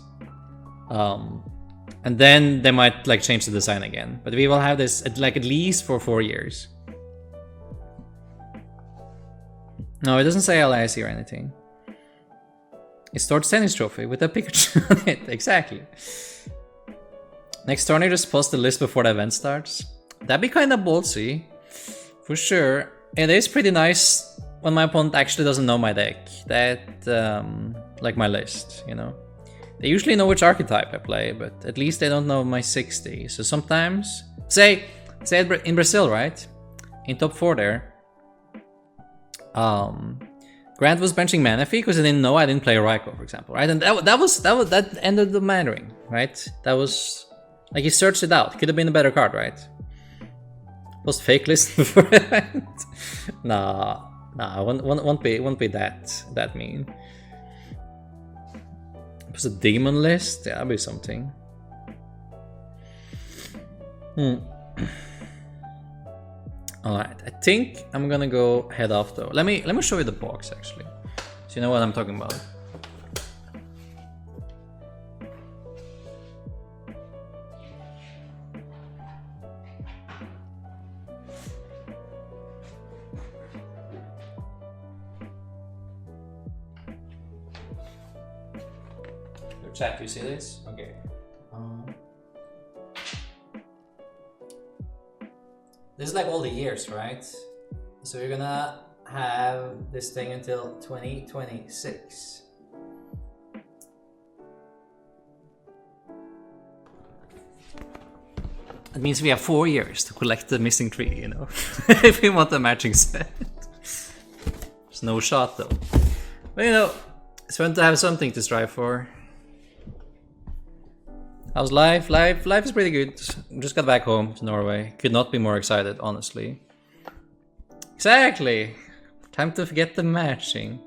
And then they might like change the design again. But we will have this at least for 4 years. No, it doesn't say LIC or anything. It's Torch Tennis Trophy with a Pikachu on it. Exactly. Next tourney, just post the list before the event starts. That'd be kind of ballsy. For sure. It is pretty nice when my opponent actually doesn't know my deck. Like my list, you know. They usually know which archetype I play, but at least they don't know my 60. So sometimes... Say in Brazil, right? In top 4 there. Grant was benching Manaphy because he didn't know I didn't play Raikou, for example, right? And that ended the mattering, right? That was like he searched it out. Could have been a better card, right? Post fake list before event. Nah, won't be that mean. Post a demon list, yeah, that'd be something. Alright, I think I'm gonna go head off though. Let me show you the box actually, so you know what I'm talking about. Chat, you see this? Okay. This is like all the years, right? So you're gonna have this thing until 2026. That means we have 4 years to collect the missing tree, you know? If we want the matching set. There's no shot though. But you know, it's fun to have something to strive for. How's life? Life is pretty good. Just got back home to Norway. Could not be more excited, honestly. Exactly! Time to get the matching.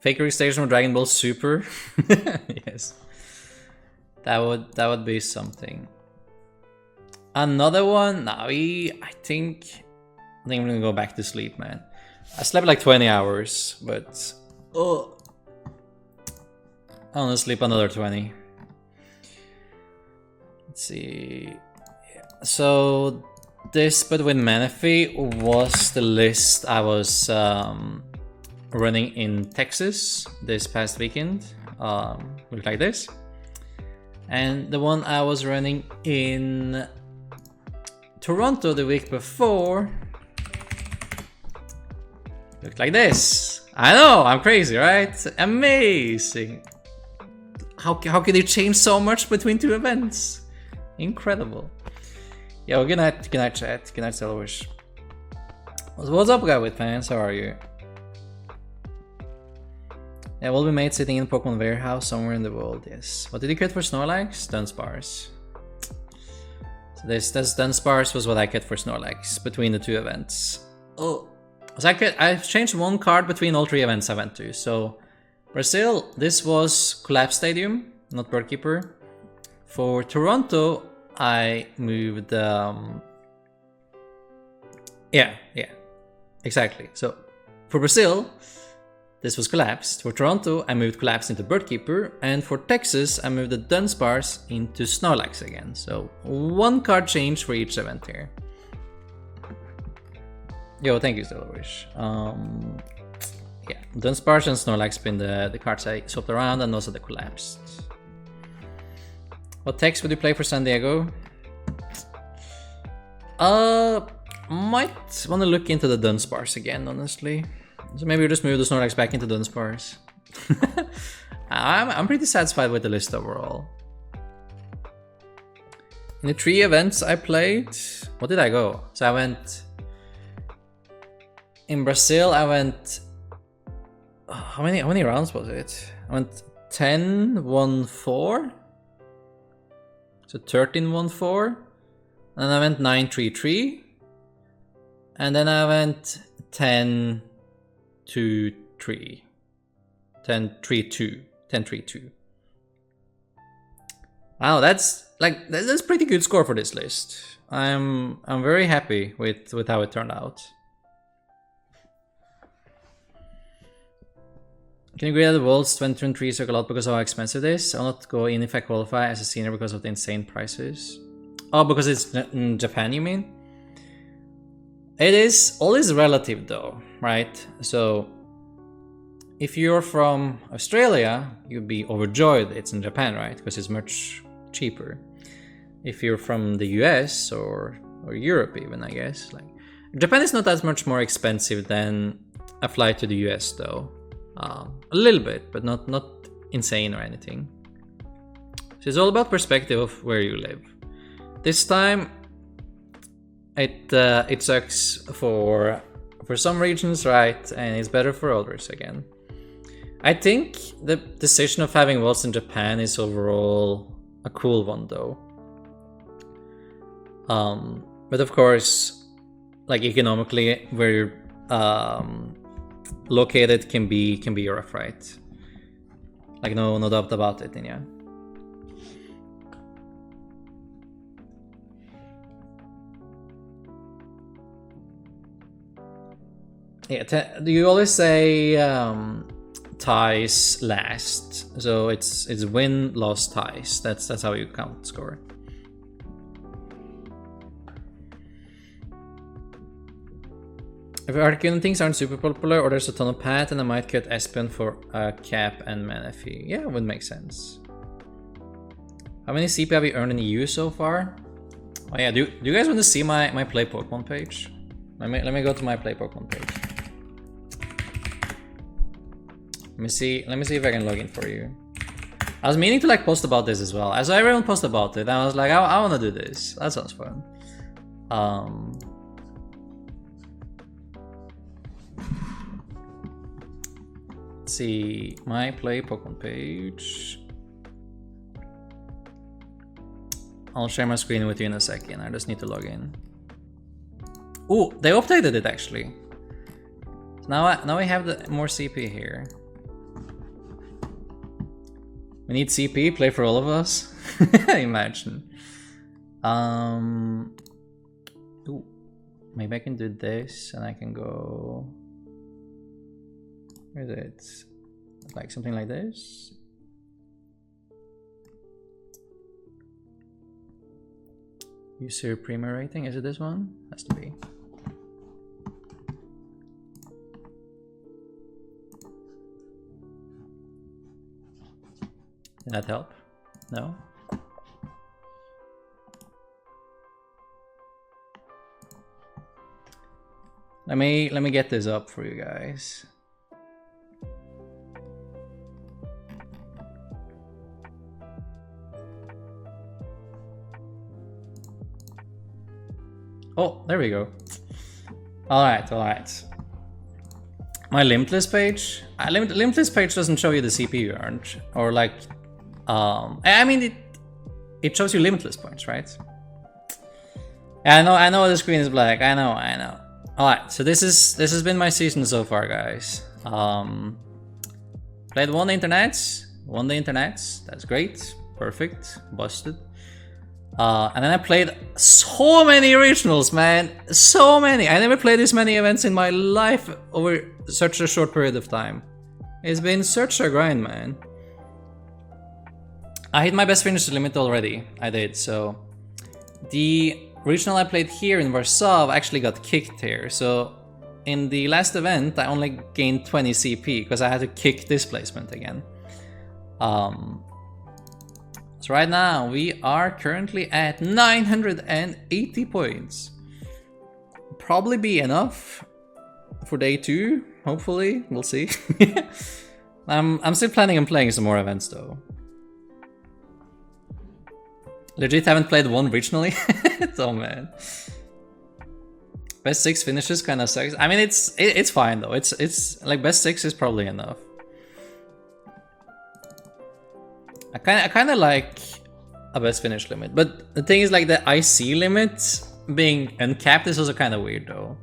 Fakery station from Dragon Ball Super. Yes. That would be something. Another one? Nah, I think I'm gonna go back to sleep, man. I slept like 20 hours, but I want to sleep another 20. Let's see. Yeah. So this, but with Manaphy, was the list I was running in Texas this past weekend. Looked like this. And the one I was running in Toronto the week before looked like this. I know, I'm crazy, right? Amazing. How can you change so much between two events? Incredible. Yo, good night chat, good night Selwish. What's up, guy with fans? How are you? Yeah, will be made sitting in Pokemon warehouse somewhere in the world. Yes. What did you cut for Snorlax? Dunsparce. So this Dunsparce was what I cut for Snorlax between the two events. Oh, so I've changed one card between all three events I went to. So Brazil, this was Collapse Stadium, not Birdkeeper. For Toronto, I moved. Yeah, exactly. So for Brazil, this was Collapsed. For Toronto, I moved Collapsed into Birdkeeper, and for Texas, I moved the Dunsparce into Snorlax again. So one card change for each event here. Yo, thank you, Stellarwish. Yeah, Dunsparce and Snorlax been the cards I swapped around, and also the Collapsed. What text would you play for San Diego? Might want to look into the Dunsparce again, honestly. So maybe we'll just move the Snorlax back into Dunsparce. I'm pretty satisfied with the list overall. In the 3 events I played, what did I go? So I went... In Brazil, I went... How many rounds was it? I went 10-1-4. So 13-1-4. And I went 9-3-3. And then I went 10-2-3. 10-3-2. 10-3-2. Wow, that's pretty good score for this list. I'm very happy with how it turned out. Can you agree that the world's 2023 circle out because of how expensive it is? I'll not go in if I qualify as a senior because of the insane prices. Oh, because it's in Japan, you mean? It is always relative though, right? So if you're from Australia, you'd be overjoyed it's in Japan, right? Because it's much cheaper. If you're from the US or Europe even, I guess. Like Japan is not that much more expensive than a flight to the US though. A little bit, but not insane or anything. So it's all about perspective of where you live. This time, it sucks for some regions, right? And it's better for others again. I think the decision of having Worlds in Japan is overall a cool one, though. But of course, like economically, where you're located can be rough, right? Like no doubt about it, yeah. Yeah, you always say ties last, so it's win, loss, ties. That's how you count score. If Arcane things aren't super popular or there's a ton of Pat, and I might cut Espen for Cap and Manaphy. Yeah, it would make sense. How many CP have you earned in EU so far? Oh yeah, do you guys want to see my Play Pokemon page? Let me go to my Play Pokemon page. Let me see if I can log in for you. I was meaning to like post about this as well. I saw everyone post about it, and I was like, I want to do this. That sounds fun. Let's see my Play Pokemon page. I'll share my screen with you in a second. I just need to log in. Oh, they updated it actually. Now we have the more CP here. We need CP, play for all of us. Imagine. Ooh, maybe I can do this and I can go. Where is it? Like something like this. User premier rating, is it this one? Has to be. Did that help? No? Let me get this up for you guys. Oh, there we go. Alright. My limitless page? Limitless page doesn't show you the CP you earned. Or like, I mean, it shows you limitless points, right? I know the screen is black, I know. Alright, so this has been my season so far, guys. Played one day internets, that's great, perfect, busted. And then I played so many regionals, man, so many. I never played this many events in my life over such a short period of time. It's been such a grind, man. I hit my best finish limit already, I did, so the regional I played here in Warsaw actually got kicked here, so in the last event I only gained 20 CP because I had to kick displacement again. So right now we are currently at 980 points. Probably be enough for day 2, hopefully, we'll see. I'm still planning on playing some more events though. Legit haven't played one regionally. Oh man. Best 6 finishes kind of sucks. I mean, it's fine though. It's like best 6 is probably enough. I kind of like a best finish limit, but the thing is, like, the IC limit being uncapped is also kind of weird though,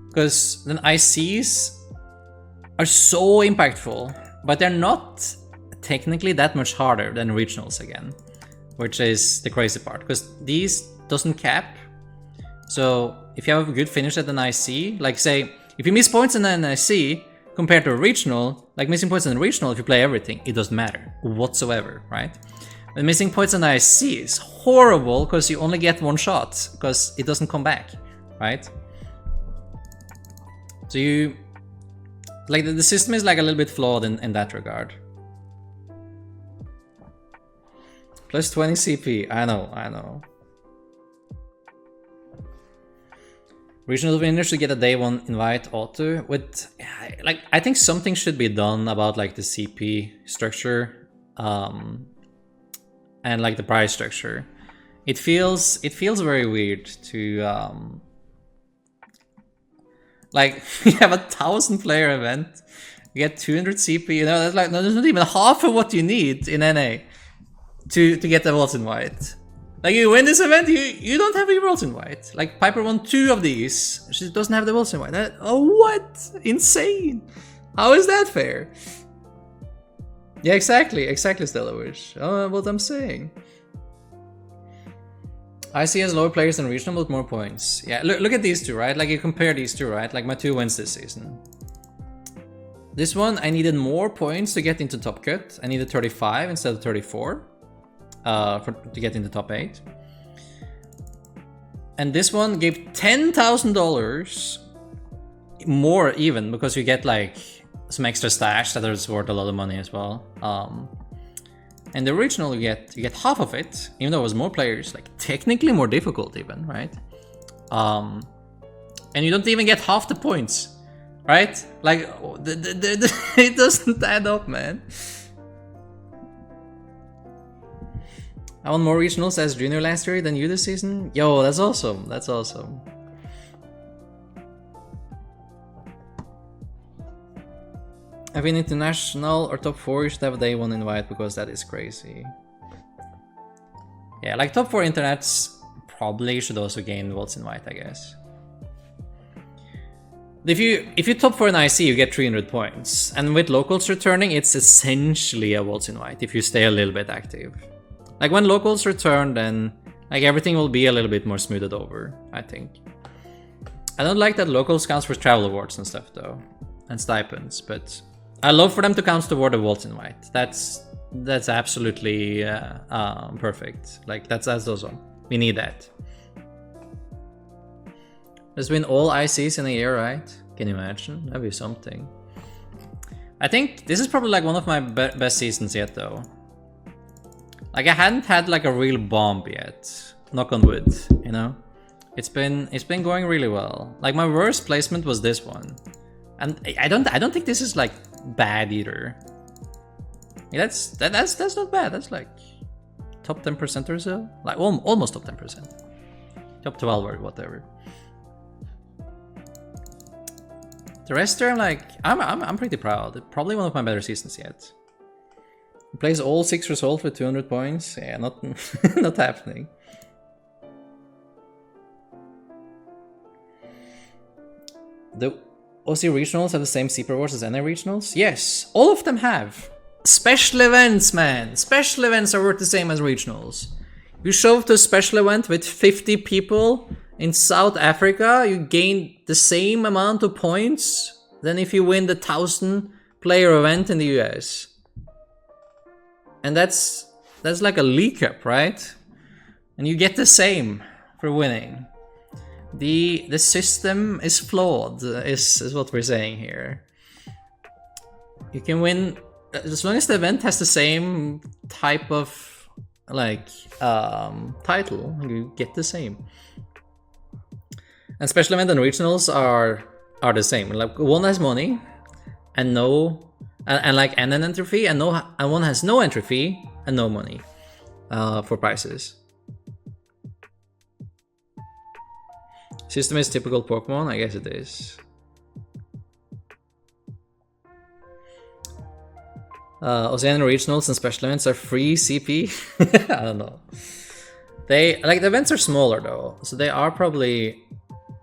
because then ICs are so impactful, but they're not technically that much harder than regionals again, which is the crazy part, because these doesn't cap. So if you have a good finish at an IC, like say if you miss points in an IC compared to a regional, like missing points in a regional, if you play everything, it doesn't matter whatsoever, right? But missing points in an IC is horrible because you only get one shot because it doesn't come back, right? So you, like, the system is like a little bit flawed in that regard. Plus 20 CP, I know. Regional winners should get a day 1 invite auto with, like, I think something should be done about like the CP structure, and like the prize structure. It feels very weird to like you have a 1,000 player event, you get 200 CP, you know, that's like, no, there's not even half of what you need in NA to get the Worlds invite. Like, you win this event, you don't have a Worlds invite. Like, Piper won 2 of these, she doesn't have the Worlds invite. Oh, what? Insane! How is that fair? Yeah, exactly, Stellar Wish. Oh, what I'm saying. IC has lower players than regional with more points. Yeah, look at these two, right? Like, you compare these two, right? Like, my 2 wins this season. This one, I needed more points to get into top cut. I needed 35 instead of 34. To get into top 8. And this one gave $10,000 more even, because you get like some extra stash that is worth a lot of money as well. And the original, you get half of it, even though it was more players, like technically more difficult even, right? And you don't even get half the points, right? Like, it doesn't add up, man. I won more regionals as junior last year than you this season. Yo, that's awesome. That's awesome. I've been international or top 4, you should have a day 1 invite, because that is crazy. Yeah, like top 4 internets probably should also gain Worlds invite, I guess. If you top 4 in IC, you get 300 points. And with locals returning, it's essentially a Worlds invite if you stay a little bit active. Like, when locals return, then like everything will be a little bit more smoothed over, I think. I don't like that locals counts for travel awards and stuff though, and stipends, but I love for them to count toward the Worlds invite. That's absolutely perfect. Like, that's awesome. We need that. Let's win all ICs in a year, right? Can you imagine? That'd be something. I think this is probably like one of my best seasons yet, though. Like I hadn't had like a real bomb yet. Knock on wood, you know. It's been going really well. Like my worst placement was this one, and I don't think this is like bad either. Yeah, that's not bad. That's like top 10% or so. Like almost top 10%. Top 12 or whatever. The rest there, I'm pretty proud. Probably one of my better seasons yet. Plays all 6 results with 200 points. Yeah, not not happening. The OC regionals have the same CP rewards as NA regionals? Yes, all of them have. Special events, man. Special events are worth the same as regionals. You show up to a special event with 50 people in South Africa, you gain the same amount of points than if you win the 1,000-player event in the US. And that's like a League Cup, right? And you get the same for winning. The system is flawed, is what we're saying here. You can win as long as the event has the same type of like title. You get the same. And special event and regionals are the same. Like one has money and no and like an entry fee, and one has no entry fee and no money for prizes. System is typical Pokemon? I guess it is. Oceanian regionals and special events are free CP? I don't know. The events are smaller though, so they are probably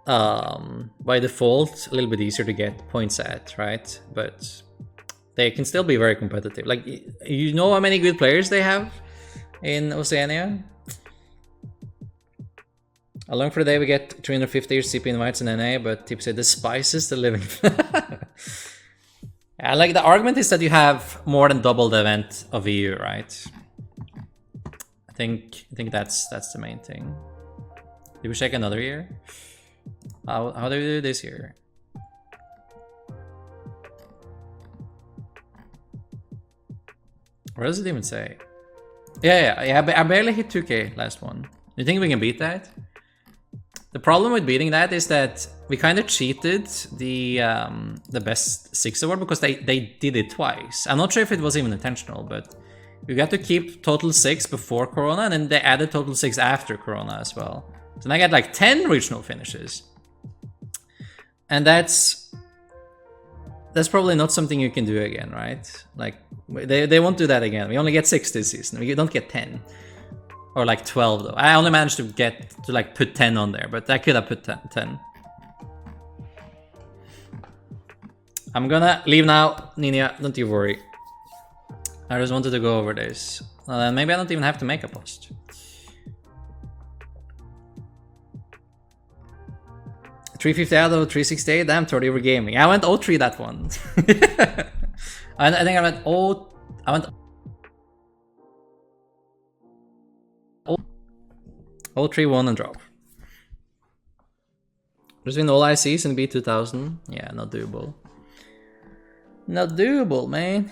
by default a little bit easier to get points at, right? But they can still be very competitive. Like, you know how many good players they have in Oceania? Along for the day we get 350 CP invites in NA, but Tipsy despises the living. Yeah, like the argument is that you have more than double the event of EU, right? I think that's the main thing. Did we check another year? How do we do this year? What does it even say? Yeah. I barely hit 2K last one. You think we can beat that? The problem with beating that is that we kind of cheated the best 6 award because they did it twice. I'm not sure if it was even intentional, but you got to keep total 6 before Corona, and then they added total 6 after Corona as well. So then I got like 10 regional finishes. And that's probably not something you can do again, right? Like, they won't do that again. We only get 6 this season. We don't get 10. Or like 12 though. I only managed to like put 10 on there, but I could have put 10. I'm gonna leave now, Nina, don't you worry. I just wanted to go over this. Maybe I don't even have to make a post. $350 out of 368, damn, 30 over gaming. I went 0-3 that one. I think I went 0-3-1 and drop. Just win all ICs in B2000. Yeah, not doable. Not doable, man.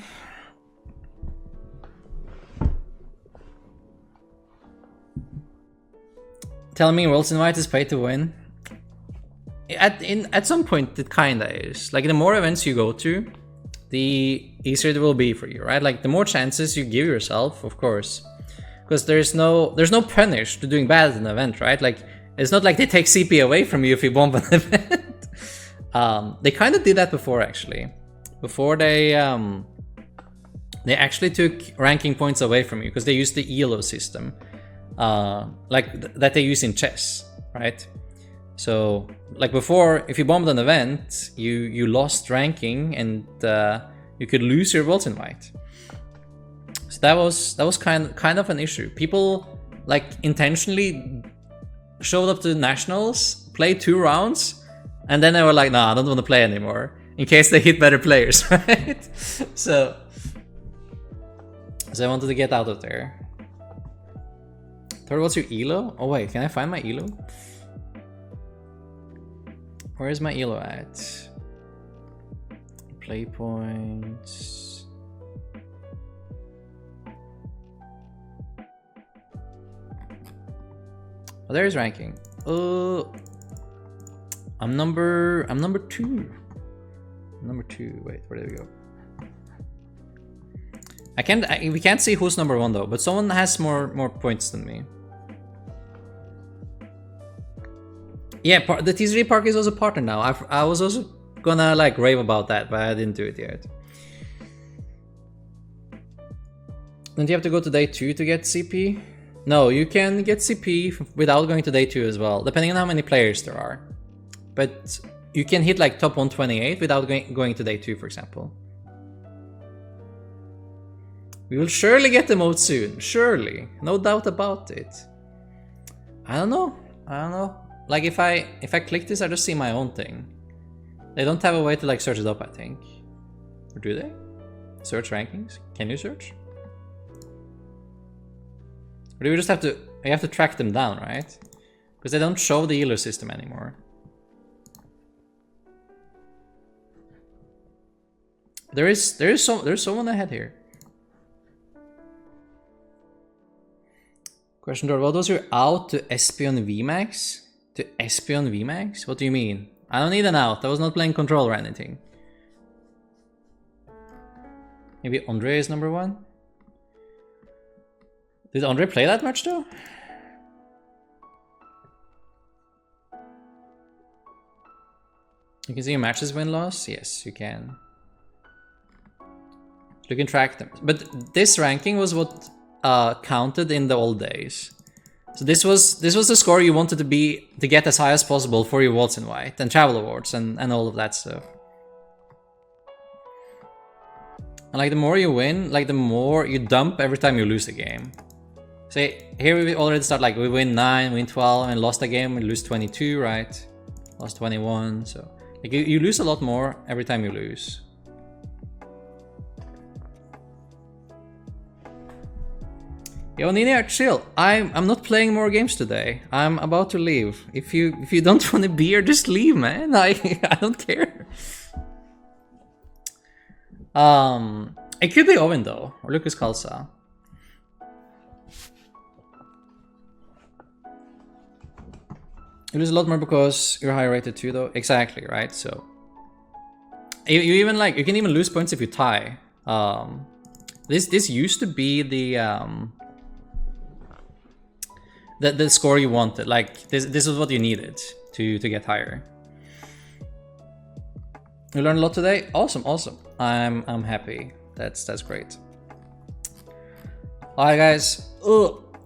Tell me Worlds Invite is pay to win. At some point it kinda is. Like, the more events you go to, the easier it will be for you, right? Like, the more chances you give yourself, of course. Because there's no punish to doing bad at an event, right? Like, it's not like they take CP away from you if you bomb an event. They kind of did that before, actually. Before they actually took ranking points away from you because they used the ELO system, like that they use in chess, right? So, like before, if you bombed an event, you lost ranking and you could lose your Worlds Invite. So that was kind of an issue. People like intentionally showed up to nationals, played 2 rounds, and then they were like, "Nah, I don't want to play anymore," in case they hit better players, right? So I wanted to get out of there. Third, what's your elo? Oh wait, can I find my elo? Where is my elo at? Play points. Oh, there's ranking. Oh, I'm number 2. Number 2. Wait, where did we go? We can't see who's number 1 though, but someone has more points than me. Yeah, the TCG Park is also partner now. I was also gonna like rave about that, but I didn't do it yet. Don't you have to go to day 2 to get CP? No, you can get CP without going to day 2 as well, depending on how many players there are. But you can hit like top 128 without going to day 2, for example. We will surely get the mode soon, surely, no doubt about it. I don't know. Like if I click this, I just see my own thing. They don't have a way to like search it up, I think. Or do they? Search rankings? Can you search? Or do we just have to? You have to track them down, right? Because they don't show the healer system anymore. There's someone ahead here. Question: what was your out to Espion VMAX? To Espion VMAX? What do you mean? I don't need an out. I was not playing control or anything. Maybe Andre is number 1? Did Andre play that much though? You can see your matches win-loss? Yes, you can. You can track them. But this ranking was what counted in the old days. So this was the score you wanted to get as high as possible for your Waltz in White and travel awards and all of that stuff. And like the more you win, like the more you dump every time you lose a game. Say here we already start like we win 9, win 12, and lost a game, we lose 22, right? Lost 21, so like you lose a lot more every time you lose. Yo, Nina, chill. I'm not playing more games today. I'm about to leave. If you don't want to be here, just leave, man. I don't care. It could be Owen though, or Lucas Kalsa. You lose a lot more because you're higher rated too, though. Exactly, right? So you even like you can even lose points if you tie. This used to be the score you wanted. Like this is what you needed to get higher. You learned a lot today. Awesome. I'm happy. That's great. All right, guys.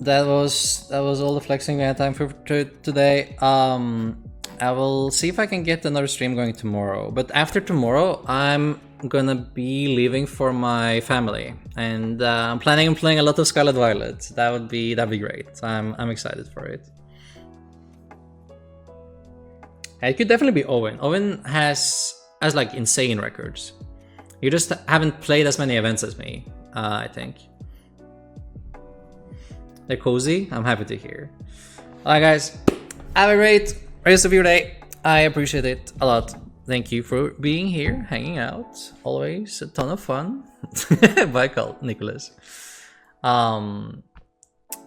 That was all the flexing we had time for today. I will see if I can get another stream going tomorrow. But after tomorrow, I'm gonna be leaving for my family, and I'm planning on playing a lot of Scarlet Violet. That'd be great. I'm excited for it. It could definitely be Owen. Owen has like insane records. You just haven't played as many events as me, I think. They're cozy. I'm happy to hear. Alright, guys. Have a great rest of your day. I appreciate it a lot. Thank you for being here, hanging out. Always a ton of fun. Bye, Nicholas. But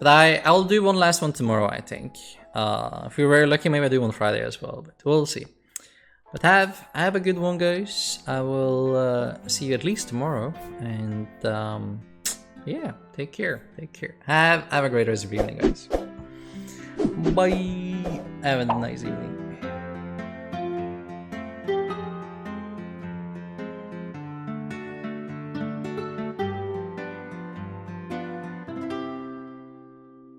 I will do one last one tomorrow, I think. If you're very lucky, maybe I'll do one Friday as well, but we'll see. But have a good one, guys. I will see you at least tomorrow, and yeah, take care. Have a great rest of your evening, guys. Bye. Have a nice evening.